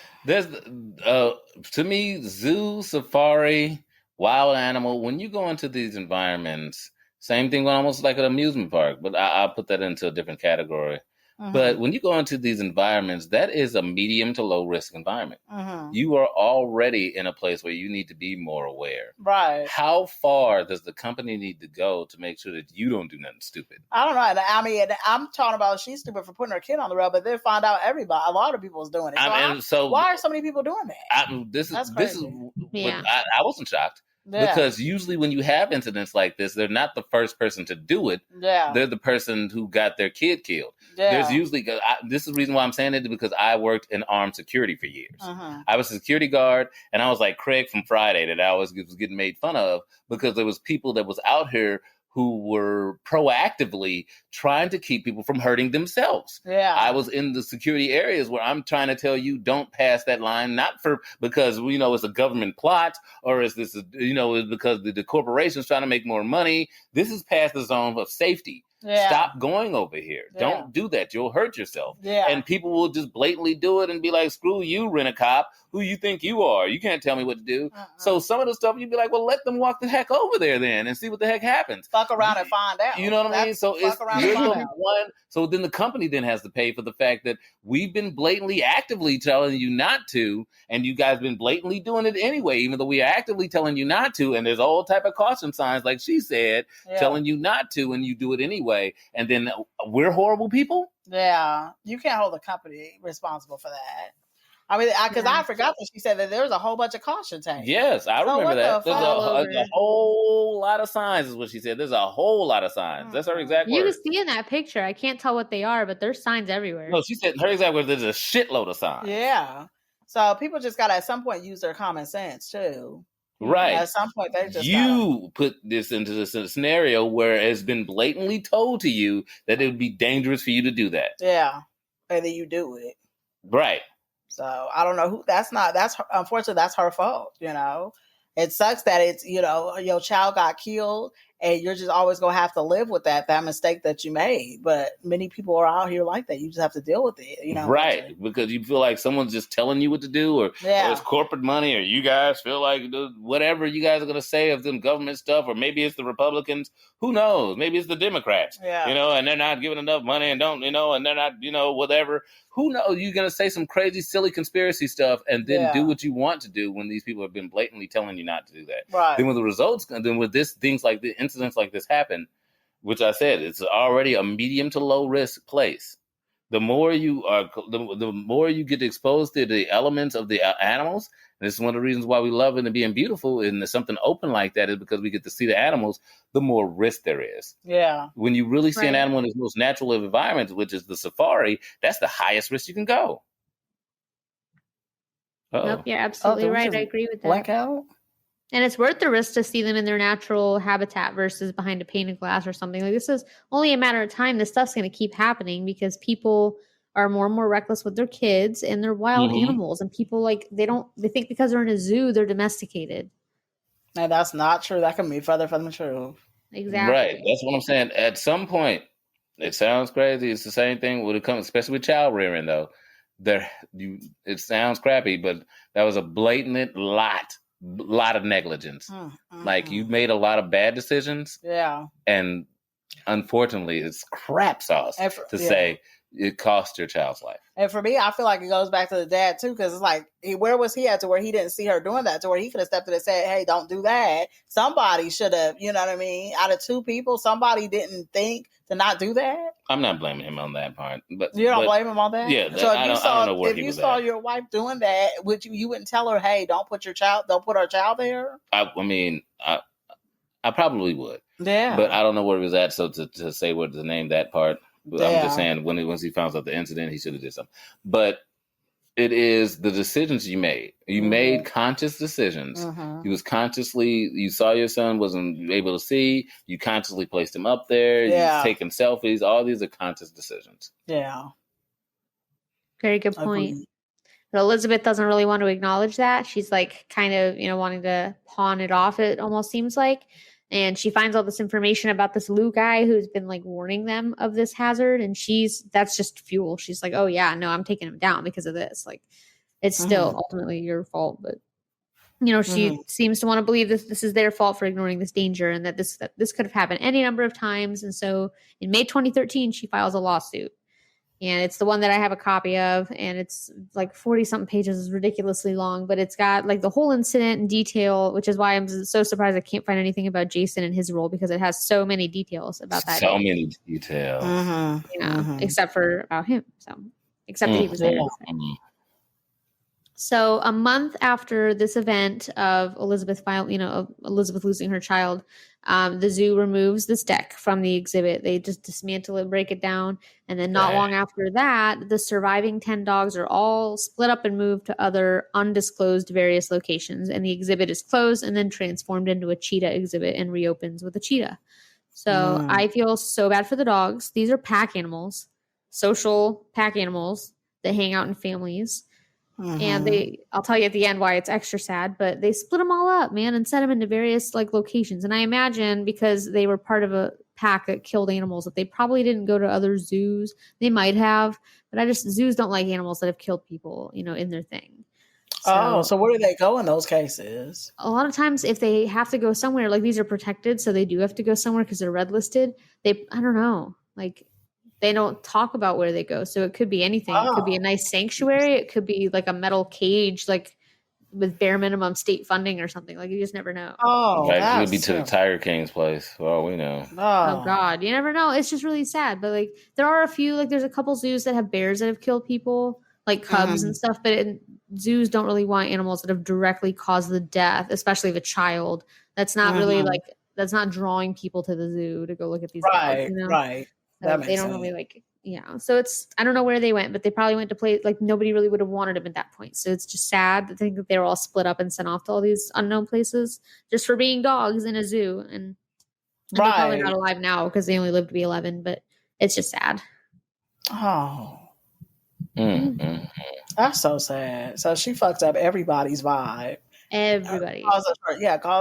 me, zoo, safari, wild animal, when you go into these environments, same thing, almost like an amusement park, but I'll put that into a different category. But when you go into these environments, that is a medium to low risk environment. You are already in a place where you need to be more aware. Right. How far does the company need to go to make sure that you don't do nothing stupid? I don't know. I mean, I'm talking about she's stupid for putting her kid on the road, but then find out a lot of people is doing it. So why are so many people doing that? This is yeah. I wasn't shocked. Yeah. Because usually when you have incidents like this, they're not the first person to do it. Yeah. They're the person who got their kid killed. Yeah. There's usually, this is the reason why I'm saying it, because I worked in armed security for years. I was a security guard, and I was like Craig from Friday that I always was getting made fun of because there was people that was out here who were proactively trying to keep people from hurting themselves. Yeah. I was in the security areas where I'm trying to tell you, don't pass that line, not because, it's a government plot, or is this, it's because the corporation's trying to make more money. This is past the zone of safety. Yeah. Stop going over here. Yeah. Don't do that. You'll hurt yourself. Yeah. And people will just blatantly do it and be like, screw you, rent-a-cop. Who you think you are? You can't tell me what to do. So some of the stuff you'd be like, well, let them walk the heck over there then and see what the heck happens. Fuck around and find out. You know what I mean? So you're the one. So then the company then has to pay for the fact that we've been blatantly, actively telling you not to, and you guys been blatantly doing it anyway, even though we are actively telling you not to. And there's all type of caution signs, like she said, telling you not to, and you do it anyway. And then we're horrible people. Yeah, you can't hold the company responsible for that. I mean, because I forgot that she said that there was a whole bunch of caution tape. Yes, I remember that. There's a whole lot of signs, is what she said. There's a whole lot of signs. That's her exact word. You can see in that picture. I can't tell what they are, but there's signs everywhere. No, she said her exact word. There's a shitload of signs. Yeah. So people just got to at some point use their common sense too. Right. At some point, they just put this into this scenario where it's been blatantly told to you that it would be dangerous for you to do that. Yeah, and then you do it. Right. So I don't know who. Unfortunately, that's her fault. It sucks that it's your child got killed, and you're just always gonna have to live with that mistake that you made. But many people are out here like that. You just have to deal with it. Right? Because you feel like someone's just telling you what to do, or it's corporate money, or you guys feel like whatever you guys are gonna say of them government stuff, or maybe it's the Republicans. Who knows? Maybe it's the Democrats. Yeah. And they're not giving enough money, and don't and they're not whatever. Who knows? You're going to say some crazy, silly conspiracy stuff and then do what you want to do when these people have been blatantly telling you not to do that. Right. Then when the results, then with incidents like this happen, which I said, it's already a medium to low risk place. The more you are, the more you get exposed to the elements of the animals. And this is one of the reasons why we love it and being beautiful. And there's something open like that is because we get to see the animals, the more risk there is. Yeah. When you really see an animal in its most natural environment, which is the safari, that's the highest risk you can go. Nope, you're absolutely right. I agree with that. Blackout? And it's worth the risk to see them in their natural habitat versus behind a pane of glass or something. Like, this is only a matter of time. This stuff's going to keep happening because people are more and more reckless with their kids and their wild animals. And people they think because they're in a zoo, they're domesticated. And that's not true. That can be further from the truth. Exactly. Right. That's what I'm saying. At some point, it sounds crazy. It's the same thing when it comes, especially with child rearing, though. It sounds crappy, but that was a blatant lot of negligence. Like, you made a lot of bad decisions. Yeah. And unfortunately, it's crap sauce to say it cost your child's life. And for me, I feel like it goes back to the dad too, because it's like, where was he at to where he didn't see her doing that, to where he could have stepped in and said, hey, don't do that. Somebody should have, you know what I mean? Out of two people, somebody didn't think to not do that. I'm not blaming him on that part. But you don't blame him on that? Yeah. So I don't know where if you saw your wife doing that, you wouldn't tell her, hey, don't put our child there? I mean, I probably would. Yeah. But I don't know where he was at, so to say what to name that part. I'm just saying, once he found out the incident, he should have did something. But it is the decisions you made. You made conscious decisions. You saw your son wasn't able to see. You consciously placed him up there. Yeah. You've taken selfies. All these are conscious decisions. Yeah. Very good point. But Elizabeth doesn't really want to acknowledge that. She's like kind of, wanting to pawn it off, it almost seems like. And she finds all this information about this Lou guy who's been like warning them of this hazard. And that's just fuel. She's like, oh yeah, no, I'm taking him down because of this. Like, it's still ultimately your fault. But, she seems to want to believe that this is their fault for ignoring this danger and that this could have happened any number of times. And so in May 2013, she files a lawsuit. And it's the one that I have a copy of, and it's like 40 something pages. It's ridiculously long, but it's got like the whole incident in detail, which is why I'm so surprised I can't find anything about Jason and his role, because it has so many details about that. So many details. Except for about him. So, except that he was there. So a month after this event of Elizabeth losing her child, the zoo removes this deck from the exhibit. They just dismantle it, break it down. And then not long after that, the surviving 10 dogs are all split up and moved to other undisclosed various locations. And the exhibit is closed and then transformed into a cheetah exhibit and reopens with a cheetah. So I feel so bad for the dogs. These are pack animals, social pack animals that hang out in families. And I'll tell you at the end why it's extra sad, but they split them all up, man, and sent them into various like locations. And I imagine because they were part of a pack that killed animals, that they probably didn't go to other zoos. They might have, but zoos don't like animals that have killed people, in their thing. So where do they go in those cases? A lot of times if they have to go somewhere, like these are protected, so they do have to go somewhere because they're red listed. I don't know, like they don't talk about where they go. So it could be anything. It could be a nice sanctuary. It could be like a metal cage, like with bare minimum state funding or something. Like you just never know. It could be to the Tiger King's place. For all we know. Oh God. You never know. It's just really sad. But like there are a few, like there's a couple zoos that have bears that have killed people, like cubs and stuff. But zoos don't really want animals that have directly caused the death, especially of a child. That's not really like, that's not drawing people to the zoo to go look at these dogs, Right. So they don't really so it's, I don't know where they went, but they probably went to play, like nobody really would have wanted them at that point. So it's just sad to think that they were all split up and sent off to all these unknown places just for being dogs in a zoo. And they're probably not alive now because they only lived to be 11, but it's just sad. That's so sad. So she fucked up everybody's vibe. Everybody. Cause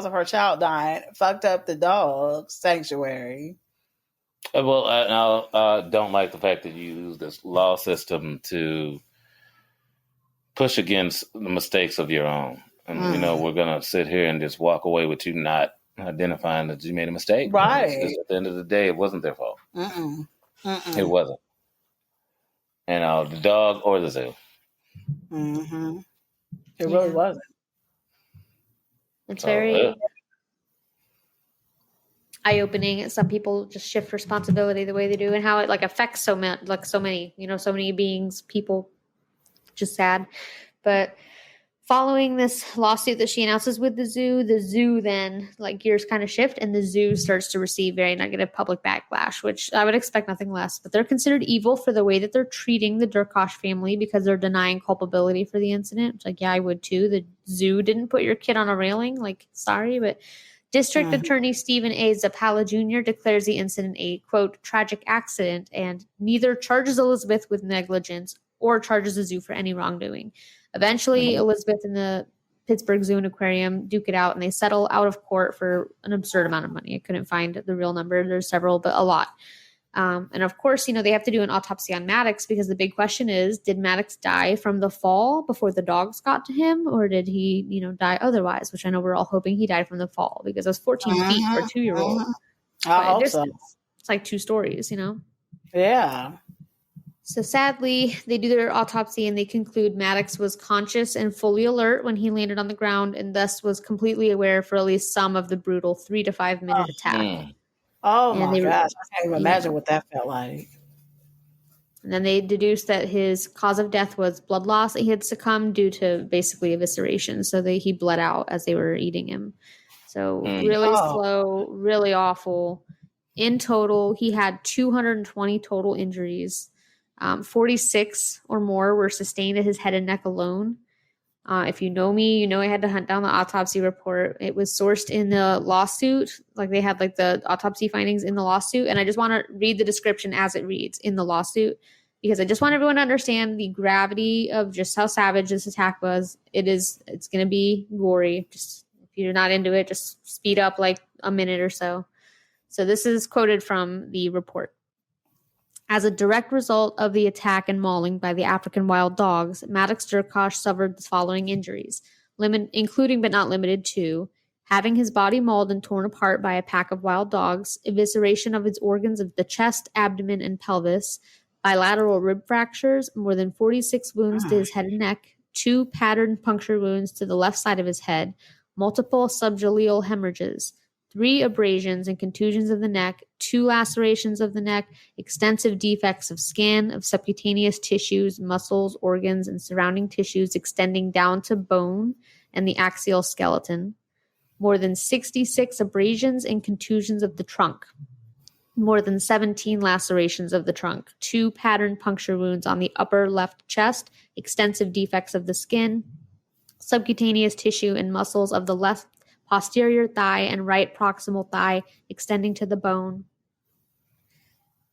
of her child dying. Fucked up the dog sanctuary. Well, I don't like the fact that you use this law system to push against the mistakes of your own. And, we're going to sit here and just walk away with you not identifying that you made a mistake. Right. Because at the end of the day, it wasn't their fault. It wasn't. The dog or the zoo. It really wasn't. It's very eye-opening. Some people just shift responsibility the way they do, and how it like affects so many beings, people. Just sad. But following this lawsuit that she announces with the zoo then like gears kind of shift, and the zoo starts to receive very negative public backlash, which I would expect nothing less. But they're considered evil for the way that they're treating the Derkosh family because they're denying culpability for the incident. Which, like, yeah, I would too. The zoo didn't put your kid on a railing. Like, sorry, but District Attorney Stephen A. Zappala Jr. declares the incident a, quote, tragic accident, and neither charges Elizabeth with negligence or charges the zoo for any wrongdoing. Eventually, Elizabeth and the Pittsburgh Zoo and Aquarium duke it out, and they settle out of court for an absurd amount of money. I couldn't find the real number. There's several, but a lot. And of course, they have to do an autopsy on Maddox, because the big question is, did Maddox die from the fall before the dogs got to him, or did he, die otherwise? Which I know we're all hoping he died from the fall, because it was 14 feet for a 2-year-old. I hope so. It's like 2 stories, Yeah. So sadly, they do their autopsy and they conclude Maddox was conscious and fully alert when he landed on the ground, and thus was completely aware for at least some of the brutal 3 to 5 minute attack. Oh my gosh, I can't even imagine what that felt like. And then they deduced that his cause of death was blood loss. He had succumbed due to basically evisceration. So he bled out as they were eating him. So really slow, really awful. In total, he had 220 total injuries. 46 or more were sustained at his head and neck alone. If you know me, I had to hunt down the autopsy report. It was sourced in the lawsuit. Like, they had like the autopsy findings in the lawsuit. And I just want to read the description as it reads in the lawsuit, because I just want everyone to understand the gravity of just how savage this attack was. It's going to be gory. Just, if you're not into it, just speed up like a minute or so. So this is quoted from the report. As a direct result of the attack and mauling by the African wild dogs, Maddox Derkosh suffered the following injuries, including but not limited to having his body mauled and torn apart by a pack of wild dogs, evisceration of his organs of the chest, abdomen, and pelvis, bilateral rib fractures, more than 46 wounds to his head and neck, 2 pattern puncture wounds to the left side of his head, multiple subgaleal hemorrhages, 3 abrasions and contusions of the neck, 2 lacerations of the neck, extensive defects of skin, of subcutaneous tissues, muscles, organs, and surrounding tissues extending down to bone and the axial skeleton, more than 66 abrasions and contusions of the trunk, more than 17 lacerations of the trunk, 2 pattern puncture wounds on the upper left chest, extensive defects of the skin, subcutaneous tissue and muscles of the left posterior thigh and right proximal thigh extending to the bone.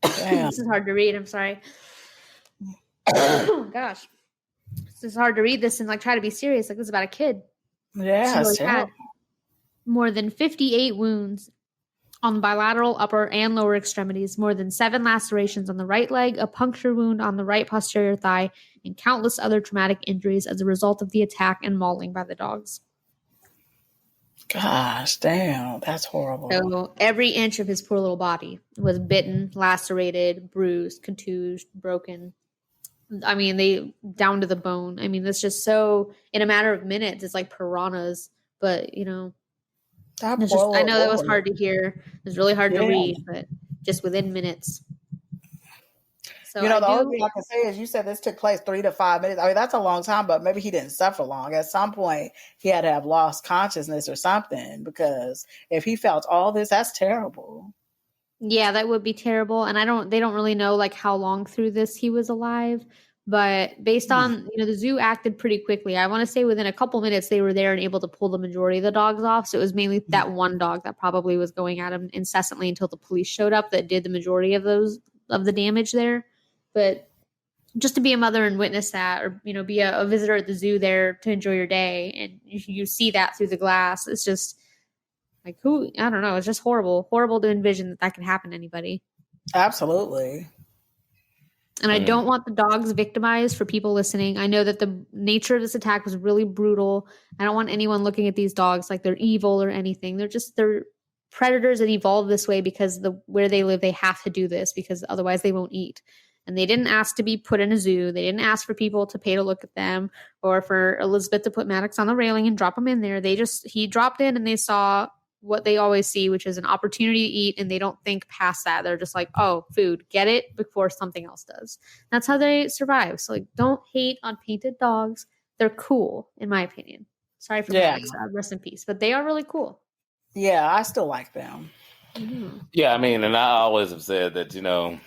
This is hard to read. I'm sorry. Oh, gosh. This is hard to read this and like try to be serious. Like this is about a kid. Yeah. Really had more than 58 wounds on the bilateral upper and lower extremities, more than 7 lacerations on the right leg, a puncture wound on the right posterior thigh, and countless other traumatic injuries as a result of the attack and mauling by the dogs. Gosh, damn, that's horrible. So every inch of his poor little body was bitten, lacerated, bruised, contused, broken. I mean, they down to the bone. I mean, it's just so, in a matter of minutes, it's like piranhas. But, you know, I know that was hard to hear. It was really hard to read, but just within minutes. So the only thing I can say is you said this took place 3 to 5 minutes. I mean, that's a long time, but maybe he didn't suffer long. At some point, he had to have lost consciousness or something, because if he felt all this, that's terrible. Yeah, that would be terrible. And they don't really know like how long through this he was alive. But based on, the zoo acted pretty quickly. I want to say within a couple minutes, they were there and able to pull the majority of the dogs off. So it was mainly that one dog that probably was going at him incessantly until the police showed up that did the majority of the damage there. But just to be a mother and witness that, or, be a visitor at the zoo there to enjoy your day, and you see that through the glass, it's just like, I don't know. It's just horrible to envision that could happen to anybody. Absolutely. And I don't want the dogs victimized for people listening. I know that the nature of this attack was really brutal. I don't want anyone looking at these dogs like they're evil or anything. They're predators that evolve this way because where they live, they have to do this because otherwise they won't eat. And they didn't ask to be put in a zoo. They didn't ask for people to pay to look at them or for Elizabeth to put Maddox on the railing and drop him in there. He dropped in and they saw what they always see, which is an opportunity to eat, and they don't think past that. They're just like, oh, food, get it before something else does. That's how they survive. So, like, don't hate on painted dogs. They're cool, in my opinion. Sorry for Maddox, rest in peace. But they are really cool. Yeah, I still like them. Mm-hmm. Yeah, I mean, and I always have said that,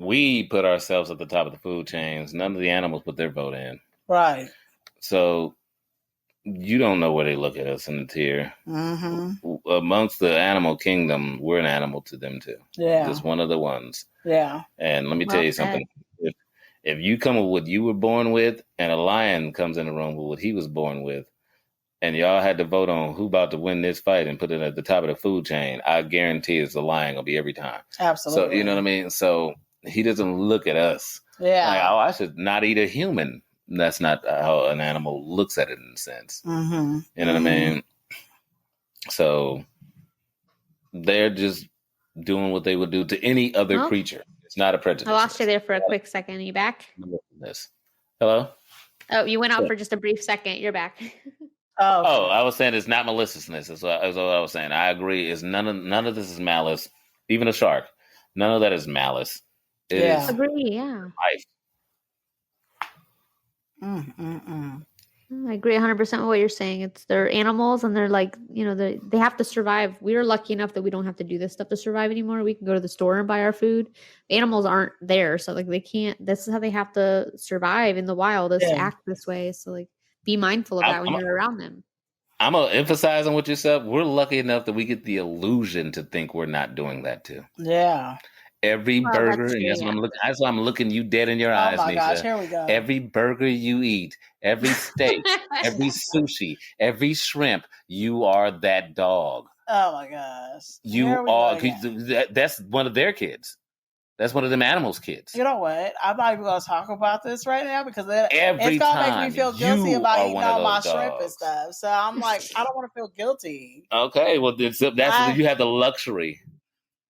we put ourselves at the top of the food chains. None of the animals put their vote in. Right. So you don't know where they look at us in the tier. Mm-hmm. Amongst the animal kingdom, we're an animal to them too. Yeah. Just one of the ones. Yeah. And let me tell you something. If you come with what you were born with and a lion comes in the room with what he was born with, and y'all had to vote on who about to win this fight and put it at the top of the food chain, I guarantee it's the lion going to be every time. Absolutely. So, you know what I mean? So he doesn't look at us. Yeah. Like, I should not eat a human. That's not how an animal looks at it in a sense. Mm-hmm. You know what I mean? So they're just doing what they would do to any other creature. It's not a prejudice. I lost you there for a quick second. Are you back? Hello? Oh, you went out for just a brief second. You're back. Oh, I was saying it's not maliciousness. That's what I was saying. I agree. It's none of this is malice. Even a shark. None of that is malice. It is agree. Yeah. life. I agree 100% with what you're saying. They're animals and they're like, they have to survive. We're lucky enough that we don't have to do this stuff to survive anymore. We can go to the store and buy our food. Animals aren't there. So like they can't, this is how they have to survive in the wild, is to act this way. So like be mindful of that when you're around them. I'm going to emphasize on what you said. We're lucky enough that we get the illusion to think we're not doing that too. Yeah. Every burger, and that's why I'm looking you dead in your eyes, my Nisha. gosh, here we go. Every burger you eat, every steak, every sushi, every shrimp, you are that dog. Oh my gosh. You are. That's one of their kids. That's one of them animals' kids. You know what? I'm not even going to talk about this right now because it's going to make me feel guilty you about are eating one of all my those shrimp dogs. and stuff. So I'm like, I don't want to feel guilty. Okay, well, that's you have the luxury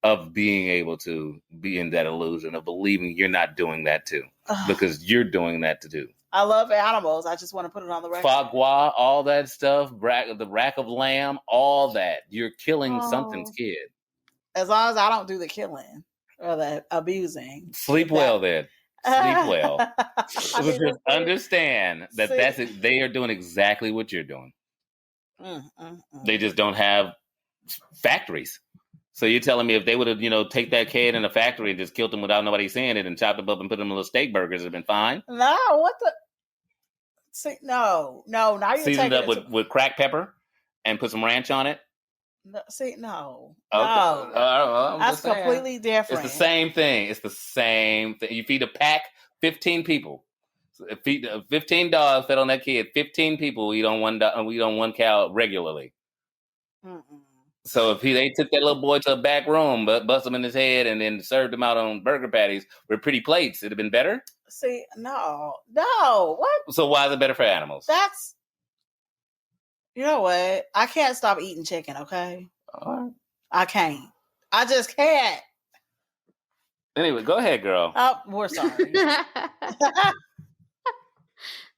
of being able to be in that illusion of believing you're not doing that too, because you're doing that to do. I love animals. I just want to put it on the record. Foie gras, all that stuff, the rack of lamb, all that. You're killing something's kid. As long as I don't do the killing or the abusing. Sleep well then. Sleep well. Just understand that they are doing exactly what you're doing. They just don't have factories. So you're telling me if they would have, take that kid in a factory and just killed him without nobody seeing it and chopped him up and put him in little steak burgers, it'd been fine? No, what the? See, no. Now you're seasoned up with cracked pepper and put some ranch on it. No, see, no. Okay. No. That's completely different. It's the same thing. You feed a pack, 15 people. Feed 15 dogs fed on that kid. 15 people eat on one cow regularly. So if they took that little boy to a back room, but bust him in his head, and then served him out on burger patties with pretty plates, it'd have been better. See, no. What? So why is it better for animals? That's. You know what? I can't stop eating chicken. Okay. All right. I can't. I just can't. Anyway, go ahead, girl. Oh, we're sorry.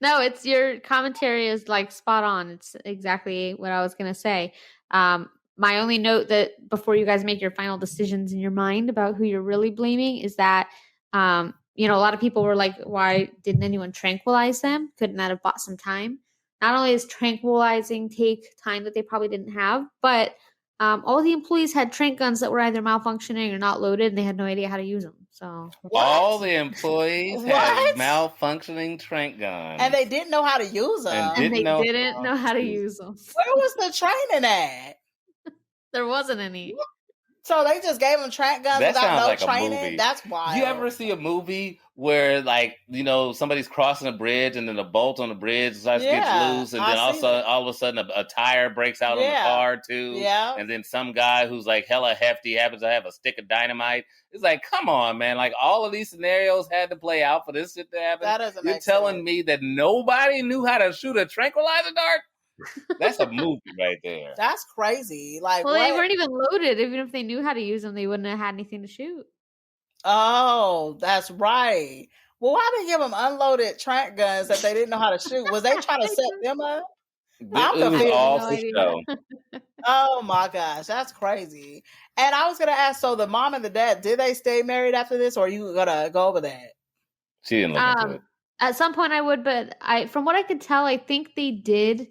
No, it's your commentary is like spot on. It's exactly what I was going to say. My only note that before you guys make your final decisions in your mind about who you're really blaming is that, a lot of people were like, why didn't anyone tranquilize them? Couldn't that have bought some time? Not only is tranquilizing take time that they probably didn't have, but all the employees had trank guns that were either malfunctioning or not loaded, and they had no idea how to use them. So all the employees had malfunctioning trank guns, and they didn't know how to use them. And they didn't know how to use them. Where was the training at? There wasn't any. So they just gave them trank guns without training? That's wild. You ever see a movie where, somebody's crossing a bridge and then a bolt on the bridge gets loose, and then all of a sudden a tire breaks out on the car too? Yeah. And then some guy who's like hella hefty happens to have a stick of dynamite. It's like, come on, man. Like, all of these scenarios had to play out for this shit to happen. That doesn't You're make telling sense. me that nobody knew how to shoot a tranquilizer dart? That's a movie right there. That's crazy. Like, they weren't even loaded. Even if they knew how to use them, they wouldn't have had anything to shoot. Oh, that's right. Well, why did they give them unloaded trank guns that they didn't know how to shoot? Was they trying to set them up? It was all for show. Oh my gosh, that's crazy. And I was gonna ask, so the mom and the dad, did they stay married after this, or are you gonna go over that? She didn't look into it. At some point I would, but from what I could tell, I think they did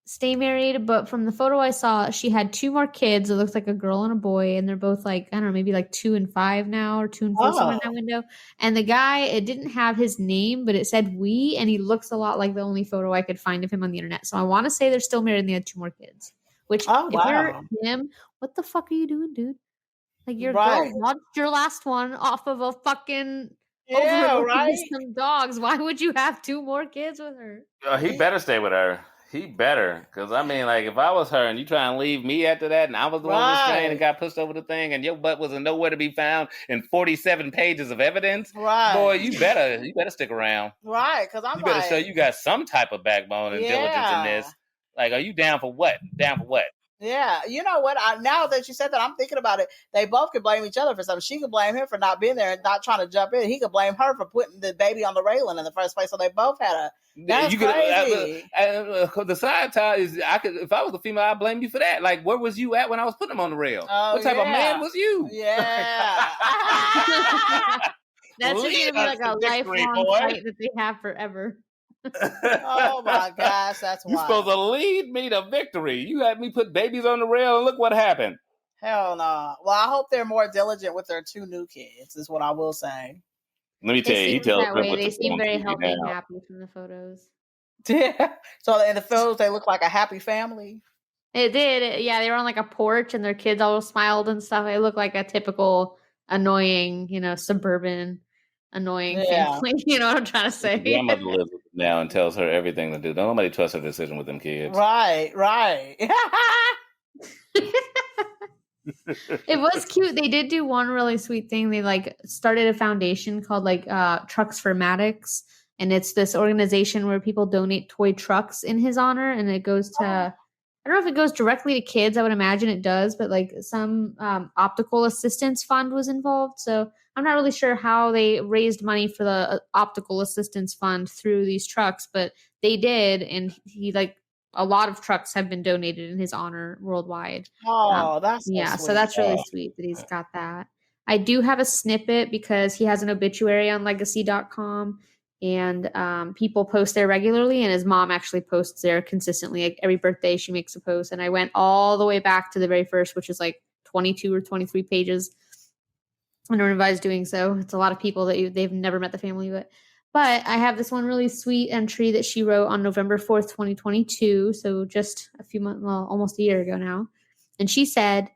stay married, but from the photo I saw, she had 2 more kids. It looks like a girl and a boy, and they're both like, I don't know, maybe like 2 and 5 now, or 2 and 4, somewhere in that window. And the guy, it didn't have his name, but it said we, and he looks a lot like the only photo I could find of him on the internet. So I want to say they're still married and they had 2 more kids. Which, if you're him, what the fuck are you doing, dude? Like, your girl launched your last one off of a fucking some dogs. Why would you have 2 more kids with her? He better stay with her. He better, because I mean, like, if I was her and you try and leave me after that, and I was the one restrained and got pushed over the thing, and your butt wasn't nowhere to be found in 47 pages of evidence, boy, you better stick around, right? Because you better show you got some type of backbone and diligence in this. Like, are you down for what? Yeah, you know what? Now that you said that, I'm thinking about it. They both could blame each other for something. She could blame him for not being there and not trying to jump in. He could blame her for putting the baby on the railing in the first place. So they both had a. That's crazy. The side tie is, if I was a female, I'd blame you for that. Like, where was you at when I was putting him on the rail? What type of man was you? Yeah. That's just gonna be like a lifelong fight that they have forever. Oh my gosh, that's wild. You're supposed to lead me to victory. You had me put babies on the rail, and look what happened. Hell no. Well, I hope they're more diligent with their 2 new kids, is what I will say. Let me tell you, he tells that way. They seem very healthy and happy from the photos. Yeah. So in the photos, they look like a happy family. It did. Yeah, they were on like a porch, and their kids all smiled and stuff. It looked like a typical annoying, suburban annoying family. You know what I'm trying to say? My grandmother lives with them now and tells her everything to do. Don't nobody trust her decision with them kids. Right. It was cute. They did do one really sweet thing. They started a foundation called Trucks for Maddox, and it's this organization where people donate toy trucks in his honor, and it goes to I don't know if it goes directly to kids. I would imagine it does, but like some optical assistance fund was involved. So I'm not really sure how they raised money for the optical assistance fund through these trucks, but they did. And he a lot of trucks have been donated in his honor worldwide. Oh, that's yeah. sweet. So that's really sweet that he's got that. I do have a snippet because he has an obituary on legacy.com. And people post there regularly, and his mom actually posts there consistently. Like every birthday she makes a post, and I went all the way back to the very first, which is like 22 or 23 pages. I don't advise doing so. It's a lot of people that they've never met the family, but I have this one really sweet entry that she wrote on November 4th, 2022, so just a few months, well, almost a year ago now. And she said,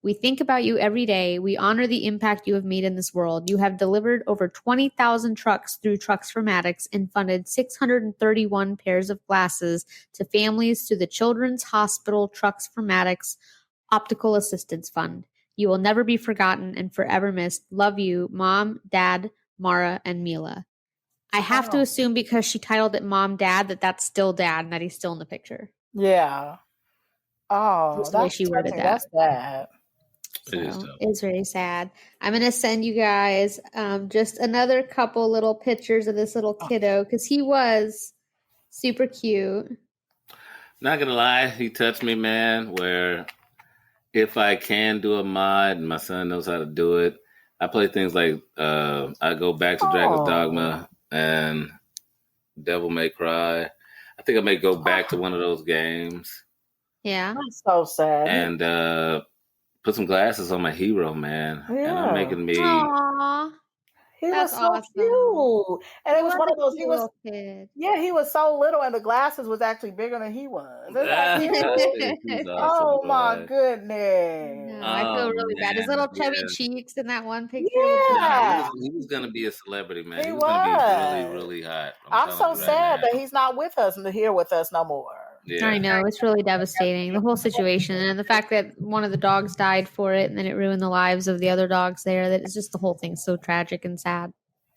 "We think about you every day. We honor the impact you have made in this world. You have delivered over 20,000 trucks through Trucks for Maddox and funded 631 pairs of glasses to families through the Children's Hospital Trucks for Maddox Optical Assistance Fund. You will never be forgotten and forever missed. Love you, Mom, Dad, Mara, and Mila." I have to assume because she titled it Mom, Dad, that's still Dad and that he's still in the picture. Yeah. Oh, that's the way she worded that. That's sad. So it's very sad. I'm going to send you guys just another couple little pictures of this little kiddo because he was super cute. Not going to lie, he touched me, man, where if I can do a mod, and my son knows how to do it, I play things like I go back to Dragon's Dogma and Devil May Cry. I think I may go back to one of those games. Yeah. That's so sad. And put some glasses on my hero, man. Yeah. And I'm making me. Aww. He was so awesome. Cute. And it was one of those, he was so little and the glasses was actually bigger than he was. Awesome, oh my goodness. No, I feel really bad. His little chubby cheeks in that one picture. Yeah. He was going to be a celebrity, man. He was going to be really, really hot. I'm so sad that he's not with us and here with us no more. Yeah. I know. It's really devastating. The whole situation and the fact that one of the dogs died for it and then it ruined the lives of the other dogs there. That it's just the whole thing so tragic and sad.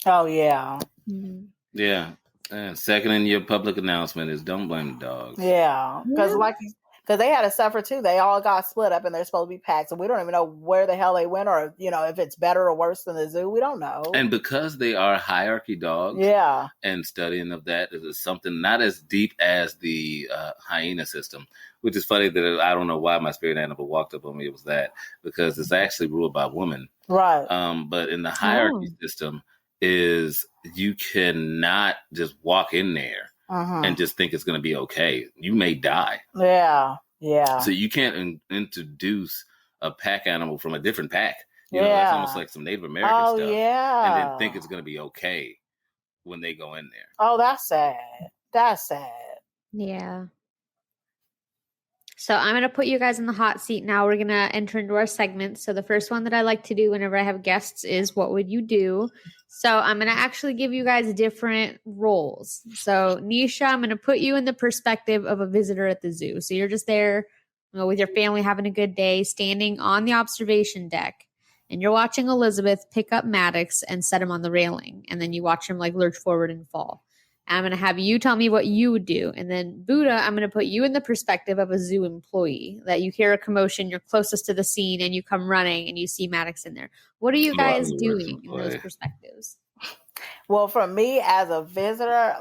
Oh, yeah. Mm-hmm. Yeah. And second in your public announcement is don't blame the dogs. Yeah. Because they had to suffer too. They all got split up and they're supposed to be packed. So we don't even know where the hell they went or, if it's better or worse than the zoo. We don't know. And because they are hierarchy dogs. Yeah. And studying of that is something not as deep as the hyena system, which is funny that I don't know why my spirit animal walked up on me. It was that because it's actually ruled by women. Right. But in the hierarchy system is you cannot just walk in there. And just think it's going to be okay. You may die. Yeah, yeah. So you can't introduce a pack animal from a different pack. You know, that's almost like some Native American stuff. Oh, yeah. And then think it's going to be okay when they go in there. Oh, that's sad. That's sad. Yeah. So I'm going to put you guys in the hot seat now. We're going to enter into our segments. So the first one that I like to do whenever I have guests is what would you do? So I'm going to actually give you guys different roles. So Nisha, I'm going to put you in the perspective of a visitor at the zoo. So you're just there with your family having a good day, standing on the observation deck. And you're watching Elizabeth pick up Maddox and set him on the railing. And then you watch him lurch forward and fall. I'm going to have you tell me what you would do. And then Buddha, I'm going to put you in the perspective of a zoo employee, that you hear a commotion, you're closest to the scene and you come running and you see Maddox in there. What are you guys doing in those perspectives? Well, for me as a visitor,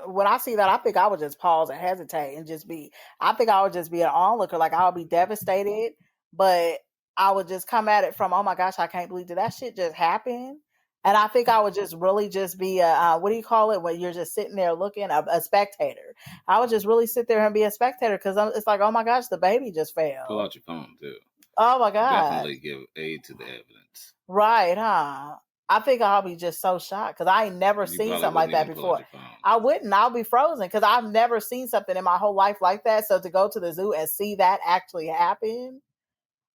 when I see that, I think I would just pause and hesitate and I think I would just be an onlooker. I would be devastated, but I would just come at it from, oh my gosh, I can't believe that shit just happened. And I think I would just really just be what do you call it when you're just sitting there looking, a spectator. I would just really sit there and be a spectator because it's like, oh my gosh, the baby just fell. Pull out your phone too. Oh my God. Definitely give aid to the evidence. Right, huh? I think I'll be just so shocked because I ain't never seen something like that before. I wouldn't. I'll be frozen because I've never seen something in my whole life like that. So to go to the zoo and see that actually happen.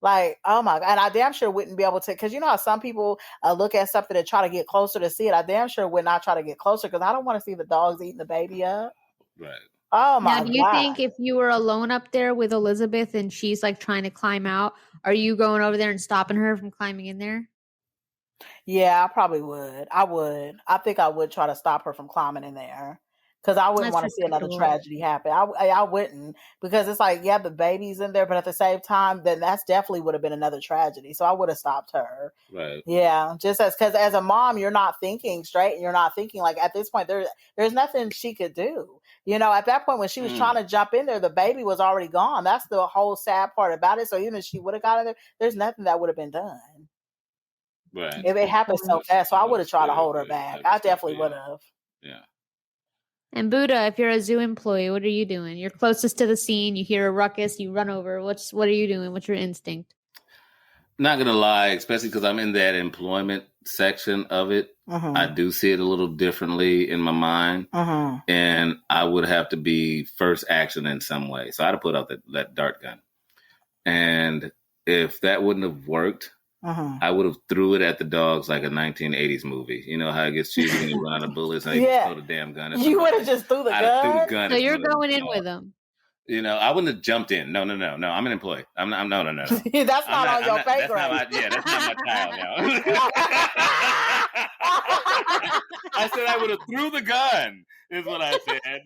Oh my God. And I damn sure wouldn't be able to, because you know how some people look at something and try to get closer to see it. I damn sure would not try to get closer because I don't want to see the dogs eating the baby up. Right. Oh my God. Now, do you think if you were alone up there with Elizabeth and she's trying to climb out, are you going over there and stopping her from climbing in there? Yeah, I probably would. I would. I think I would try to stop her from climbing in there. Because I wouldn't That's want to see another respectable. tragedy happen. I wouldn't, because it's like, yeah, the baby's in there, but at the same time, then that's definitely would have been another tragedy. So I would have stopped her. Right. Yeah, just because as a mom, you're not thinking straight, and you're not thinking like at this point there's nothing she could do. You know, at that point when she was trying to jump in there, the baby was already gone. That's the whole sad part about it. So even if she would have got in there, there's nothing that would have been done. Right. If it happened so fast, so I would have tried to hold her back. I definitely would have. Yeah. And Buddha, if you're a zoo employee, what are you doing? You're closest to the scene. You hear a ruckus, you run over. What are you doing? What's your instinct? Not gonna lie, especially because I'm in that employment section of it. I do see it a little differently in my mind, and I would have to be first action in some way. So I'd have put out that dart gun, and if that wouldn't have worked, I would have threw it at the dogs like a 1980s movie. You know how it gets cheesy when you run out of bullets and you just throw the damn gun. You would have just threw the gun? So you're going in with them. You know, I wouldn't have jumped in. No. I'm an employee. I'm not. No. That's not on your pay grade. That's not my child now. I said I would have threw the gun, is what I said.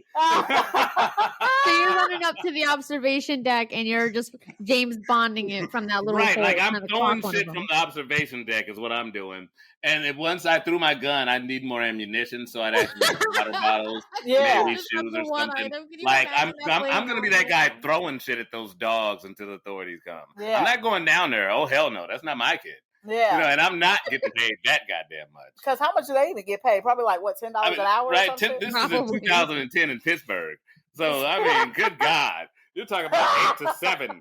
So you're running up to the observation deck and you're just James Bonding it from that little hole. Like I'm throwing shit from the observation deck is what I'm doing. And once I threw my gun, I need more ammunition, so I'd actually use water bottles, maybe shoes or something. Like I'm gonna be that guy throwing shit at those dogs until the authorities come. I'm not going down there. Oh hell no, that's not my kid. Yeah, you know, and I'm not getting paid that goddamn much. Because how much do they even get paid? Probably like what, $10 an hour? Right. Or something? This is in 2010 in Pittsburgh. So I mean, good God, you're talking about $8 to $7 an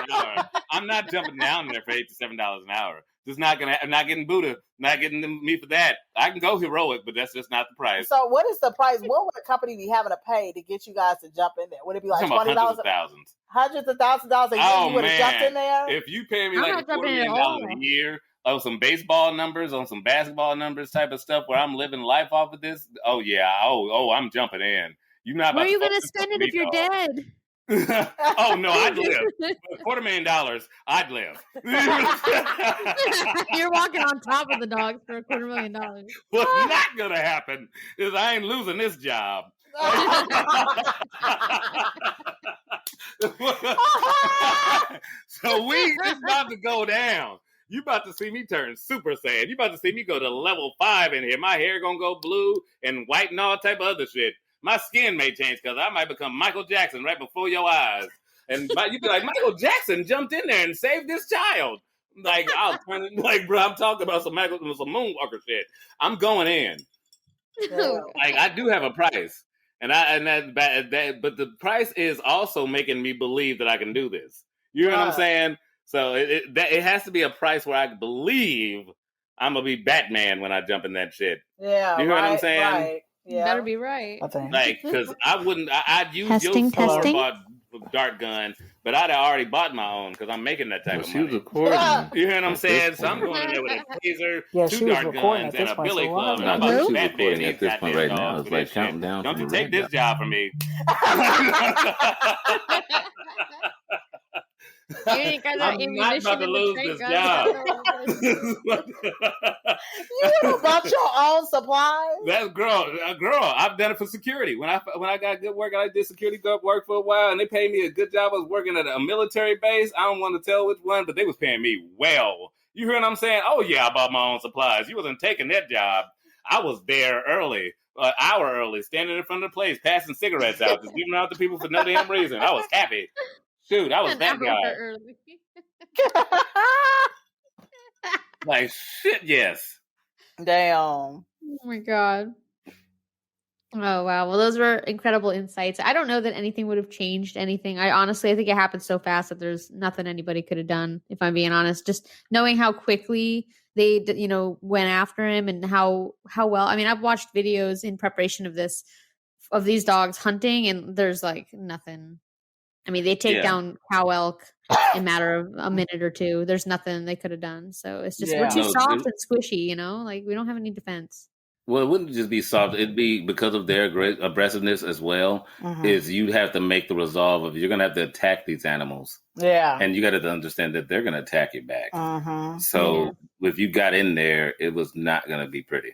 hour. I'm not jumping down there for $8 to $7 an hour. Just not gonna. I'm not getting Buddha. Not getting me for that. I can go heroic, but that's just not the price. So what is the price? What would a company be having to pay to get you guys to jump in there? Would it be like $20? Hundreds of thousands. Hundreds of thousands of dollars a year? You would have jumped in there? If you pay me like $250 million a year on some baseball numbers, on some basketball numbers type of stuff where I'm living life off of this, oh yeah, I'm jumping in. You're not. Where are you gonna spend it if you're dead? Oh no, I'd live. $250,000, I'd live. You're walking on top of the dogs for $250,000. What's not gonna happen is I ain't losing this job. So it's about to go down. You about to see me turn Super Saiyan. You about to see me go to level 5 in here. My hair gonna go blue and white and all type of other shit. My skin may change because I might become Michael Jackson right before your eyes. And you'd be like, Michael Jackson jumped in there and saved this child. Like, I'll turn it, like, bro, I'm talking about some moonwalker shit. I'm going in. Like, I do have a price. But the price is also making me believe that I can do this. You know what I'm saying? So it has to be a price where I believe I'm going to be Batman when I jump in that shit. Yeah. You hear what I'm saying? Right. Yeah. You better be right. Like, because I'd use your store-bought dart gun, but I'd have already bought my own because I'm making that type of money. You hear what I'm saying? So I'm going in there with a taser, 2 dart guns, and a billy club. I'm about to shoot recording at this point right now. It's like counting down. Don't you take this job from me. You guys are I'm not about to lose this job. You bought your own supplies? That's girl. I've done it for security. When I got good work, I did security work for a while, and they paid me a good job. I was working at a military base. I don't want to tell which one, but they was paying me well. You hear what I'm saying? Oh yeah, I bought my own supplies. You wasn't taking that job. I was there early, an hour early, standing in front of the place, passing cigarettes out, just giving out to people for no damn reason. I was happy. Dude, I was that guy. Like, shit, yes. Damn. Oh, my God. Oh, wow. Well, those were incredible insights. I don't know that anything would have changed anything. I think it happened so fast that there's nothing anybody could have done, if I'm being honest. Just knowing how quickly they, went after him and how well. I mean, I've watched videos in preparation of these dogs hunting, and there's, like, nothing. I mean, they take down cow elk in a matter of a minute or two. There's nothing they could have done. So it's just, we're too soft and squishy, like we don't have any defense. Well, it wouldn't just be soft. It'd be because of their great aggressiveness as well, is you'd have to make the resolve of you're going to have to attack these animals. Yeah. And you got to understand that they're going to attack you back. So if you got in there, it was not going to be pretty.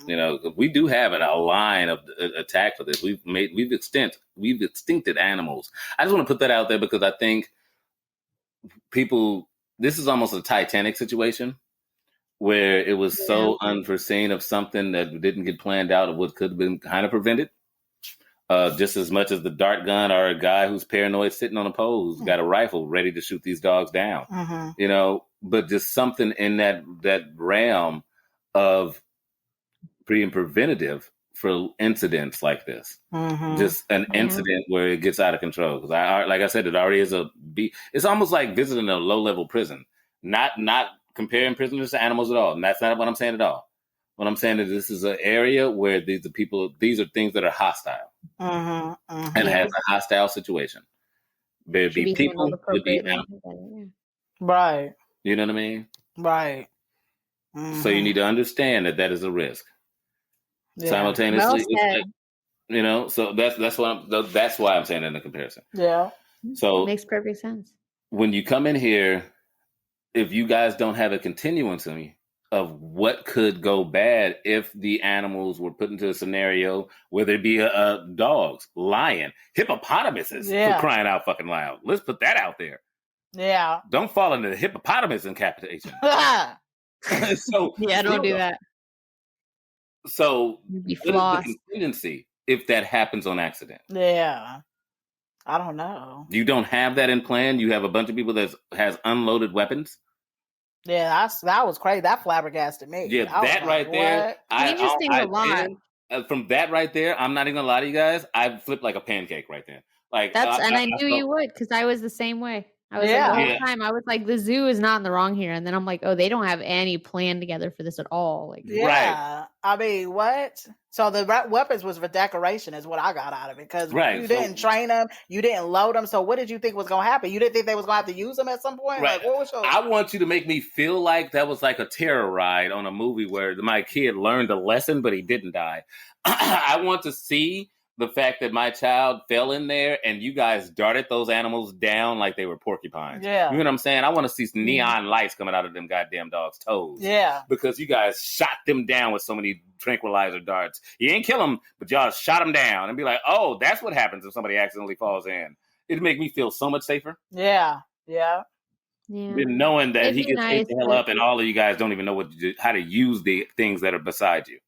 You know, we do have a line of attack for this. We've extincted animals. I just want to put that out there because I think this is almost a Titanic situation where it was so unforeseen of something that didn't get planned out of what could have been kind of prevented. Just as much as the dart gun or a guy who's paranoid sitting on a pole who's got a rifle ready to shoot these dogs down, you know, but just something in that realm of being preventative for incidents like this. Just an incident where it gets out of control. Because like I said, it already is it's almost like visiting a low-level prison. Not comparing prisoners to animals at all. And that's not what I'm saying at all. What I'm saying is this is an area where these are things that are hostile. And has a hostile situation. There'd be people, there'd be animals. Right. You know what I mean? Right. So you need to understand that is a risk. Yeah. Simultaneously, it's like, you know, so that's why I'm saying it in the comparison. Yeah. So it makes perfect sense. When you come in here, if you guys don't have a continuance of what could go bad if the animals were put into a scenario where there'd be dogs, lion, hippopotamuses, for crying out fucking loud. Let's put that out there. Yeah. Don't fall into the hippopotamus incapitation. So don't do that. So what is the contingency if that happens on accident? Yeah. I don't know. You don't have that in plan? You have a bunch of people that has unloaded weapons? Yeah, that was crazy. That flabbergasted me. Yeah, that right there. A lot. From that right there, I'm not even gonna lie to you guys. I flipped like a pancake right there. Like I knew you would because I was the same way. I was like the whole time. I was like, the zoo is not in the wrong here, and then I'm like, oh, they don't have any plan together for this at all. Like, right. I mean, what? So the weapons was for decoration, is what I got out of it, because you didn't train them, you didn't load them. So what did you think was gonna happen? You didn't think they was gonna have to use them at some point? Right. Like, what was your... I want you to make me feel like that was like a terror ride on a movie where my kid learned a lesson, but he didn't die. I want to see the fact that my child fell in there and you guys darted those animals down like they were porcupines. Yeah. You know what I'm saying? I want to see neon lights coming out of them goddamn dogs' toes. Yeah. Because you guys shot them down with so many tranquilizer darts. You ain't kill them, but y'all shot them down and be like, oh, that's what happens if somebody accidentally falls in. It'd make me feel so much safer. Yeah. Yeah. Than knowing that he gets hit the hell up and all of you guys don't even know how to use the things that are beside you.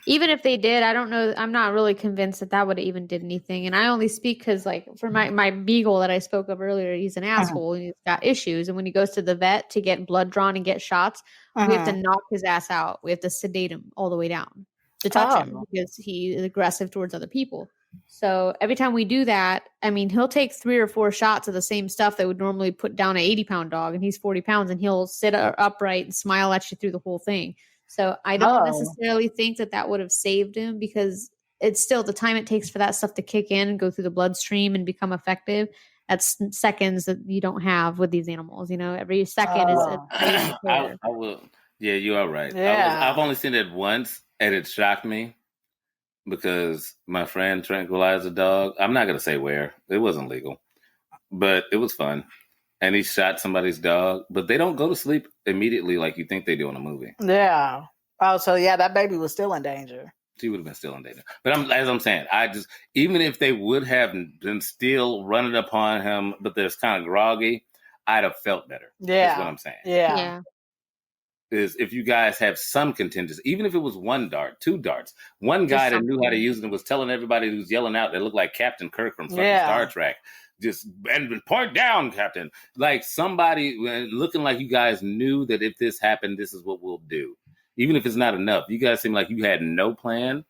Even if they did, I don't know. I'm not really convinced that would have even did anything. And I only speak because, like, for my beagle that I spoke of earlier, he's an asshole and he's got issues. And when he goes to the vet to get blood drawn and get shots, we have to knock his ass out. We have to sedate him all the way down to touch him because he is aggressive towards other people. So every time we do that, I mean, he'll take 3 or 4 shots of the same stuff that would normally put down an 80-pound dog, and he's 40 pounds, and he'll sit upright and smile at you through the whole thing. So I don't necessarily think that would have saved him, because it's still the time it takes for that stuff to kick in and go through the bloodstream and become effective. That's seconds that you don't have with these animals. You know, every second is. I will. Yeah, you are right. Yeah. I've only seen it once, and it shocked me because my friend tranquilized a dog. I'm not going to say where. It wasn't legal, but it was fun. And he shot somebody's dog, but they don't go to sleep immediately like you think they do in a movie. Yeah. Oh, so yeah, that baby was still in danger. She would have been still in danger. But as I'm saying, even if they would have been still running upon him, but they're kind of groggy, I'd have felt better. Yeah. That's what I'm saying. Yeah. Is if you guys have some contingency, even if it was 1 dart, 2 darts, one guy that knew how to use it and was telling everybody who's yelling out that looked like Captain Kirk from fucking Star Trek. Just and point down, Captain. Like somebody looking like you guys knew that if this happened, this is what we'll do. Even if it's not enough. You guys seem like you had no plan.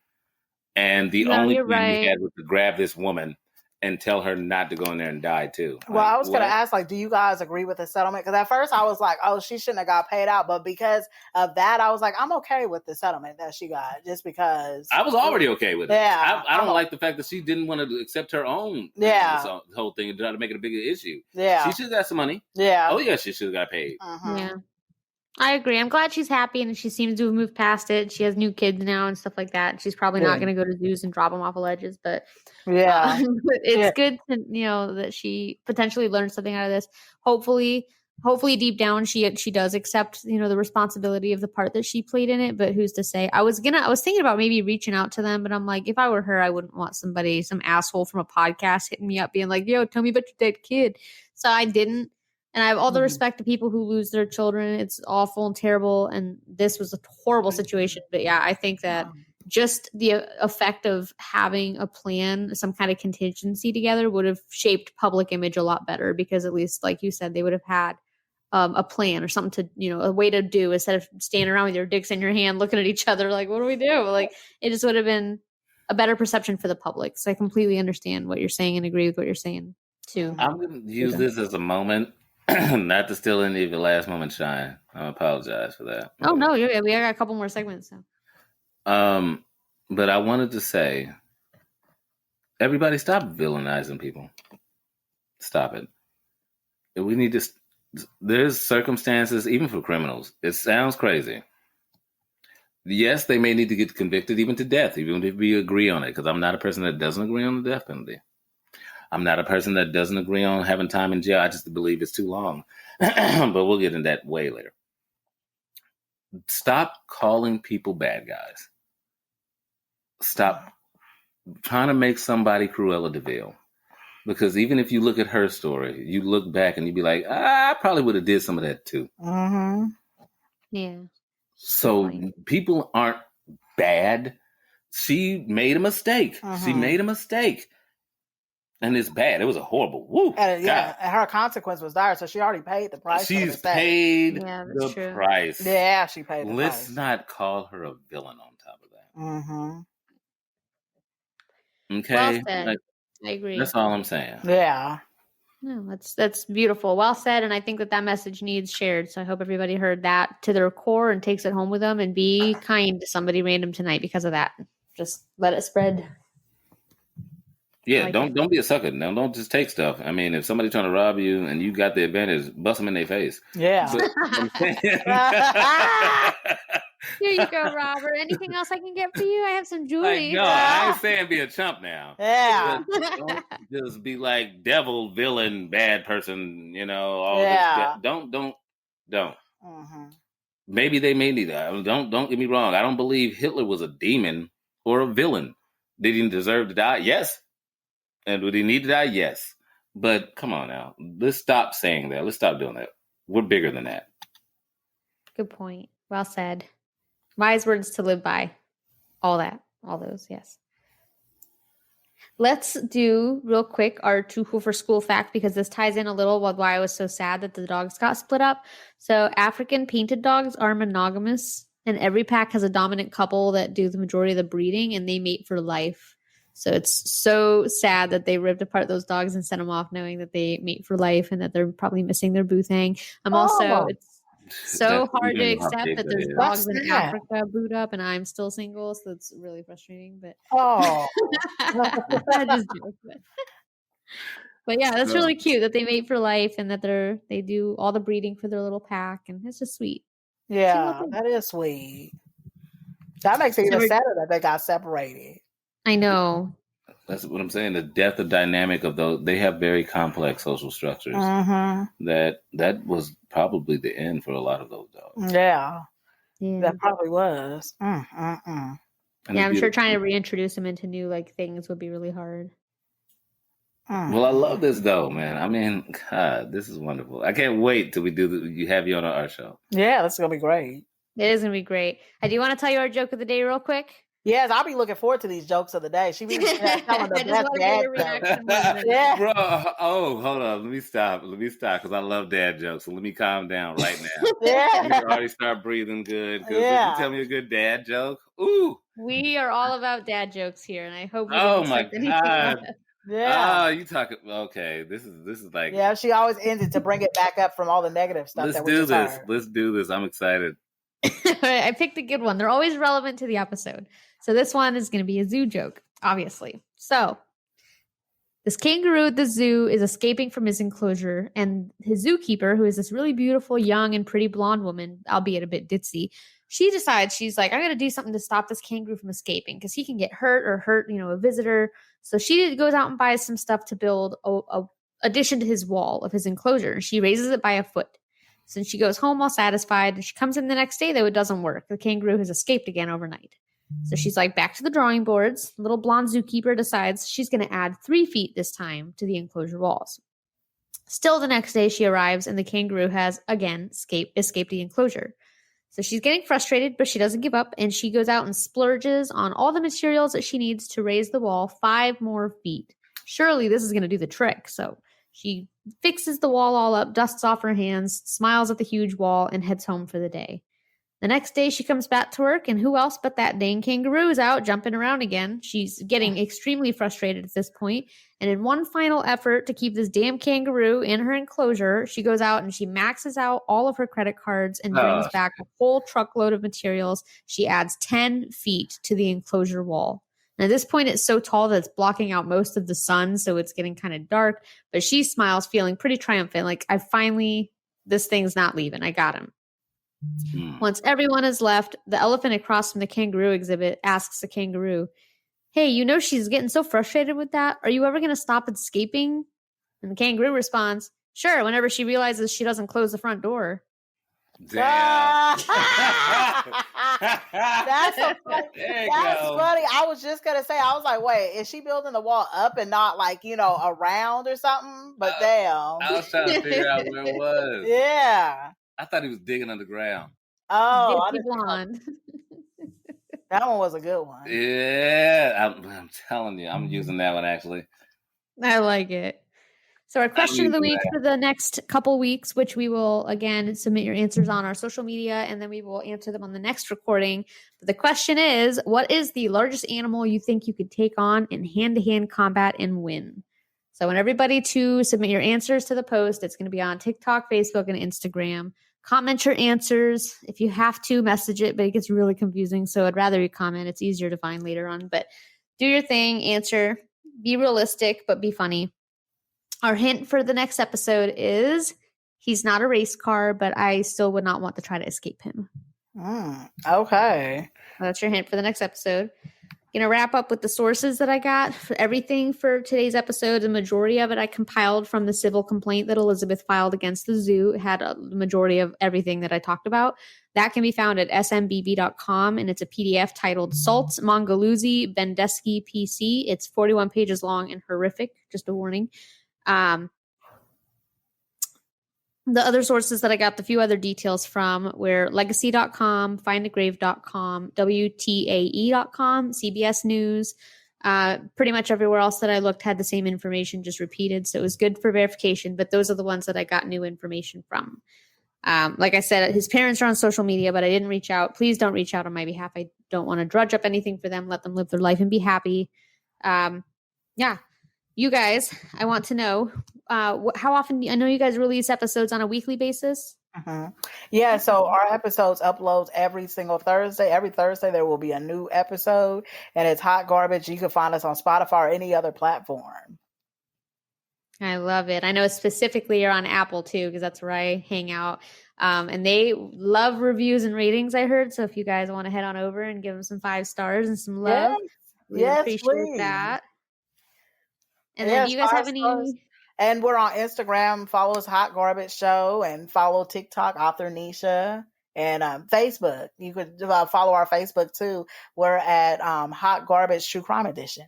And the only plan you had was to grab this woman and tell her not to go in there and die too. Well, I was going to ask, like, do you guys agree with the settlement? Because at first I was like, oh, she shouldn't have got paid out. But because of that, I was like, I'm okay with the settlement that she got, just because. I was already okay with it. Yeah. I don't like the fact that she didn't want to accept her own this whole thing and try to make it a bigger issue. Yeah. She should have got some money. Yeah. Oh, yeah, she should have got paid. Yeah. I agree. I'm glad she's happy and she seems to have moved past it. She has new kids now and stuff like that. She's probably not going to go to zoos and drop them off of ledges, but it's good to, that she potentially learned something out of this. Hopefully hopefully deep down she does accept, the responsibility of the part that she played in it, but who's to say? I was thinking about maybe reaching out to them, but I'm like, if I were her, I wouldn't want some asshole from a podcast hitting me up being like, yo, tell me about your dead kid. So I didn't. And I have all the respect to people who lose their children. It's awful and terrible. And this was a horrible situation. But yeah, I think that just the effect of having a plan, some kind of contingency together would have shaped public image a lot better, because at least, like you said, they would have had a plan or something to, a way to do, instead of standing around with your dicks in your hand, looking at each other like, what do we do? Like, it just would have been a better perception for the public. So I completely understand what you're saying and agree with what you're saying too. I'm going to use this as a moment, not to steal any of your last moment shine. I apologize for that. Oh no, we got a couple more segments. So. But I wanted to say, everybody stop villainizing people. Stop it. We need to. There's circumstances, even for criminals. It sounds crazy. Yes, they may need to get convicted even to death, even if we agree on it, because I'm not a person that doesn't agree on the death penalty. I'm not a person that doesn't agree on having time in jail. I just believe it's too long. But we'll get into that way later. Stop calling people bad guys. Stop trying to make somebody Cruella de Vil. Because even if you look at her story, you look back and you'd be like, I probably would have did some of that too. Mm-hmm. Yeah. So people aren't bad. She made a mistake. She made a mistake. And it's bad. It was a horrible. Woo. And her consequence was dire, so she already paid the price. She's paid the price. Yeah, she paid the price. Let's not call her a villain on top of that. Mm-hmm. Okay. Well said. I agree. That's all I'm saying. Yeah. No, that's beautiful. Well said. And I think that message needs shared. So I hope everybody heard that to their core and takes it home with them, and be kind to somebody random tonight because of that. Just let it spread. Yeah, don't be a sucker. Now, don't just take stuff. I mean, if somebody's trying to rob you and you got the advantage, bust them in their face. Yeah. But I'm saying, here you go, Robert. Anything else I can get for you? I have some jewelry. No, I ain't saying be a chump now. Yeah. Don't just be like devil, villain, bad person. All this. Don't. Mm-hmm. Maybe they may need that. Don't get me wrong. I don't believe Hitler was a demon or a villain. Did he deserve to die? Yes. And would he need to die? Yes. But come on now. Let's stop saying that. Let's stop doing that. We're bigger than that. Good point. Well said. Wise words to live by. All those, yes. Let's do real quick our Too Cool for School fact, because this ties in a little with why I was so sad that the dogs got split up. So African painted dogs are monogamous, and every pack has a dominant couple that do the majority of the breeding, and they mate for life. So it's so sad that they ripped apart those dogs and sent them off knowing that they mate for life and that they're probably missing their boo thing. It's so hard to accept that there's dogs in Africa booed up and I'm still single. So it's really frustrating. But I just joke. But yeah, that's really cute that they mate for life and that they do all the breeding for their little pack, and it's just sweet. Yeah, that is sweet. That makes it even sadder that they got separated. I know. That's what I'm saying. The depth of dynamic of those, they have very complex social structures. That was probably the end for a lot of those dogs. Yeah. That probably was. Yeah, I'm sure trying to reintroduce them into new things would be really hard. Well, I love this though, man. I mean, God, this is wonderful. I can't wait till you have you on our show. Yeah, that's gonna be great. It is gonna be great. I do want to tell you our joke of the day real quick. Yes, I'll be looking forward to these jokes of the day. She be telling the best dad jokes. Yeah. Bro, hold on. Let me stop because I love dad jokes. So let me calm down right now. Yeah. You already start breathing good. Because if you tell me a good dad joke, ooh. We are all about dad jokes here, and I hope we oh my God. Yeah. Oh, you talking? Okay, this is like. Yeah, she always ends it to bring it back up from all the negative stuff. Let's do this. Let's do this. I'm excited. I picked a good one. They're always relevant to the episode. So this one is going to be a zoo joke, obviously. So this kangaroo at the zoo is escaping from his enclosure, and his zookeeper, who is this really beautiful, young, and pretty blonde woman, albeit a bit ditzy, she decides, she's like, I'm going to do something to stop this kangaroo from escaping because he can get hurt a visitor. So she goes out and buys some stuff to build a addition to his wall of his enclosure. She raises it by a foot. So she goes home all satisfied, and she comes in the next day, though it doesn't work. The kangaroo has escaped again overnight. So she's like, back to the drawing boards. Little blonde zookeeper decides she's going to add 3 feet this time to the enclosure walls. Still the next day she arrives, and the kangaroo has again escaped the enclosure. So she's getting frustrated, but she doesn't give up, and she goes out and splurges on all the materials that she needs to raise the wall 5 more feet. Surely this is going to do the trick. So she fixes the wall all up, dusts off her hands, smiles at the huge wall, and heads home for the day. The next day she comes back to work, and who else but that dang kangaroo is out jumping around again. She's getting extremely frustrated at this point, and in one final effort to keep this damn kangaroo in her enclosure, she goes out and she maxes out all of her credit cards and brings back a whole truckload of materials. She adds 10 feet to the enclosure wall. And at this point, it's so tall that it's blocking out most of the sun, so it's getting kind of dark, but she smiles, feeling pretty triumphant, like, this thing's not leaving. I got him. Once everyone is left, the elephant across from the kangaroo exhibit asks the kangaroo, hey, she's getting so frustrated with that. Are you ever going to stop escaping? And the kangaroo responds, sure, whenever she realizes she doesn't close the front door. Damn. That's funny. I was just going to say, I was like, wait, is she building the wall up and not around or something? But damn. I was trying to figure out where it was. Yeah. I thought he was digging underground. Oh, blonde. That one was a good one. Yeah, I'm telling you, I'm using that one actually. I like it. So our question of the week for the next couple weeks, which we will, again, submit your answers on our social media, and then we will answer them on the next recording. But the question is, what is the largest animal you think you could take on in hand-to-hand combat and win? So I want everybody to submit your answers to the post. It's going to be on TikTok, Facebook, and Instagram. Comment your answers. If you have to, message it, but it gets really confusing. So I'd rather you comment. It's easier to find later on. But do your thing, answer, be realistic, but be funny. Our hint for the next episode is he's not a race car, but I still would not want to try to escape him. Okay. That's your hint for the next episode. Going to wrap up with the sources that I got for everything for today's episode. The majority of it I compiled from the civil complaint that Elizabeth filed against the zoo. It had the majority of everything that I talked about. That can be found at smbb.com, and it's a PDF titled Salts, Mongoluzzi, Bendeski, PC. It's 41 pages long and horrific, just a warning. The other sources that I got the few other details from were legacy.com, findagrave.com, WTAE.com, CBS News. Pretty much everywhere else that I looked had the same information, just repeated. So it was good for verification, but those are the ones that I got new information from. Like I said, his parents are on social media, but I didn't reach out. Please don't reach out on my behalf. I don't want to drudge up anything for them. Let them live their life and be happy. Yeah. You guys, I want to know how often. I know you guys release episodes on a weekly basis. Yeah, so our episodes uploads every single Thursday. Every Thursday there will be a new episode, and it's hot garbage. You can find us on Spotify or any other platform. I love it. I know specifically you're on Apple too, because that's where I hang out. And they love reviews and ratings, I heard. So if you guys want to head on over and give them some 5 stars and some love, we appreciate please. that. And then do you guys have any? And we're on Instagram. Follow us, Hot Garbage Show, and follow TikTok, Author Nisha, and Facebook. You could follow our Facebook too. We're at Hot Garbage True Crime Edition.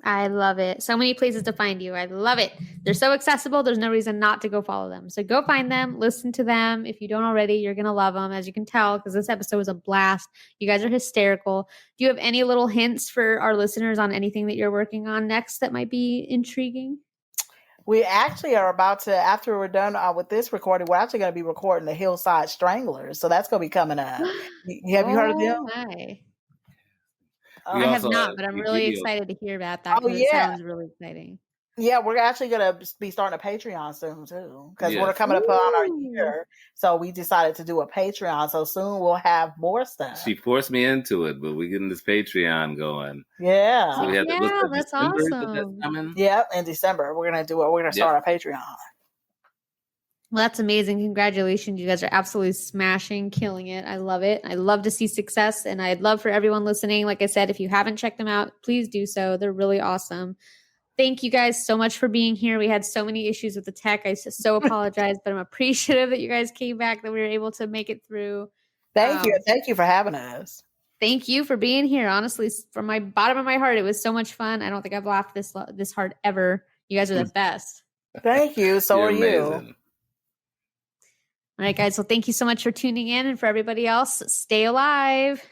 I love it. So many places to find you. I love it. They're so accessible. There's no reason not to go follow them. So go find them, listen to them. If you don't already, you're going to love them, as you can tell, because this episode was a blast. You guys are hysterical. Do you have any little hints for our listeners on anything that you're working on next that might be intriguing? We actually are about to, after we're done with this recording, we're actually going to be recording the Hillside Stranglers. So that's going to be coming up. Have you heard of them? My. I have not, but I'm really excited to hear about that. It sounds really exciting. Yeah, we're actually going to be starting a Patreon soon too, because we're coming up on our year. So we decided to do a Patreon. So soon we'll have more stuff. She forced me into it, but we're getting this Patreon going. Yeah. So we have to that's awesome. Yeah, in December we're going to do it. We're going to start our Patreon. Well, that's amazing. Congratulations. You guys are absolutely smashing, killing it. I love it. I love to see success, and I'd love for everyone listening. Like I said, if you haven't checked them out, please do so. They're really awesome. thank you guys so much for being here. We had so many issues with the tech. I so apologize, but I'm appreciative that you guys came back, that we were able to make it through. Thank you. Thank you for having us. Thank you for being here. Honestly, from my bottom of my heart, it was so much fun. I don't think I've laughed this hard ever. You guys are the best. Thank you. So are you. All right, guys. Well, thank you so much for tuning in. And for everybody else, stay alive.